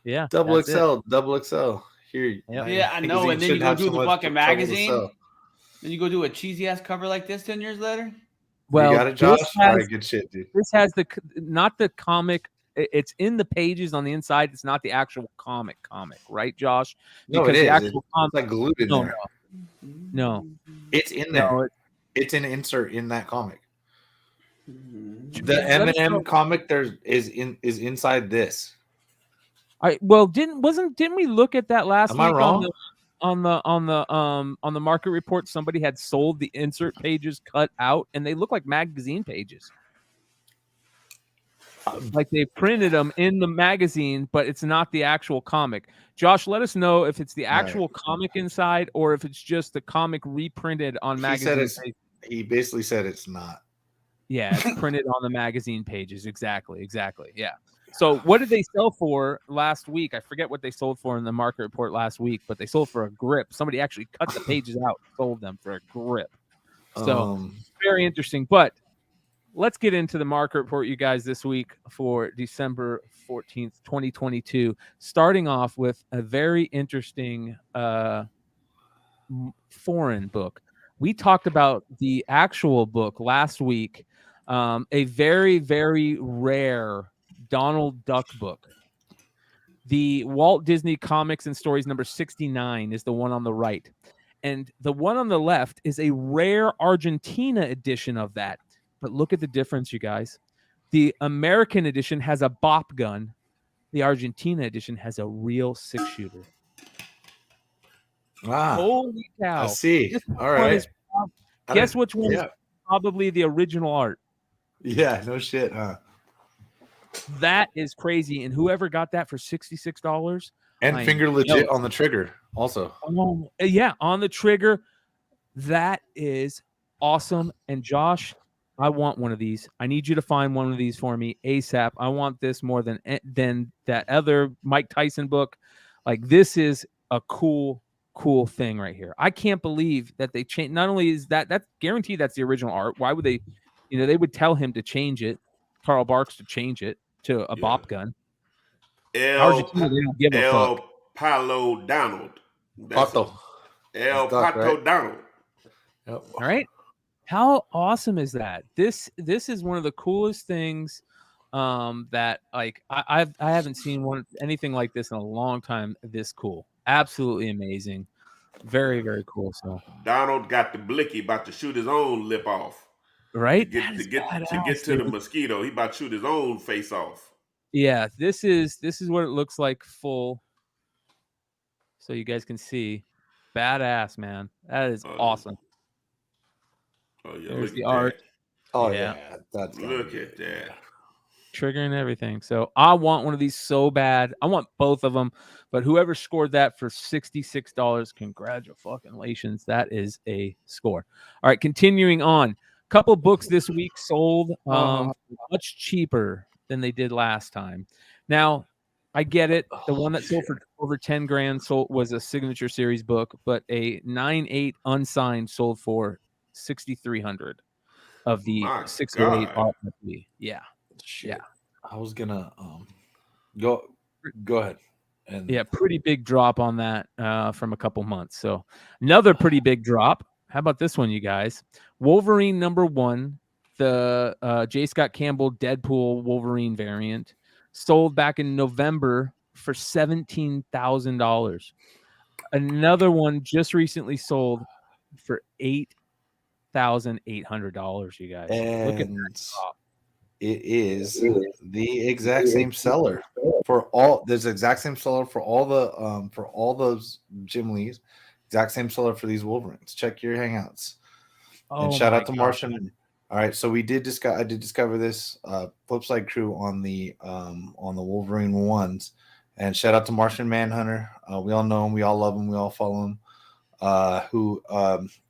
Speaker 1: Yeah.
Speaker 4: Double XL. Here.
Speaker 3: Yeah, I know. And then you go do the fucking magazine. Then you go do a cheesy ass cover like this 10 years later.
Speaker 1: Well,
Speaker 4: you got it, Josh. All right, good shit, dude.
Speaker 1: This has not the comic. It's in the pages on the inside. It's not the actual comic, right, Josh?
Speaker 4: Because it is. The actual comic, it's like glued in there.
Speaker 1: No,
Speaker 4: it's in there. No, it's an insert in that comic. The M&M comic is inside this.
Speaker 1: Didn't we look at that last week?
Speaker 4: Am I wrong?
Speaker 1: On the market report, somebody had sold the insert pages cut out, and they look like magazine pages. Like they printed them in the magazine, but it's not the actual comic. Josh, let us know if it's the actual comic inside or if it's just the comic reprinted on magazine.
Speaker 4: He basically said it's not.
Speaker 1: Yeah, it's printed on the magazine pages. Exactly. Yeah. So what did they sell for last week? I forget what they sold for in the market report last week, but they sold for a grip. Somebody actually cut the pages out and sold them for a grip. So very interesting. But let's get into the market report, you guys, this week for December 14th, 2022. Starting off with a very interesting foreign book. We talked about the actual book last week, a very, very rare Donald Duck book. The Walt Disney Comics and Stories number 69 is the one on the right. And the one on the left is a rare Argentina edition of that. But look at the difference, you guys. The American edition has a bop gun. The Argentina edition has a real 6-shooter.
Speaker 4: Wow.
Speaker 1: Holy cow.
Speaker 4: I see. All right.
Speaker 1: Guess which one is probably the original art?
Speaker 4: Yeah, no shit, huh?
Speaker 1: That is crazy. And whoever got that for $66.
Speaker 4: And finger legit on the trigger also.
Speaker 1: Yeah, on the trigger. That is awesome. And Josh, I want one of these. I need you to find one of these for me ASAP. I want this more than that other Mike Tyson book. Like, this is a cool thing right here. I can't believe that they changed. Not only is that's guaranteed that's the original art. Why would they? They would tell him to change it. Carl Barks to change it to a bop gun. Argentina, they don't give a fuck.
Speaker 2: Palo Donald.
Speaker 4: Pato.
Speaker 2: Pato Donald.
Speaker 1: Yep. All right. How awesome is that? This is one of the coolest things that like I haven't seen anything like this in a long time. This cool, absolutely amazing, very, very cool. So
Speaker 2: Donald got the blicky, about to shoot his own lip off.
Speaker 1: Right,
Speaker 2: to get to the mosquito, he about to shoot his own face off.
Speaker 1: Yeah, this is what it looks like full, so you guys can see. Badass, man. That is awesome.
Speaker 2: Oh yeah,
Speaker 1: there's the art.
Speaker 8: Oh
Speaker 1: Yeah.
Speaker 8: yeah, that's
Speaker 2: Look at that.
Speaker 1: Triggering everything. So I want one of these so bad. I want both of them. But whoever scored that for $66, congratulations. That is a score. All right, continuing on. Couple books this week sold much cheaper than they did last time. Now, I get it. The one that sold for over 10 grand was a signature series book, but a 9.8 unsigned sold for 6,300 of the
Speaker 2: My
Speaker 1: 608
Speaker 2: God.
Speaker 1: RFP. Yeah.
Speaker 8: Shit.
Speaker 1: Yeah.
Speaker 8: I was gonna go ahead. And
Speaker 1: Yeah, pretty big drop on that from a couple months. So another pretty big drop. How about this one, you guys? Wolverine #1, the J. Scott Campbell Deadpool Wolverine variant, sold back in November for $17,000. Another one just recently sold for $8,800. You guys, look at that drop.
Speaker 8: It is the exact same seller for all. There's the exact same seller for all those Jim Lees. Exact same seller for these Wolverines. Check your Hangouts. And shout out to Martian. All right, so I did discover this Flipside crew on the Wolverine ones, and shout out to Martian Manhunter. We all know him, we all love him, we all follow him. Who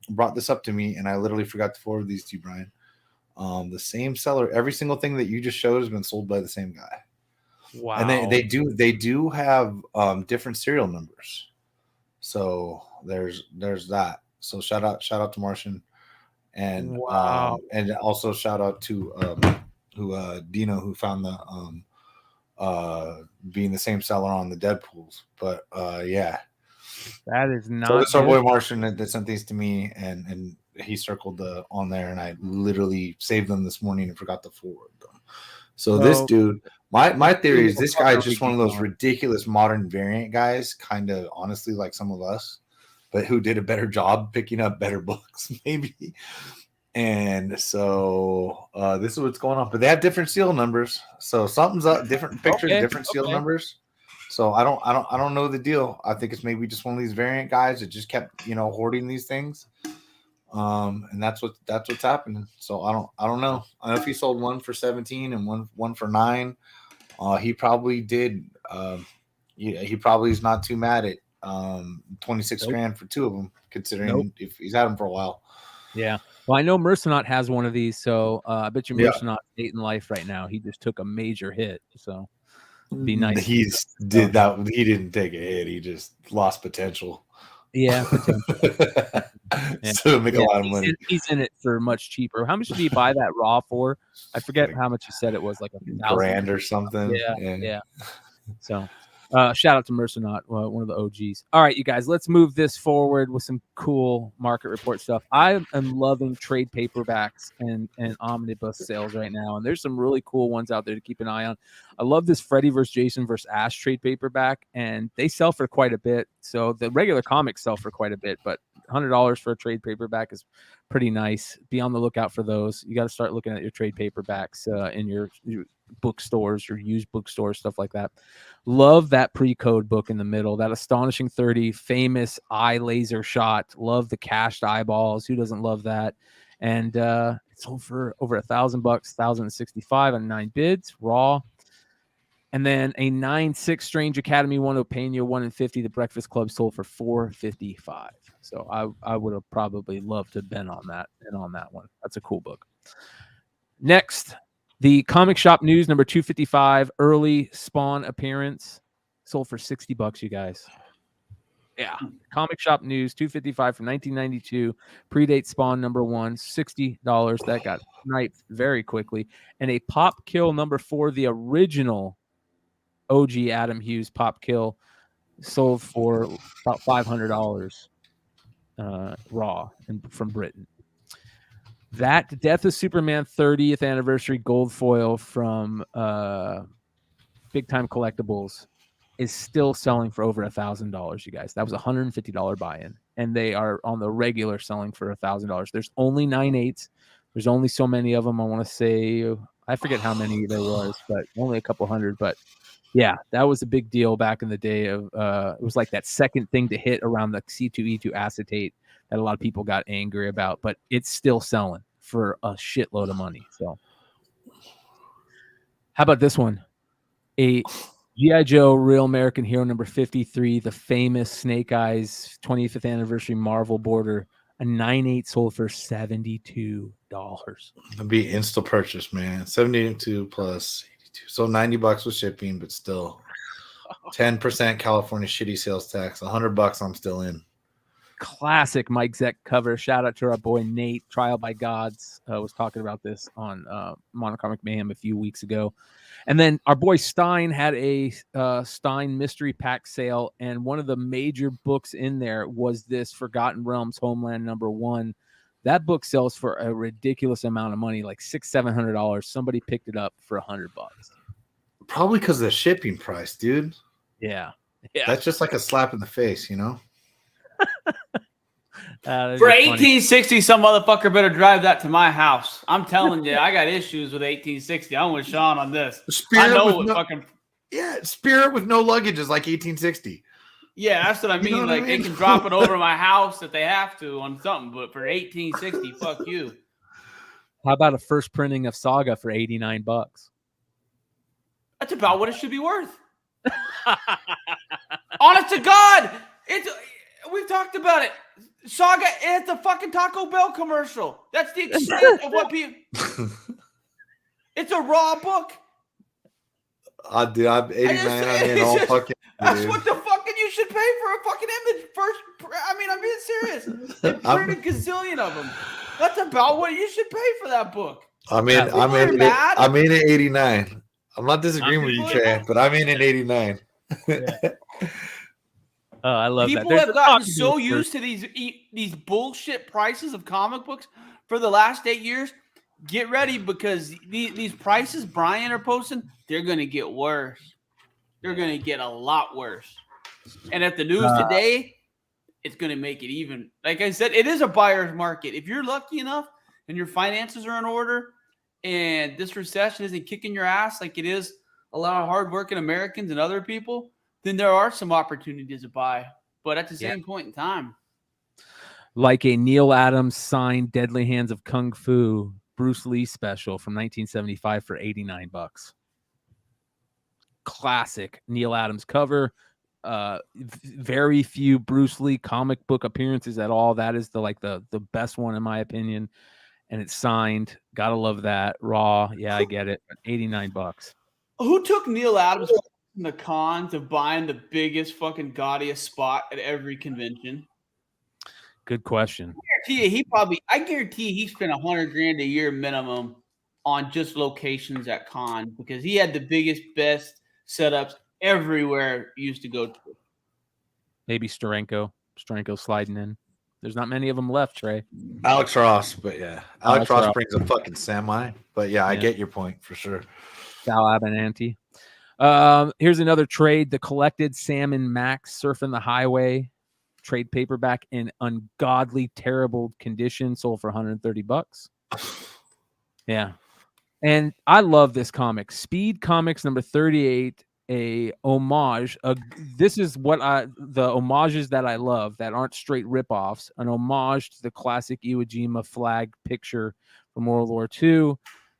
Speaker 8: brought this up to me, and I literally forgot to forward these to you, Brian. The same seller, every single thing that you just showed has been sold by the same guy.
Speaker 1: Wow.
Speaker 8: And they do have different serial numbers. So there's that. So shout out to Martian, and and also shout out to Dino, who found the being the same seller on the Deadpools. But yeah.
Speaker 1: That is not.
Speaker 8: So it's our boy Martian that sent these to me, and he circled on there, and I literally saved them this morning and forgot to forward them. So this dude, my theory is this guy is just one of those ridiculous modern variant guys, kind of honestly like some of us, but who did a better job picking up better books, maybe. And so this is what's going on. But they have different seal numbers, so something's up, different pictures, different seal numbers. So I don't know the deal. I think it's maybe just one of these variant guys that just kept hoarding these things. And that's what's happening. So I don't know. I don't know if he sold one for 17 and one for 9. He probably did. He probably is not too mad at 26 grand for 2 of them, considering if he's had them for a while.
Speaker 1: Yeah. Well, I know Mercenaut has one of these, so I bet you Mercenaut ate in life right now. He just took a major hit, so it'd be nice.
Speaker 8: He didn't take a hit. He just lost potential.
Speaker 1: Yeah,
Speaker 8: so make a lot of money.
Speaker 1: He's in it for much cheaper. How much did he buy that raw for? I forget how much he said it was, like
Speaker 8: $1,000 or something.
Speaker 1: Yeah. So shout out to Mercenaut, one of the OGs. All right, you guys, let's move this forward with some cool market report stuff. I am loving trade paperbacks and omnibus sales right now, and there's some really cool ones out there to keep an eye on. I love this Freddy vs. Jason vs. Ash trade paperback, and they sell for quite a bit. So the regular comics sell for quite a bit, but $100 for a trade paperback is pretty nice. Be on the lookout for those. You got to start looking at your trade paperbacks in your bookstores, your used bookstores, stuff like that. Love that pre-code book in the middle, that Astonishing 30 famous eye laser shot. Love the cashed eyeballs. Who doesn't love that? And it's sold for over $1,000, $1,065 on 9 bids raw. And then a 9.6 Strange Academy 1 Opania 1 in 50. The Breakfast Club sold for $455. So I would have probably loved to have been on that and on that one. That's a cool book. Next, the Comic Shop News number 255 early Spawn appearance sold for $60, you guys. Yeah, Comic Shop News 255 from 1992, predate Spawn number 1, $60. That got sniped very quickly. And a Pop Kill number 4, the original OG Adam Hughes Pop Kill, sold for about $500 raw from Britain. That Death of Superman 30th anniversary gold foil from Big Time Collectibles is still selling for over $1,000, you guys. That was a $150 buy-in, and they are on the regular selling for $1,000. There's only 9/8. There's only so many of them. I want to say, I forget how many there was, but only a couple hundred. But yeah, that was a big deal back in the day. Of it was like that second thing to hit around the C2E2 acetate that a lot of people got angry about, but it's still selling for a shitload of money. So how about this one? A G.I. Joe Real American Hero number 53, the famous Snake Eyes 25th anniversary Marvel border, a 9.8 sold for $72.
Speaker 8: It'd be instant purchase, man. 72 plus 82. So $90 with shipping, but still 10% California shitty sales tax. $100 I'm still in.
Speaker 1: Classic Mike Zeck cover. Shout out to our boy Nate. Trial by Gods was talking about this on Monocomic Mayhem a few weeks ago. And then our boy Stein had a Stein mystery pack sale, and one of the major books in there was this Forgotten Realms Homeland #1. That book sells for a ridiculous amount of money, like $600-700. Somebody picked it up for $100.
Speaker 8: Probably because of the shipping price, dude.
Speaker 1: Yeah.
Speaker 8: That's just like a slap in the face, you know?
Speaker 3: For 1860, some motherfucker better drive that to my house. I'm telling you, I got issues with 1860. I'm with Sean on this.
Speaker 8: Spirit
Speaker 3: I know
Speaker 8: with
Speaker 3: what fucking.
Speaker 8: Yeah, Spirit with no luggage is like 1860.
Speaker 3: Yeah, that's what I mean. Like, they can drop it over my house if they have to on something, but for 1860, fuck you.
Speaker 1: How about a first printing of Saga for $89?
Speaker 3: That's about what it should be worth. Honest to God, we've talked about it. Saga, it's a fucking Taco Bell commercial. That's the extent of what people. It's a raw book.
Speaker 8: Dude, I'm 89 on in all fucking.
Speaker 3: That's what the fucking you should pay for a fucking image. I mean, I'm being serious. They printed a gazillion of them. That's about what you should pay for that book.
Speaker 8: I'm in at 89. I'm not disagreeing with you, Trey, but I'm in at 89.
Speaker 1: Oh, I love that.
Speaker 3: People have gotten so used to these bullshit prices of comic books for the last 8 years. Get ready, because these prices Bryan are posting, they're going to get worse. They're going to get a lot worse. And at the news today, it's going to make it even. Like I said, it is a buyer's market. If you're lucky enough and your finances are in order and this recession isn't kicking your ass like it is a lot of hardworking Americans and other people, then there are some opportunities to buy. But at the same point in time.
Speaker 1: Like a Neil Adams signed Deadly Hands of Kung Fu Bruce Lee special from 1975 for $89. Classic Neil Adams cover. Very few Bruce Lee comic book appearances at all. That is the best one in my opinion. And it's signed. Gotta love that. Raw. Yeah, I get it. $89. Who
Speaker 3: took Neil Adams from the cons of buying the biggest fucking gaudiest spot at every convention?
Speaker 1: Good question.
Speaker 3: I guarantee he spent $100,000 a year minimum on just locations at cons, because he had the biggest, best setups everywhere he used to go to.
Speaker 1: Maybe Steranko sliding in. There's not many of them left, Trey.
Speaker 8: Alex Ross, but yeah. Alex Ross brings a fucking semi. But yeah, I get your point for sure.
Speaker 1: Sal Abernathy. Here's another trade. The Collected Sam and Max Surfing the Highway trade paperback in ungodly, terrible condition, sold for $130. Yeah. And I love this comic. Speed Comics number 38, a homage. This is the homages that I love that aren't straight ripoffs. An homage to the classic Iwo Jima flag picture from World War II.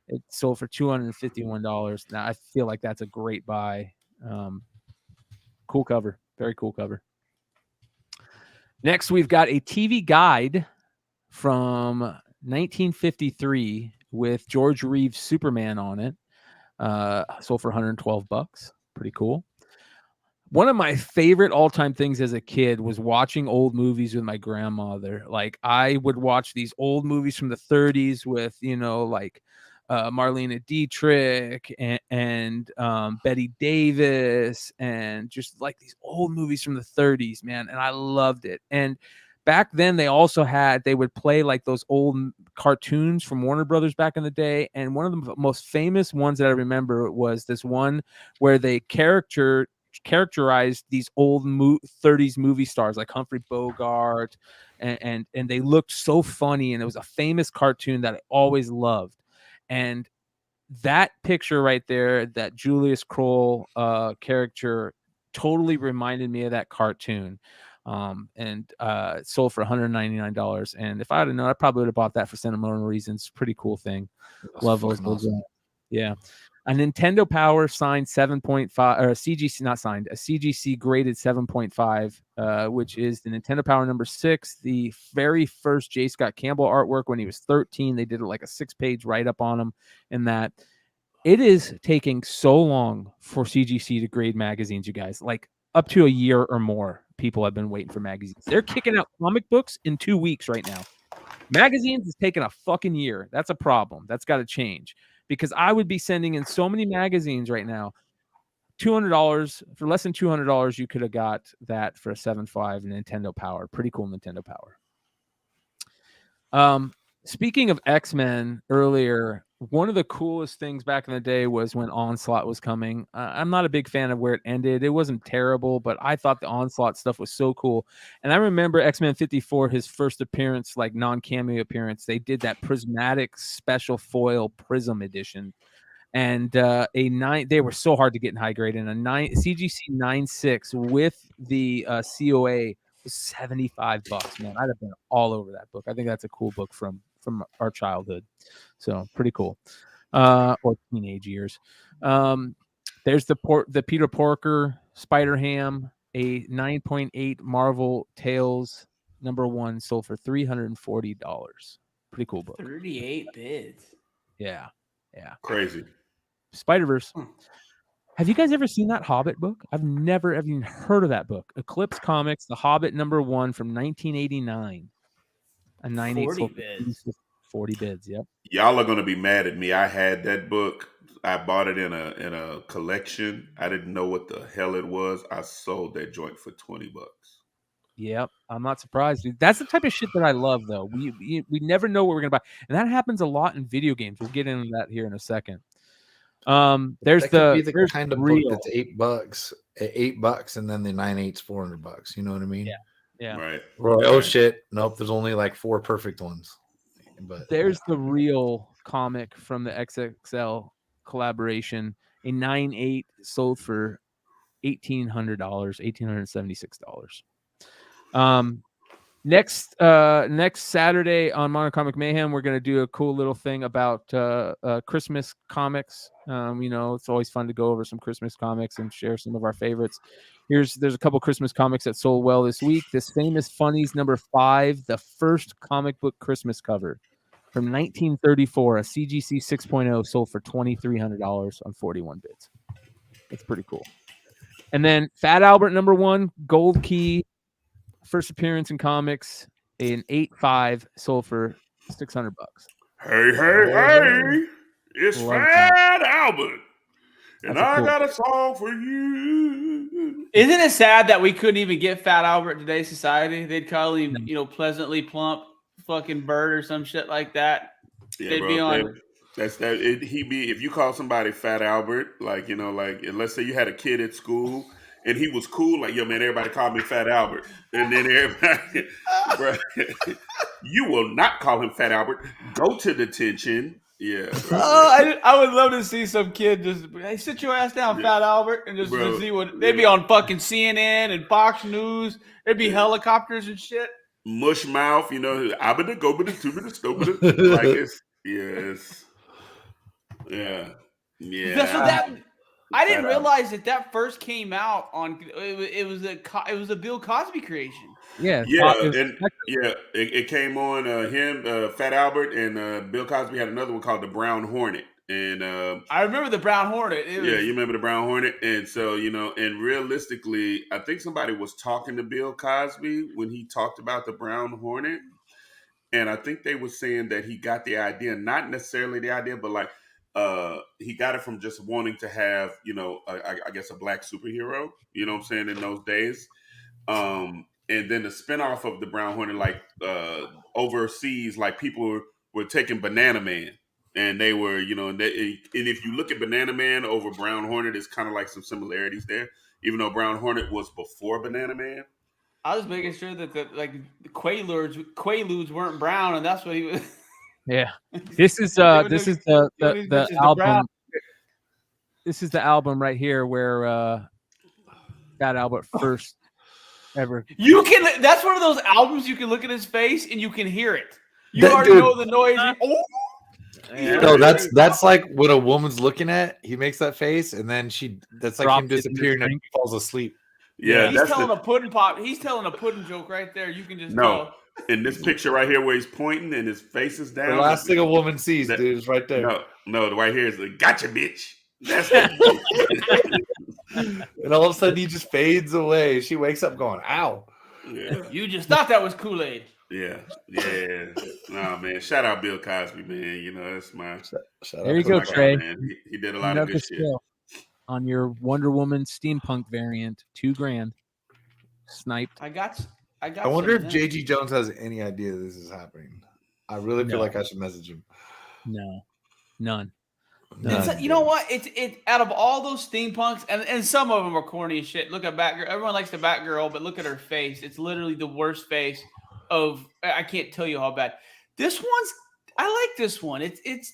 Speaker 1: It sold for $251. Now I feel like that's a great buy. Cool cover. Very cool cover. Next, we've got a TV guide from 1953 with George Reeves' Superman on it. Sold for $112. Pretty cool. One of my favorite all-time things as a kid was watching old movies with my grandmother. Like, I would watch these old movies from the 30s with, Marlena Dietrich and Betty Davis, and just like these old movies from the 30s, man. And I loved it. And back then they would play like those old cartoons from Warner Brothers back in the day. And one of the most famous ones that I remember was this one where they characterized these old 30s movie stars like Humphrey Bogart, and they looked so funny. And it was a famous cartoon that I always loved. And that picture right there, that Julius Kroll character, totally reminded me of that cartoon. and it sold for $199. And if I had known, I probably would have bought that for sentimental reasons. Pretty cool thing. Love those. Awesome. Yeah. A Nintendo Power signed 7.5, or a CGC, not signed, a CGC graded 7.5, which is the Nintendo Power number 6, the very first J. Scott Campbell artwork when he was 13. They did it like a 6-page write-up on him, and that it is taking so long for CGC to grade magazines, you guys. Like up to a year or more, people have been waiting for magazines. They're kicking out comic books in 2 weeks right now. Magazines is taking a fucking year. That's a problem. That's got to change. Because I would be sending in so many magazines right now. $200 for less than $200, you could have got that for a 7.5 Nintendo Power. Pretty cool Nintendo Power. Speaking of X-Men earlier, one of the coolest things back in the day was when Onslaught was coming. I'm not a big fan of where it ended. It wasn't terrible, but I thought the Onslaught stuff was so cool. And I remember X-Men 54, his first appearance, like non-cameo appearance. They did that prismatic special foil prism edition. And they were so hard to get in high grade. And a CGC 9.6 with the COA was $75, man. I'd have been all over that book. I think that's a cool book from our childhood. So pretty cool. Or teenage years. There's the Peter Porker Spider-Ham, a 9.8 Marvel Tales #1, sold for $340. Pretty cool book.
Speaker 3: 38 bids.
Speaker 1: Yeah.
Speaker 2: Crazy.
Speaker 1: Spider-Verse. Have you guys ever seen that Hobbit book? I've never even heard of that book. Eclipse Comics, The Hobbit #1 from 1989. A 9.8
Speaker 3: 40 bids.
Speaker 1: 40 bids, yep.
Speaker 2: Y'all are gonna be mad at me. I had that book. I bought it in a collection. I didn't know what the hell it was. I sold that joint for $20.
Speaker 1: Yep, I'm not surprised, dude. That's the type of shit that I love, though. We never know what we're gonna buy, and that happens a lot in video games. We'll get into that here in a second. There's
Speaker 8: the kind of book that's $8 at $8, and then the 9.8's $400. You know what I mean?
Speaker 1: Yeah.
Speaker 2: Right.
Speaker 8: Oh shit! Nope. There's only like 4 perfect ones. But
Speaker 1: there's the real comic from the XXL collaboration. A 9.8 sold for $1,800, $1,876. Next Saturday on Modern Comic Mayhem, we're going to do a cool little thing about Christmas comics. It's always fun to go over some Christmas comics and share some of our favorites. There's a couple Christmas comics that sold well this week. This Famous Funnies #5, the first comic book Christmas cover from 1934, a CGC 6.0, sold for $2,300 on 41 bids. That's pretty cool. And then Fat Albert #1, Gold Key, first appearance in comics, an 8.5, sold for $600.
Speaker 2: Hey! It's Fat Albert, and I
Speaker 1: cool.
Speaker 2: got a song for you.
Speaker 3: Isn't it sad that we couldn't even get Fat Albert in today's society? They'd call him, pleasantly plump fucking bird or some shit like that.
Speaker 2: Yeah,
Speaker 3: They'd
Speaker 2: bro,
Speaker 3: be on.
Speaker 2: That's that. If you call somebody Fat Albert, and let's say you had a kid at school and he was cool, like, yo, man, everybody called me Fat Albert, and then everybody, bro, you will not call him Fat Albert. Go to detention. Yeah.
Speaker 3: I would love to see some kid just, hey, sit your ass down, Fat Albert, and just see what they'd be on fucking CNN and Fox News. There'd be helicopters and shit.
Speaker 2: Mush mouth, abada go bada tubada stobada. Like yes. Yeah.
Speaker 3: That's what that. I didn't realize that first came out on. It was a Bill Cosby creation.
Speaker 2: Yeah. It came on him, Fat Albert, and Bill Cosby had another one called the Brown Hornet. And
Speaker 3: I remember the Brown Hornet.
Speaker 2: You remember the Brown Hornet, and so and realistically, I think somebody was talking to Bill Cosby when he talked about the Brown Hornet, and I think they were saying that he got the idea, not necessarily the idea, but like he got it from just wanting to have I guess a black superhero, you know what I'm saying, in those days, and then the spinoff of the Brown Hornet, like overseas, like people were taking Banana Man. And they were, and if you look at Banana Man over Brown Hornet, it's kind of like some similarities there, even though Brown Hornet was before Banana Man.
Speaker 3: I was making sure that the Quaaludes weren't brown, and that's what he was.
Speaker 1: Yeah, this is the album. This is the album right here where Fat Albert first ever.
Speaker 3: You can. That's one of those albums you can look at his face and you can hear it. You
Speaker 8: That
Speaker 3: already
Speaker 8: dude-
Speaker 3: know the noise. Oh.
Speaker 1: Yeah.
Speaker 8: No, that's like what a woman's looking at. He makes that face, and then that's like
Speaker 1: Drops
Speaker 8: him
Speaker 1: it in his
Speaker 8: disappearing and
Speaker 1: drink.
Speaker 8: falls asleep.
Speaker 2: Yeah,
Speaker 3: He's
Speaker 2: that's
Speaker 3: telling a pudding pop. He's telling a pudding joke right there. You can just
Speaker 2: no.
Speaker 3: tell.
Speaker 2: In this picture right here, where he's pointing and his face is down.
Speaker 8: The last thing a woman sees,
Speaker 2: that-
Speaker 8: dude, is right there.
Speaker 2: No, right here is the gotcha, bitch. That's
Speaker 8: And all of a sudden, he just fades away. She wakes up going, "Ow!"
Speaker 2: Yeah.
Speaker 3: You just thought that was Kool-Aid.
Speaker 2: Yeah. Nah, man. Shout out Bill Cosby, man. You know, that's my.
Speaker 8: Shout
Speaker 1: There
Speaker 8: out
Speaker 1: you
Speaker 8: to
Speaker 1: go,
Speaker 8: my guy.
Speaker 1: Trey.
Speaker 2: Man. He did a lot
Speaker 1: Another
Speaker 2: of good shit.
Speaker 1: skill on your Wonder Woman steampunk variant. $2,000 sniped.
Speaker 3: I got.
Speaker 8: I wonder if
Speaker 3: some of them.
Speaker 8: JG Jones has any idea this is happening. I really feel
Speaker 1: No.
Speaker 8: like I should message him.
Speaker 1: No, none.
Speaker 3: It's, you know what? It's out of all those steampunks, and some of them are corny as shit. Look at Batgirl. Everyone likes the Batgirl, but look at her face. It's literally the worst face of. I can't tell you how bad. This one's. I like this one. It's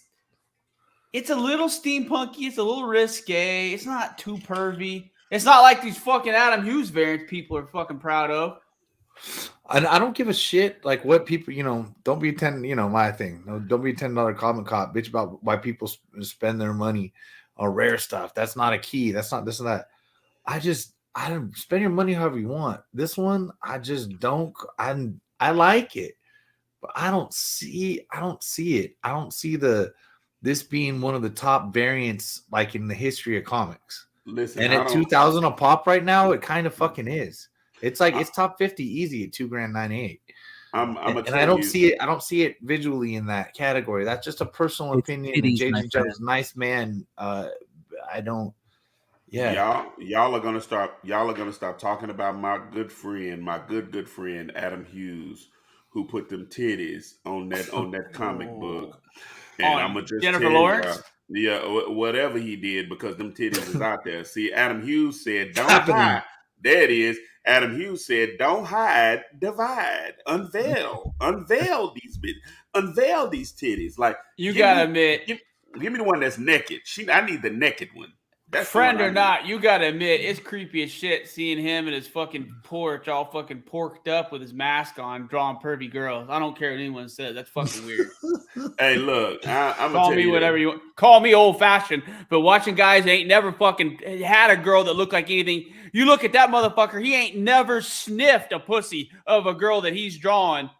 Speaker 3: a little steampunky. It's a little risque. It's not too pervy. It's not like these fucking Adam Hughes variants people are fucking proud of.
Speaker 8: I don't give a shit like what people, don't be my thing. No, don't be $10 comic cop, bitch, about why people spend their money on rare stuff. That's not a key. That's not this and that. I don't spend your money however you want. This one, I just don't. I like it, but I don't see it. I don't see this being one of the top variants like in the history of comics.
Speaker 2: Listen,
Speaker 8: And at 2,000 a pop right now, it kind of fucking is. It's like it's top 50 easy at $2,098. And I don't see it. I don't see it visually in that category. That's just a personal opinion. And JJ Jones, nice man. I don't. Yeah,
Speaker 2: y'all are gonna stop talking about my good friend Adam Hughes, who put them titties on that comic book. And I'm gonna just
Speaker 3: Jennifer
Speaker 2: tell
Speaker 3: Lawrence.
Speaker 2: Whatever he did, because them titties is out there. See, Adam Hughes said, "Don't hide." There it is. Adam Hughes said, "Don't hide, divide, unveil these titties." Like
Speaker 3: You gotta admit,
Speaker 2: give me the one that's naked. I need the naked one. That's
Speaker 3: friend or not, you gotta admit it's creepy as shit seeing him in his fucking porch all fucking porked up with his mask on, drawing pervy girls. I don't care what anyone says. That's fucking weird.
Speaker 2: Hey, look, I'm
Speaker 3: call me whatever you want. Call me old fashioned, but watching guys ain't never fucking had a girl that looked like anything. You look at that motherfucker, he ain't never sniffed a pussy of a girl that he's drawing.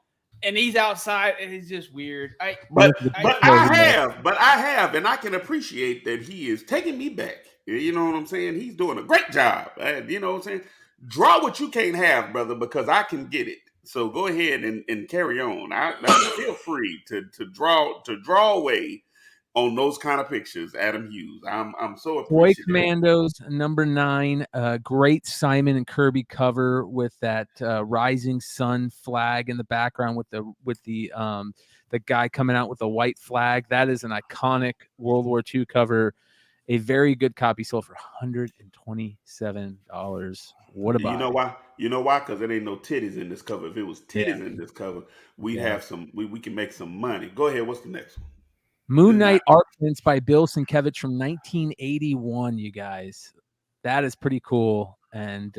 Speaker 3: And he's outside, and it's just weird.
Speaker 2: But I have, and I can appreciate that he is taking me back. You know what I'm saying? He's doing a great job. You know what I'm saying? Draw what you can't have, brother, because I can get it. So go ahead and carry on. I feel free to draw away on those kind of pictures, Adam Hughes. I'm so appreciative.
Speaker 1: Boy Commandos #9, great Simon and Kirby cover with that rising sun flag in the background with the guy coming out with a white flag. That is an iconic World War II cover. A very good copy sold for $127. What about?
Speaker 2: You know why? Because there ain't no titties in this cover. If it was titties in this cover, we'd have some. We can make some money. Go ahead. What's the next one?
Speaker 1: Moon Knight art prints by Bill Sienkiewicz from 1981, you guys. That is pretty cool. And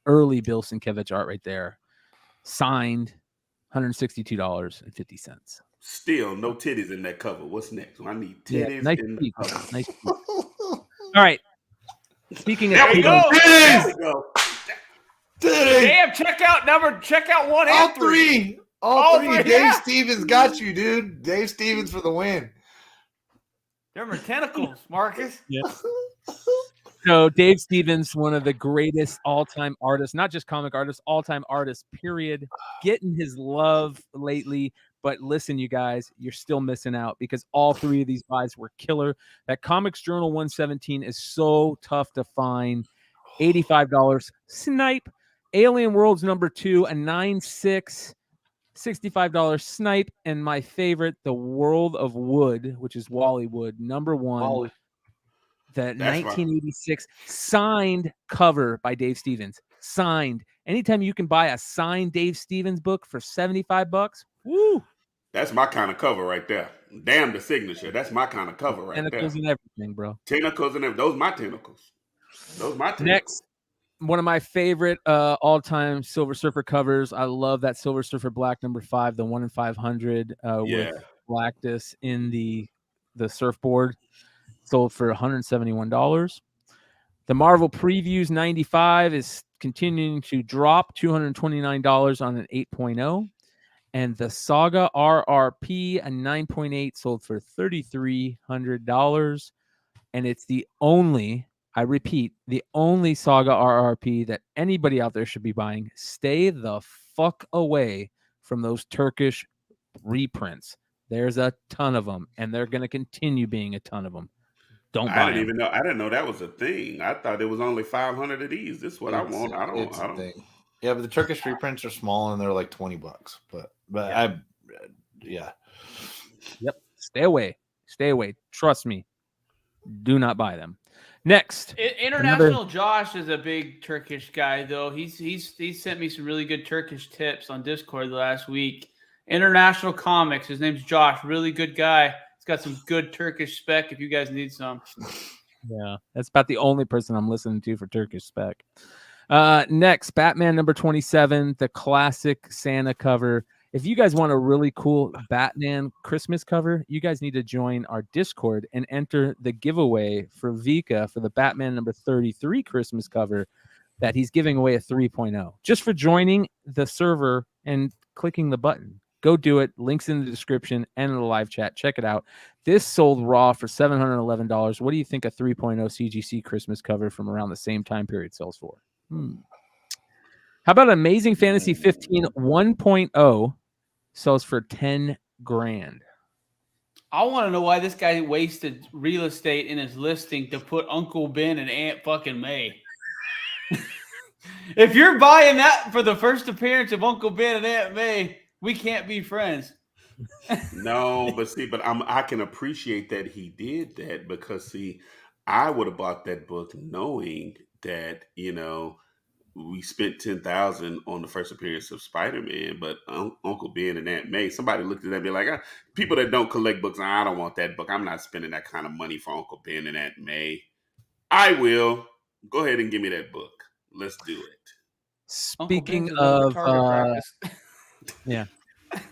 Speaker 1: early Bill Sienkiewicz art right there. Signed, $162.50.
Speaker 2: Still no titties in that cover. What's next? I need titties
Speaker 1: nice
Speaker 2: in
Speaker 1: peek,
Speaker 2: the cover.
Speaker 1: nice peek. All right. Speaking of
Speaker 3: There we go.
Speaker 2: There we go.
Speaker 3: Damn, check out one
Speaker 4: All
Speaker 3: and three.
Speaker 4: All three. Dave
Speaker 3: yeah.
Speaker 4: Stevens got you, dude. Dave Stevens for the win.
Speaker 3: Them are tentacles, Marcus.
Speaker 1: Yeah. So Dave Stevens, one of the greatest all-time artists, not just comic artists, all-time artists, period. Getting his love lately. But listen, you guys, you're still missing out because all three of these buys were killer. That Comics Journal 117 is so tough to find. $85. Snipe. Alien Worlds #2, a 9.6. $65 Snipe. And my favorite, The World of Wood, which is Wally Wood, #1.
Speaker 8: Wally.
Speaker 1: The 1986 signed cover by Dave Stevens. Signed. Anytime you can buy a signed Dave Stevens book for $75, woo!
Speaker 2: That's my kind of cover right there. Damn the signature. That's my kind of cover right
Speaker 1: Tentacles
Speaker 2: there.
Speaker 1: and everything, bro.
Speaker 2: Tentacles and everything. Those my tentacles.
Speaker 1: Next, one of my favorite all-time Silver Surfer covers. I love that Silver Surfer Black #5, the 1 in 500 with Galactus in the surfboard. Sold for $171. The Marvel Previews 95 is continuing to drop, $229 on an 8.0. And the Saga RRP, a 9.8, sold for $3,300. And it's the only, I repeat, the only Saga RRP that anybody out there should be buying. Stay the fuck away from those Turkish reprints. There's a ton of them, and they're going to continue being a ton of them. Don't buy them.
Speaker 2: Even know. I didn't know that was a thing. I thought it was only 500 of these. This is what I want. I don't.
Speaker 8: Thing. Yeah, but the Turkish reprints are small and they're like $20. But yeah.
Speaker 1: Yep. Stay away. Stay away. Trust me. Do not buy them. Next,
Speaker 3: International Josh is a big Turkish guy, though. He's sent me some really good Turkish tips on Discord the last week. International Comics. His name's Josh. Really good guy. He's got some good Turkish spec if you guys need some.
Speaker 1: Yeah, that's about the only person I'm listening to for Turkish spec. Next, Batman #27, the classic Santa cover. If you guys want a really cool Batman Christmas cover, you guys need to join our Discord and enter the giveaway for Vika for the Batman #33 Christmas cover that he's giving away a 3.0. Just for joining the server and clicking the button. Go do it. Links in the description and in the live chat. Check it out. This sold raw for $711. What do you think a 3.0 CGC Christmas cover from around the same time period sells for? How about Amazing Fantasy 15 1.0 sells for $10,000?
Speaker 3: I want to know why this guy wasted real estate in his listing to put Uncle Ben and Aunt fucking May. If you're buying that for the first appearance of Uncle Ben and Aunt May, we can't be friends.
Speaker 2: No, but I can appreciate that he did that because I would have bought that book knowing that, we spent $10,000 on the first appearance of Spider-Man, but Uncle Ben and Aunt May, somebody looked at that and be like, people that don't collect books, I don't want that book. I'm not spending that kind of money for Uncle Ben and Aunt May. I will. Go ahead and give me that book. Let's do it.
Speaker 1: Speaking of, yeah.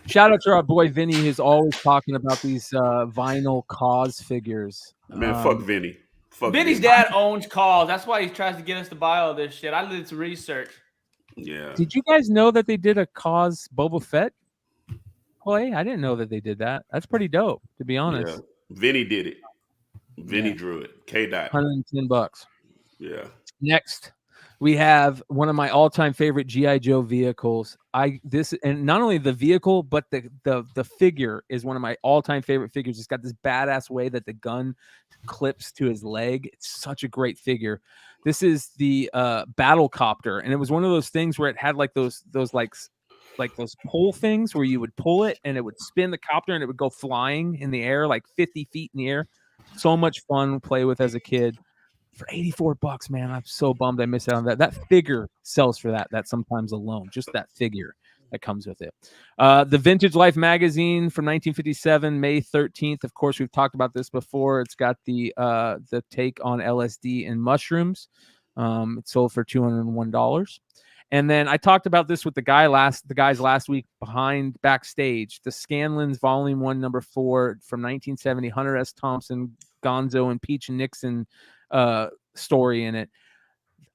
Speaker 1: Shout out to our boy Vinny, who's always talking about these vinyl cause figures.
Speaker 2: Man, fuck Vinny.
Speaker 3: Vinny's dad owns Cause. That's why he tries to get us to buy all this shit. I did some research.
Speaker 2: Yeah.
Speaker 1: Did you guys know that they did a Cause Boba Fett play? I didn't know that they did that. That's pretty dope, to be honest.
Speaker 2: Yeah. Vinny did it. Vinny drew it. K-Dot.
Speaker 1: $110.
Speaker 2: Yeah.
Speaker 1: Next, we have one of my all-time favorite G.I. Joe vehicles. And not only the vehicle, but the figure is one of my all-time favorite figures. It's got this badass way that the gun clips to his leg. It's such a great figure. This is the battle copter, and it was one of those things where it had like those those pull things where you would pull it and it would spin the copter and it would go flying in the air like 50 feet in the air. So much fun to play with as a kid. For $84, man, I'm so bummed I missed out on that. That figure sells for that sometimes alone. Just that figure that comes with it. The Vintage Life magazine from 1957, May 13th. Of course, we've talked about this before. It's got the take on LSD and mushrooms. It sold for $201. And then I talked about this with the guys last week behind backstage. The Scanlon's Volume 1, Number 4 from 1970. Hunter S. Thompson, Gonzo, and Peach Nixon story in it.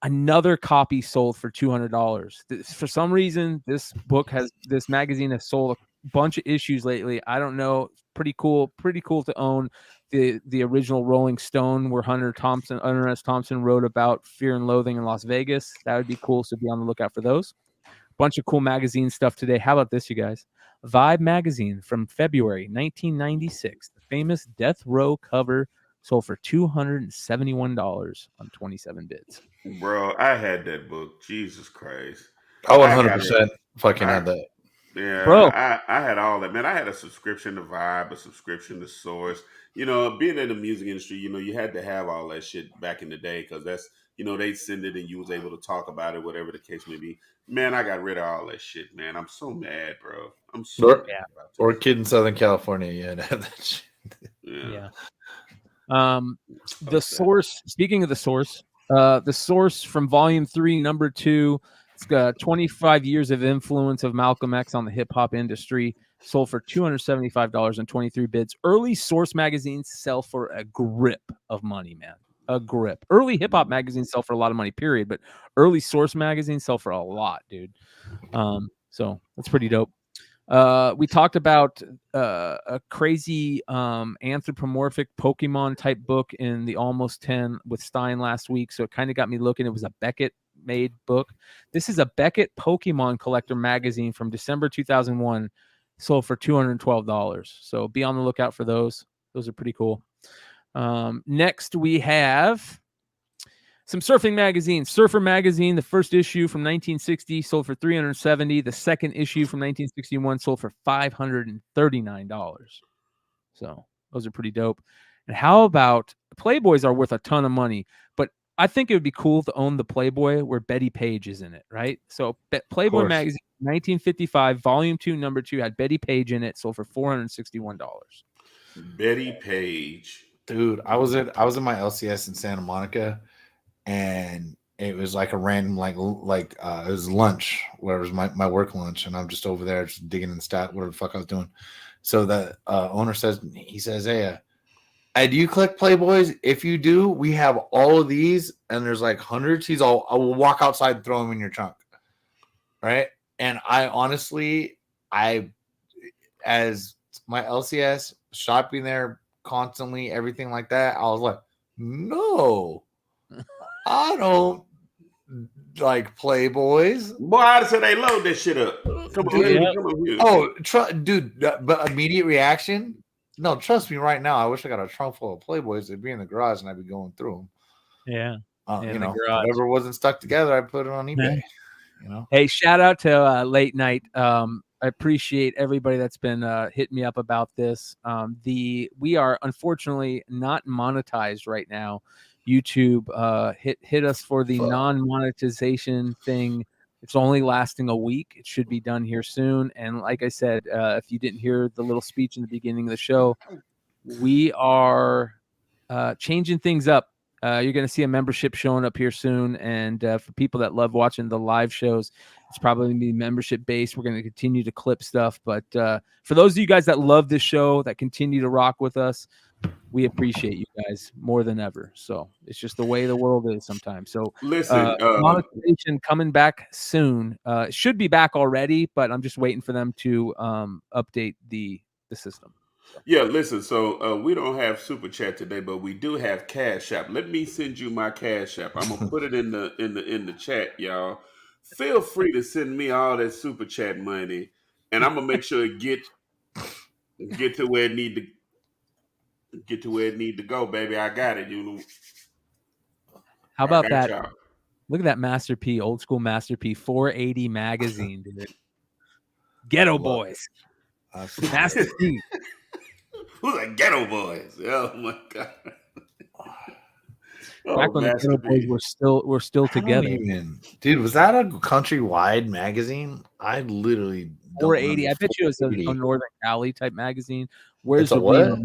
Speaker 1: Another copy sold for $200. For some reason, this magazine has sold a bunch of issues lately. I don't know. Pretty cool to own the original Rolling Stone where Hunter S. Thompson wrote about Fear and Loathing in Las Vegas. That would be cool. So be on the lookout for those. Bunch of cool magazine stuff today. How about this, you guys? Vibe magazine from February 1996. The famous Death Row cover sold for $271 on 27 bids.
Speaker 2: Bro, I had that book. Jesus Christ.
Speaker 8: I 100% fucking had that.
Speaker 2: Yeah,
Speaker 1: bro.
Speaker 2: I had all that, man. I had a subscription to Vibe, a subscription to Source. Being in the music industry, you had to have all that shit back in the day because that's, they'd send it and you was able to talk about it, whatever the case may be. Man, I got rid of all that shit, man. I'm so mad, bro. I'm so mad about that.
Speaker 8: Or a kid in Southern California, you had to have that shit.
Speaker 2: Yeah.
Speaker 1: The Source, speaking of the Source, The Source from Volume 3, Number 2. It's got 25 years of influence of Malcolm X on the hip hop industry. Sold for $275.23 bids. Early Source magazines sell for a grip of money, man. A grip. Early hip hop magazines sell for a lot of money, period. But early Source magazines sell for a lot, dude. So that's pretty dope. We talked about a crazy anthropomorphic Pokemon type book in the Almost 10 with Stein last week. So it kind of got me looking. It was a Beckett made book. This is a Beckett Pokemon collector magazine from December 2001, sold for $212. So be on the lookout for those. Those are pretty cool. Next we have some surfing magazines. Surfer magazine, the first issue from 1960 sold for $370. The second issue from 1961 sold for $539. So those are pretty dope. And how about Playboys are worth a ton of money, but I think it would be cool to own the Playboy where Betty Page is in it, right? So Playboy magazine, 1955, volume 2, number 2 had Betty Page in it, sold for $461.
Speaker 2: Betty Page.
Speaker 8: Dude, I was in my LCS in Santa Monica, and it was like a random it was lunch, where it was my work lunch, and I'm just over there just digging in the stat, whatever the fuck I was doing. So the owner says, hey, do you collect Playboys? If you do, we have all of these, and there's like hundreds. I will walk outside and throw them in your trunk, right? And I honestly, as my LCS shopping there constantly, everything like that, I was like, no, I don't like Playboys.
Speaker 2: Boy, I said they load this shit up. Come on,
Speaker 8: Dude,
Speaker 2: come on here.
Speaker 8: Oh, dude, but immediate reaction. No, trust me, right now, I wish I got a trunk full of Playboys. They'd be in the garage, and I'd be going through them.
Speaker 1: Yeah.
Speaker 8: Whatever wasn't stuck together, I put it on eBay.
Speaker 1: Hey, shout out to Late Night. I appreciate everybody that's been hitting me up about this. We are unfortunately not monetized right now. YouTube hit us for the non-monetization thing. It's only lasting a week. It should be done here soon. And like I said, if you didn't hear the little speech in the beginning of the show, we are changing things up. You're going to see a membership showing up here soon. And for people that love watching the live shows, it's probably going to be membership based. We're going to continue to clip stuff. But for those of you guys that love this show, that continue to rock with us, we appreciate you guys more than ever. So it's just the way the world is sometimes. So
Speaker 2: listen,
Speaker 1: monetization coming back soon. It should be back already, but I'm just waiting for them to update the system.
Speaker 2: Yeah, listen. So we don't have Super Chat today, but we do have Cash App. Let me send you my Cash App. I'm gonna put it in the chat, y'all. Feel free to send me all that Super Chat money, and I'm gonna make sure it get to where it need to go, baby. I got it.
Speaker 1: How about that?
Speaker 2: Y'all.
Speaker 1: Look at that Master P, old school Master P, 480 magazine, dude. Ghetto Boys. Master P.
Speaker 2: Who's like Ghetto Boys? Oh my god!
Speaker 1: Back when the Ghetto Boys were still together.
Speaker 8: Dude, was that a countrywide magazine? I literally
Speaker 1: 480. I bet you it was a Northern Cali type magazine. Where's the
Speaker 8: what?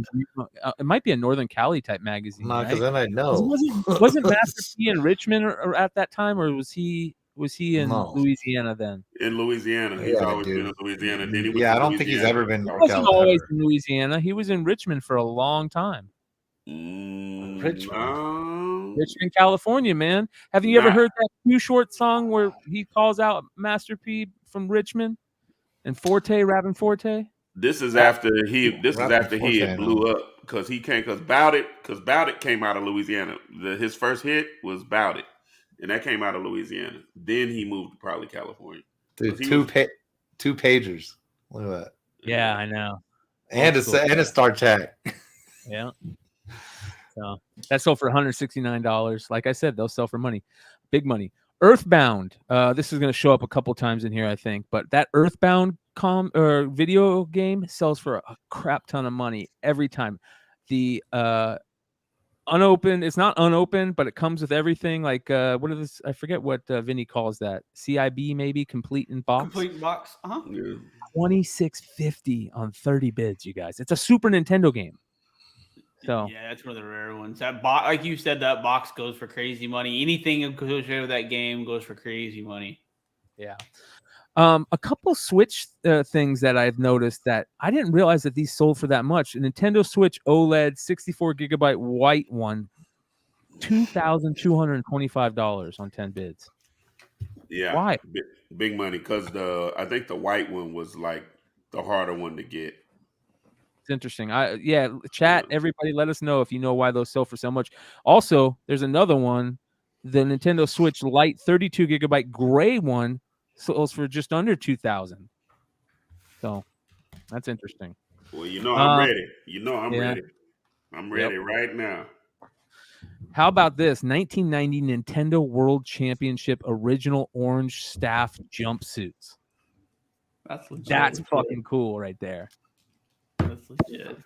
Speaker 1: It might be a Northern Cali type magazine.
Speaker 8: No, because then I know.
Speaker 1: Wasn't Master P in Richmond or at that time, or was he in Louisiana then?
Speaker 2: In Louisiana, he's always been in Louisiana. Then he
Speaker 8: I don't think he's ever been.
Speaker 1: He wasn't always in Louisiana. He was in Richmond for a long time. Richmond, California, man. Haven't you ever heard that Too Short song where he calls out Master P from Richmond and rapping Forte?
Speaker 2: This is after he had blew up because Bout It came out of Louisiana. His first hit was Bout It, and that came out of Louisiana. Then he moved to probably California.
Speaker 8: Dude, two pagers. Look at that.
Speaker 1: Yeah, I know.
Speaker 8: And a Star Trek.
Speaker 1: Yeah. So that sold for $169. Like I said, they'll sell for money, big money. Earthbound. This is going to show up a couple times in here, I think. But that Earthbound video game sells for a crap ton of money every time. The unopened, it's not unopened, but it comes with everything. Like what are this? I forget what Vinny calls that. CIB maybe, complete in box.
Speaker 3: Complete box.
Speaker 1: $26.50 on 30 bids, you guys. It's a Super Nintendo game. So
Speaker 3: yeah, that's one of the rare ones. That box, like you said, that box goes for crazy money. Anything associated with that game goes for crazy money.
Speaker 1: yeah. A couple Switch things that I've noticed that I didn't realize that these sold for that much. A Nintendo Switch OLED 64 gigabyte white one, $2,225 on 10 bids.
Speaker 2: Yeah,
Speaker 1: Why?
Speaker 2: big money because I think the white one was like the harder one to get.
Speaker 1: It's interesting. Chat, everybody let us know if you know why those sell for so much. Also, there's another one, the Nintendo Switch Lite 32 gigabyte gray one sells for just under 2,000. So that's interesting.
Speaker 2: Well, I'm ready. I'm
Speaker 1: yeah.
Speaker 2: ready. I'm ready right now.
Speaker 1: How about this 1990 Nintendo World Championship original orange staff jumpsuits?
Speaker 3: That's legit.
Speaker 1: That's fucking cool right there.
Speaker 3: That's legit.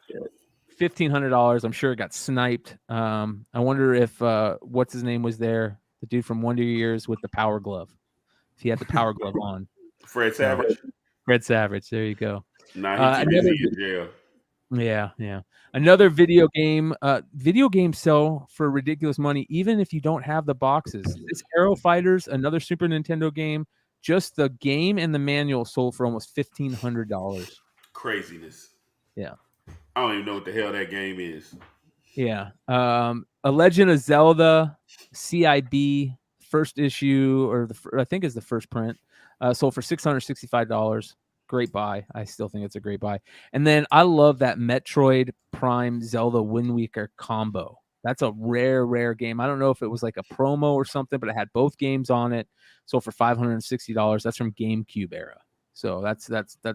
Speaker 1: $1,500. I'm sure it got sniped. I wonder if what's his name was there, the dude from Wonder Years with the power glove. If he had the power glove on.
Speaker 2: Fred Savage.
Speaker 1: Fred Savage. There you go.
Speaker 2: Nah, he's too busy in jail.
Speaker 1: Yeah. Another video game sell for ridiculous money, even if you don't have the boxes. This Aero Fighters, another Super Nintendo game, just the game and the manual sold for almost $1,500.
Speaker 2: Craziness.
Speaker 1: Yeah.
Speaker 2: I don't even know what the hell that game is.
Speaker 1: Yeah. A Legend of Zelda CIB first issue, or I think is the first print, sold for $665. Great buy. I still think it's a great buy. And then I love that Metroid Prime Zelda Wind Waker combo. That's a rare game. I don't know if it was like a promo or something, but it had both games on it. Sold for $560. That's from GameCube era. So that's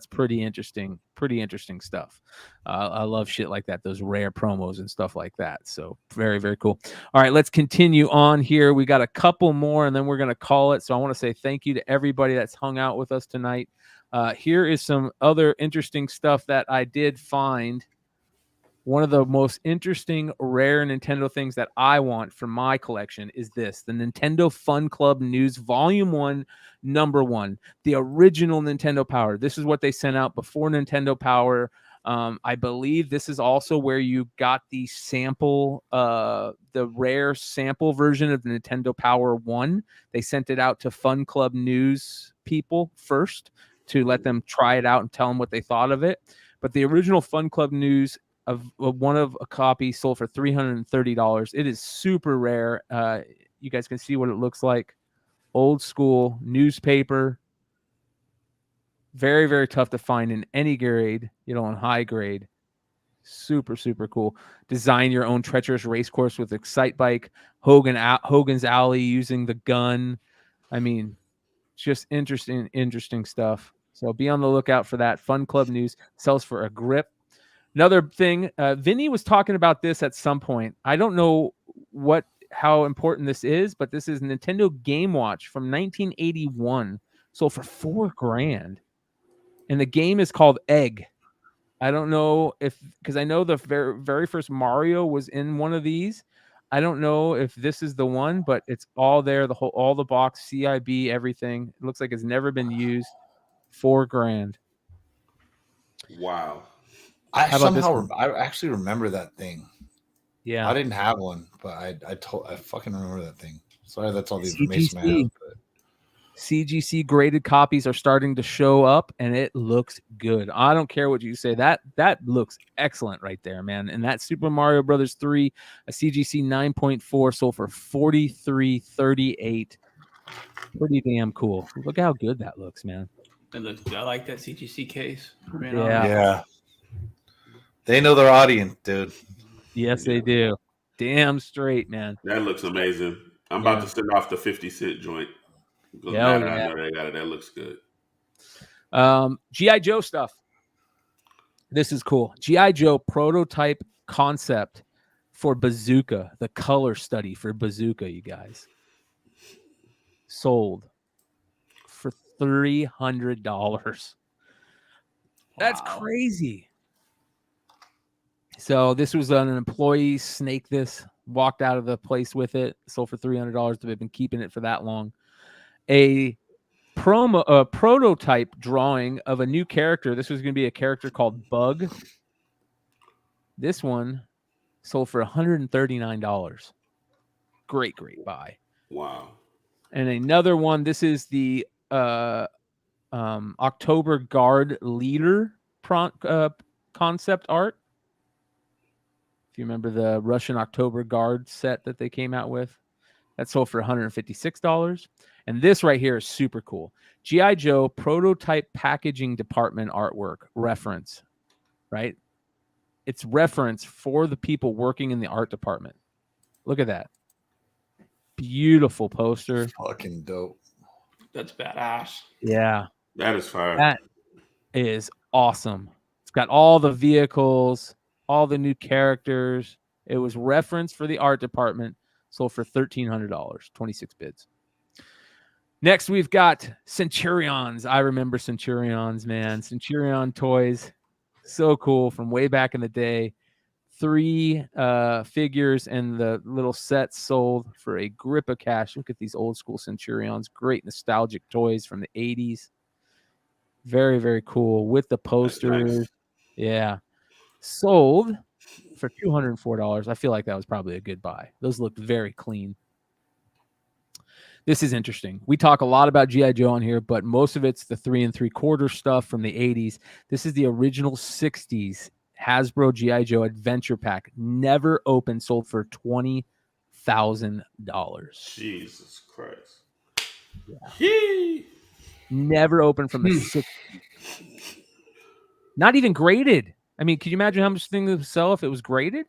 Speaker 1: pretty interesting. Pretty interesting stuff. I love shit like that. Those rare promos and stuff like that. So very, very cool. All right, let's continue on here. We got a couple more, and then we're gonna call it. So I want to say thank you to everybody that's hung out with us tonight. Here is some other interesting stuff that I did find. One of the most interesting, rare Nintendo things that I want for my collection is this, the Nintendo Fun Club News Volume 1, Number 1, the original Nintendo Power. This is what they sent out before Nintendo Power. I believe this is also where you got the sample, the rare sample version of the Nintendo Power 1. They sent it out to Fun Club News people first to let them try it out and tell them what they thought of it. But the original Fun Club News of one of a copy sold for $330. It is super rare. You guys can see what it looks like. Old school newspaper. Very, very tough to find in any grade, in high grade. Super, super cool. Design your own treacherous race course with Excite Bike. Hogan's Alley using the gun. I mean, just interesting stuff. So be on the lookout for that. Fun Club News sells for a grip. Another thing, Vinny was talking about this at some point. I don't know how important this is, but this is Nintendo Game Watch from 1981, sold for $4,000, and the game is called Egg. I don't know because I know the very first Mario was in one of these. I don't know if this is the one, but it's all there. All the box, CIB, everything. It looks like it's never been used. $4,000.
Speaker 2: Wow.
Speaker 8: I actually remember that thing.
Speaker 1: Yeah,
Speaker 8: I didn't have one, but I fucking remember that thing. Sorry, that's all the information I have. But
Speaker 1: CGC graded copies are starting to show up, and it looks good. I don't care what you say. That looks excellent right there, man. And that Super Mario Brothers 3, a CGC 9.4, sold for $43.38. Pretty damn cool. Look how good that looks, man.
Speaker 3: It looks good. I like that CGC case.
Speaker 8: Yeah. They know their audience, dude.
Speaker 1: Yes, they do. Damn straight, man.
Speaker 2: That looks amazing. I'm about to send off the 50-cent joint. I know they got it. That looks good.
Speaker 1: G.I. Joe stuff. This is cool. G.I. Joe prototype concept for Bazooka, the color study for Bazooka, you guys. Sold for $300. That's crazy. So this was an employee snaked this, walked out of the place with it, sold for $300. They've been keeping it for that long. A prototype drawing of a new character. This was going to be a character called Bug. This one sold for $139. Great buy.
Speaker 2: Wow.
Speaker 1: And another one, this is the October Guard Leader concept art. If you remember the Russian October Guard set that they came out with, that sold for $156. And this right here is super cool. G.I. Joe prototype packaging department artwork reference, right? It's reference for the people working in the art department. Look at that. Beautiful poster.
Speaker 8: Fucking dope.
Speaker 3: That's badass.
Speaker 1: Yeah.
Speaker 2: That is fire.
Speaker 1: That is awesome. It's got all the vehicles, all the new characters. It was referenced for the art department. Sold for $1,300, 26 bids. Next, we've got Centurions. I remember Centurions, man. Centurion toys. So cool from way back in the day. 3 figures and the little sets sold for a grip of cash. Look at these old school Centurions. Great nostalgic toys from the 80s. Very, very cool with the posters.
Speaker 2: Nice.
Speaker 1: Yeah. Sold for $204. I feel like that was probably a good buy. Those looked very clean. This is interesting. We talk a lot about G.I. Joe on here, but most of it's the 3 3/4 stuff from the 80s. This is the original 60s Hasbro G.I. Joe Adventure Pack. Never opened, sold for $20,000.
Speaker 2: Jesus Christ.
Speaker 1: Yeah. Never opened from the 60s. Not even graded. I mean, can you imagine how much things would sell if it was graded?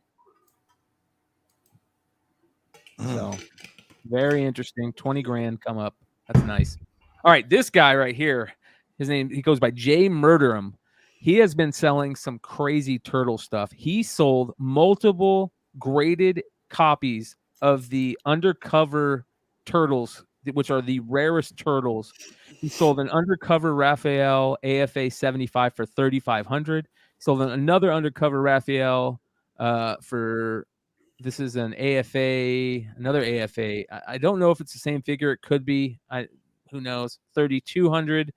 Speaker 1: So, very interesting. 20 grand come up. That's nice. All right, this guy right here, his name, he goes by Jay Murderum. He has been selling some crazy turtle stuff. He sold multiple graded copies of the undercover turtles, which are the rarest turtles. He sold an undercover Raphael AFA 75 for $3,500. Sold another undercover Raphael for, this is an AFA, another AFA. I don't know if it's the same figure. It could be. Who knows? $3,200.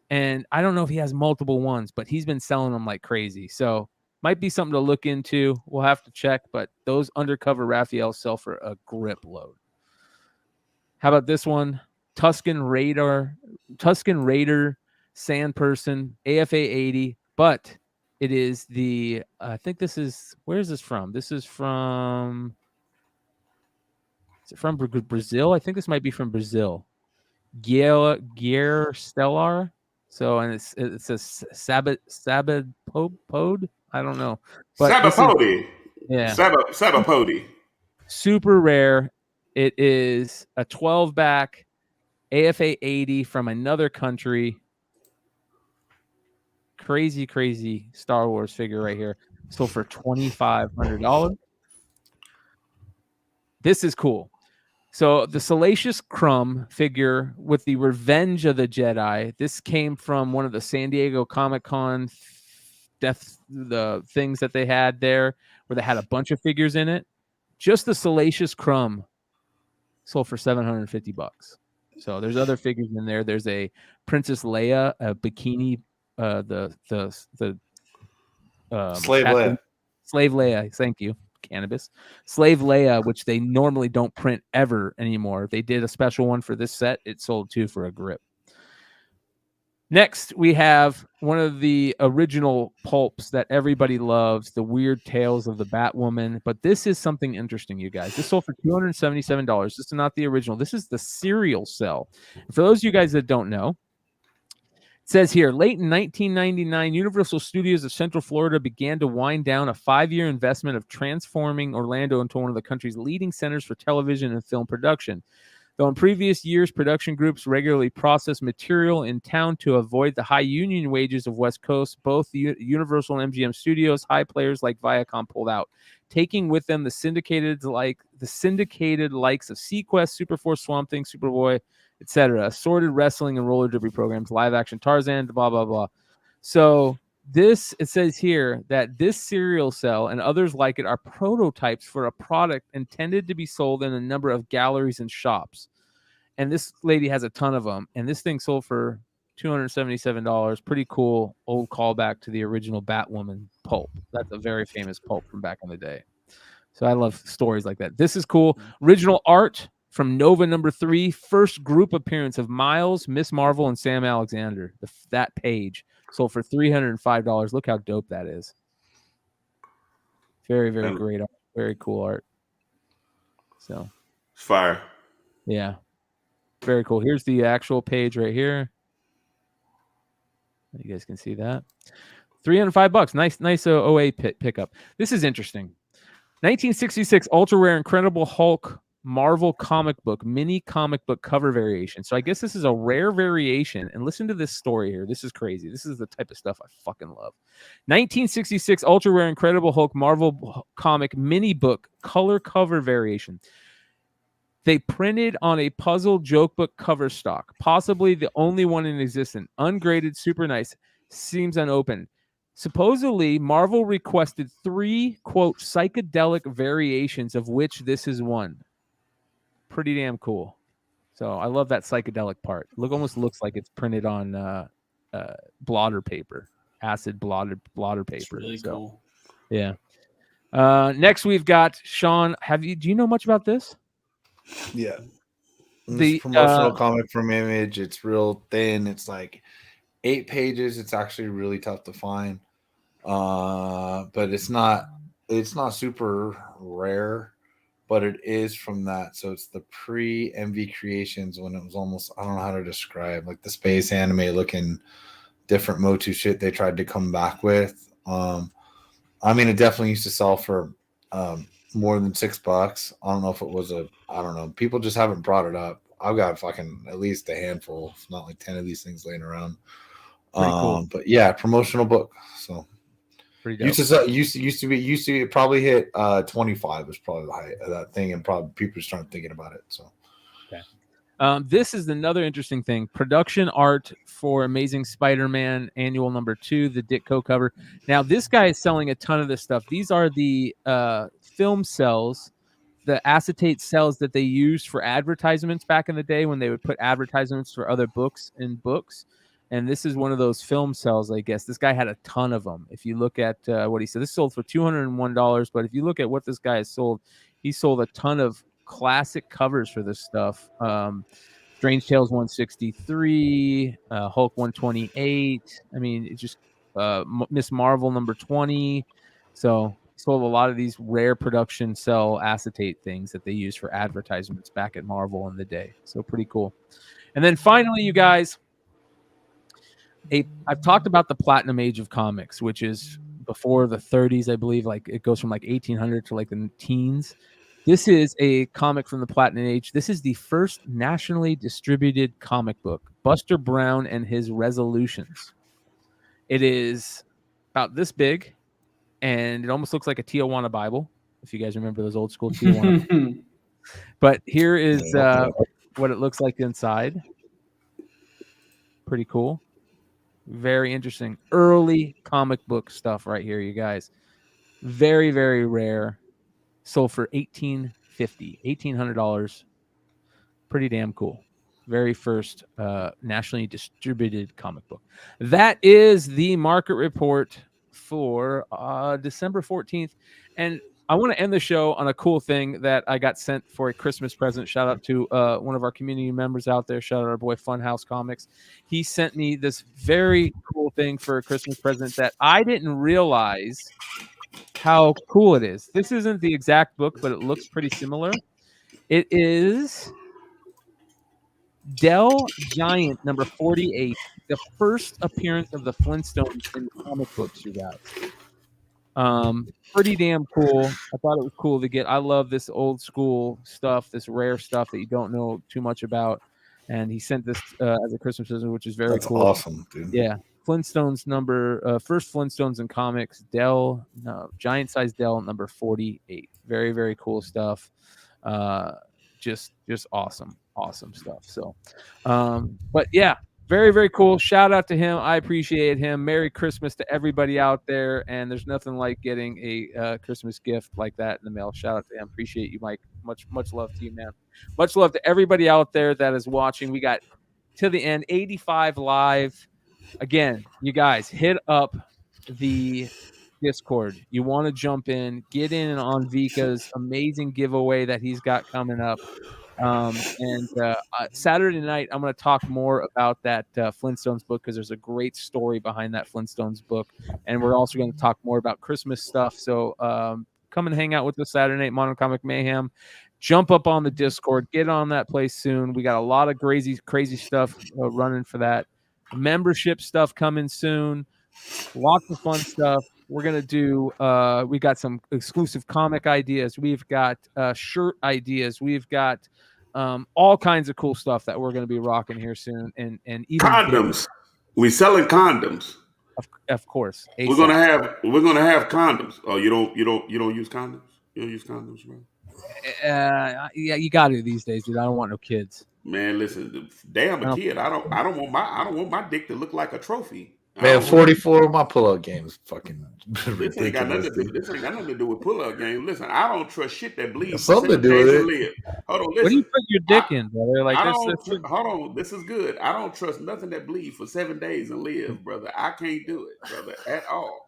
Speaker 1: And I don't know if he has multiple ones, but he's been selling them like crazy. So might be something to look into. We'll have to check. But those undercover Raphaels sell for a grip load. How about this one? Tuscan Raider Sand Person AFA 80, but it is the, I think this is, where is this from? This is from, is it from Brazil? I think this might be from Brazil. Gear Stellar. So, and it's a Sabapode. I don't know.
Speaker 2: Sabapode.
Speaker 1: Yeah.
Speaker 2: Sabapode.
Speaker 1: Super rare. It is a 12-back AFA 80 from another country. Crazy Star Wars figure right here. Sold for $2,500. This is cool. So the Salacious Crumb figure with the Revenge of the Jedi. This came from one of the San Diego Comic-Con the things that they had there, where they had a bunch of figures in it. Just the Salacious Crumb sold for $750. So there's other figures in there. There's a Princess Leia, a bikini,
Speaker 8: Slave Leia.
Speaker 1: Slave Leia. Thank you. Cannabis. Slave Leia, which they normally don't print ever anymore. They did a special one for this set. It sold too for a grip. Next, we have one of the original pulps that everybody loves, the Weird Tales of the Batwoman. But this is something interesting, you guys. This sold for $277. This is not the original. This is the serial sell. For those of you guys that don't know, it says here, late in 1999, Universal Studios of Central Florida began to wind down a 5-year investment of transforming Orlando into one of the country's leading centers for television and film production. Though in previous years, production groups regularly processed material in town to avoid the high union wages of West Coast, both the Universal and MGM Studios, high players like Viacom pulled out, taking with them the syndicated likes of Sequest, Superforce, Swamp Thing, Superboy, etc., assorted wrestling and roller derby programs, live action Tarzan, blah, blah, blah. So this, it says here that this serial cell and others like it are prototypes for a product intended to be sold in a number of galleries and shops. And this lady has a ton of them. And this thing sold for $277. Pretty cool old callback to the original Batwoman pulp. That's a very famous pulp from back in the day. So I love stories like that. This is cool. Original art from Nova #3, first group appearance of Miles, Miss Marvel, and Sam Alexander. That page sold for $305. Look how dope that is. Very, very great art. Very cool art. So
Speaker 2: fire.
Speaker 1: Yeah. Very cool. Here's the actual page right here. You guys can see that. $305. Nice OA pickup. This is interesting. 1966 ultra rare Incredible Hulk Marvel comic book, mini comic book cover variation. So I guess this is a rare variation. And listen to this story here. This is crazy. This is the type of stuff I fucking love. 1966 ultra rare Incredible Hulk Marvel comic mini book color cover variation. They printed on a puzzle joke book cover stock, possibly the only one in existence. Ungraded, super nice, seems unopened. Supposedly, Marvel requested 3, quote, psychedelic variations, of which this is one. Pretty damn cool. So I love that psychedelic part. Almost looks like it's printed on blotter paper, acid blotter paper.
Speaker 3: It's really cool.
Speaker 1: Yeah. Next, we've got Sean. Do you know much about this?
Speaker 8: Yeah.
Speaker 1: The
Speaker 8: promotional comic from Image. It's real thin. It's like 8 pages. It's actually really tough to find. But it's not super rare, but it is from that. So it's the pre-MV Creations when it was almost, I don't know how to describe, like the space anime looking different Motu shit they tried to come back with. I mean, it definitely used to sell for more than $6. I don't know if it was I don't know. People just haven't brought it up. I've got fucking at least a handful, if not like 10 of these things laying around. Cool. But yeah, promotional book. So
Speaker 1: pretty dope.
Speaker 8: Used to probably hit 25 was probably the height of that thing, and probably people start thinking about it. So
Speaker 1: okay. This is another interesting thing. Production art for Amazing Spider-Man Annual #2, the Ditko cover. Now, this guy is selling a ton of this stuff. These are the film cells, the acetate cells that they used for advertisements back in the day when they would put advertisements for other books in books. And this is one of those film cells, I guess. This guy had a ton of them. If you look at what he said, this sold for $201. But if you look at what this guy has sold, he sold a ton of classic covers for this stuff. Strange Tales 163, Hulk 128. I mean, it's just Miss Marvel #20. So he sold a lot of these rare production cell acetate things that they used for advertisements back at Marvel in the day. So pretty cool. And then finally, you guys, I've talked about the Platinum Age of comics, which is before the 30s, I believe. Like it goes from like 1800 to like the teens. This is a comic from the Platinum Age. This is the first nationally distributed comic book, Buster Brown and His Resolutions. It is about this big, and it almost looks like a Tijuana Bible, if you guys remember those old school Tijuana. But here is what it looks like inside. Pretty cool. Very interesting. Early comic book stuff right here, you guys. Very, very rare. Sold for $1,800. Pretty damn cool. Very first nationally distributed comic book. That is the market report for December 14th. And I want to end the show on a cool thing that I got sent for a Christmas present. Shout out to one of our community members out there. Shout out our boy Funhouse Comics. He sent me this very cool thing for a Christmas present that I didn't realize how cool it is. This isn't the exact book, but it looks pretty similar. It is Dell Giant #48, the first appearance of the Flintstones in comic books, you guys. Pretty damn cool. I thought it was cool to get. I love this old school stuff, this rare stuff that you don't know too much about. And he sent this as a Christmas present, which is very cool.
Speaker 8: That's awesome, dude.
Speaker 1: Yeah. Flintstones first Flintstones in comics, giant size Dell #48. Very, very cool stuff. Just awesome stuff. So, but yeah, very, very cool. Shout out to him. I appreciate him. Merry Christmas to everybody out there. And there's nothing like getting a Christmas gift like that in the mail. Shout out to him. Appreciate you, Mike. Much love to you, man. Much love to everybody out there that is watching. We got to the end, 85 live. Again, you guys hit up the Discord. You want to jump in, get in on Vika's amazing giveaway that he's got coming up. Saturday night, I'm going to talk more about that Flintstones book because there's a great story behind that Flintstones book. And we're also going to talk more about Christmas stuff. So come and hang out with us Saturday night, Modern Comic Mayhem. Jump up on the Discord. Get on that place soon. We got a lot of crazy stuff running for that. Membership stuff coming soon. Lots of fun stuff. We're going to do, we got some exclusive comic ideas. We've got shirt ideas. We've got all kinds of cool stuff that we're going to be rocking here soon. And even
Speaker 2: condoms. We selling condoms.
Speaker 1: Of course.
Speaker 2: ASAP. We're gonna have condoms. Oh, you don't use condoms? You don't use condoms, bro?
Speaker 1: Yeah, you got to these days, dude. I don't want no kids.
Speaker 2: Man, listen, damn a kid. I don't want my dick to look like a trophy.
Speaker 8: Man, 44 of my pull-out games fucking
Speaker 2: ridiculous. This ain't got nothing to do with pull-out game. Listen, I don't trust shit that bleeds.
Speaker 8: Something to do with it.
Speaker 2: Live. Hold on, listen.
Speaker 1: What do you put your dick in, brother? Like
Speaker 2: hold on, this is good. I don't trust nothing that bleeds for 7 days and live, brother. I can't do it, brother, at all.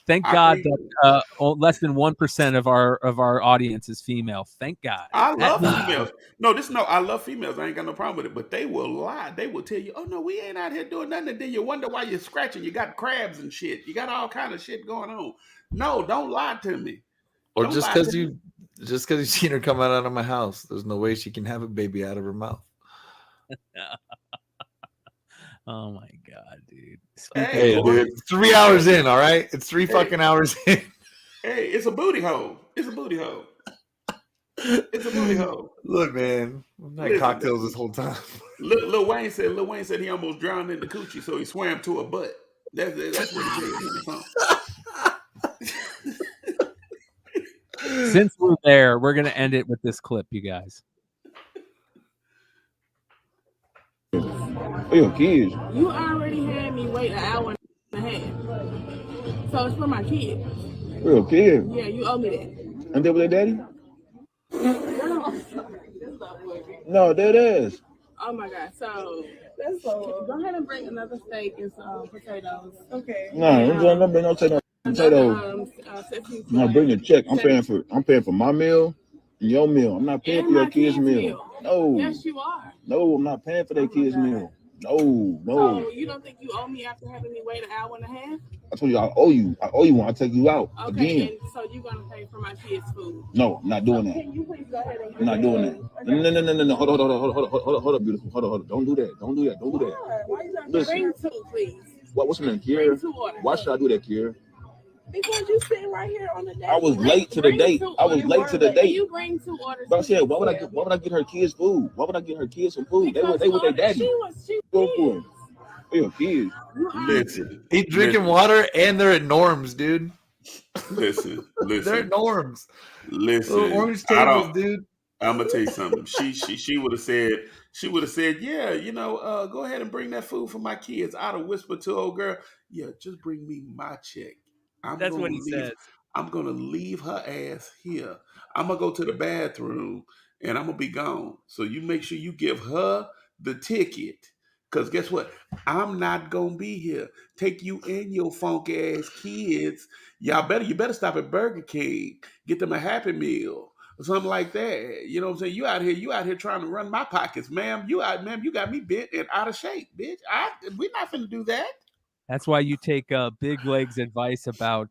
Speaker 1: Thank God that less than 1% of our audience is female. Thank God.
Speaker 2: I love females. I love females. I ain't got no problem with it. But they will lie. They will tell you, "Oh no, we ain't out here doing nothing." And then you wonder why you're scratching. You got crabs and shit. You got all kind of shit going on. No, don't lie to me.
Speaker 8: Or just because you've seen her come out of my house, there's no way she can have a baby out of her mouth.
Speaker 1: Oh my God, dude.
Speaker 8: Hey, dude, 3 hours in, all right? It's 3 fucking hours in.
Speaker 2: Hey, it's a booty hole. It's a booty hole. It's a booty hole.
Speaker 8: Look, man, I've had cocktails this whole time.
Speaker 2: Lil Wayne said he almost drowned in the coochie, so he swam to a butt. That's what he did in the song.
Speaker 1: Since we're there, we're gonna end it with this clip, you guys.
Speaker 9: For your kids.
Speaker 10: You already had me wait an hour and a half. So it's for my kids.
Speaker 9: For your kids?
Speaker 10: Yeah, you owe me that.
Speaker 9: And they with their daddy? No, that is.
Speaker 10: Oh my God. So go ahead and bring another steak and some potatoes. Okay.
Speaker 9: No, don't bring no potatoes. No, bring the check. I'm paying for my meal and your meal. I'm not paying for your kids' meal. No.
Speaker 10: Yes, you are.
Speaker 9: No, I'm not paying for their kids' meal. No.
Speaker 10: So you don't think you owe me after having me wait an hour and a half?
Speaker 9: I told you I owe you. I owe you when I take you out
Speaker 10: okay,
Speaker 9: again.
Speaker 10: And so you're gonna pay for my kids' food?
Speaker 9: No, I'm not doing that.
Speaker 10: Can you please go ahead and
Speaker 9: I'm not doing that. No. Hold on, beautiful. Hold on. Don't do that. Why you
Speaker 10: bring two, please?
Speaker 9: What's your name, Kiera? Why should I do that, Kiera?
Speaker 10: Because you sitting right here on the date.
Speaker 9: I was late to the date.
Speaker 10: You bring 2 orders.
Speaker 9: But I said, why would I get her kids food? Why would I get her kids some food? They with their daddy. Go for it. For your kids.
Speaker 2: Listen.
Speaker 8: He's drinking water and they're at Norm's, dude.
Speaker 2: Listen.
Speaker 8: They're at Norm's.
Speaker 2: Listen.
Speaker 8: Little orange tables, dude.
Speaker 2: I'm gonna tell you something. She would have said, yeah, go ahead and bring that food for my kids. I'd have whispered to old girl, yeah, just bring me my check.
Speaker 1: That's what he says.
Speaker 2: I'm going to leave her ass here. I'm going to go to the bathroom and I'm going to be gone. So you make sure you give her the ticket. Because guess what? I'm not going to be here. Take you and your funky ass kids. You better stop at Burger King. Get them a Happy Meal or something like that. You know what I'm saying? You out here trying to run my pockets, ma'am. You got me bent and out of shape, bitch. We're not finna do that.
Speaker 1: That's why you take Big Leg's advice about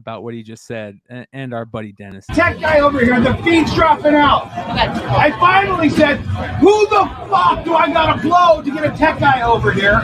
Speaker 1: what he just said, and our buddy Dennis.
Speaker 11: Tech guy over here, the feed's dropping out. I finally said, who the fuck do I gotta blow to get a tech guy over here?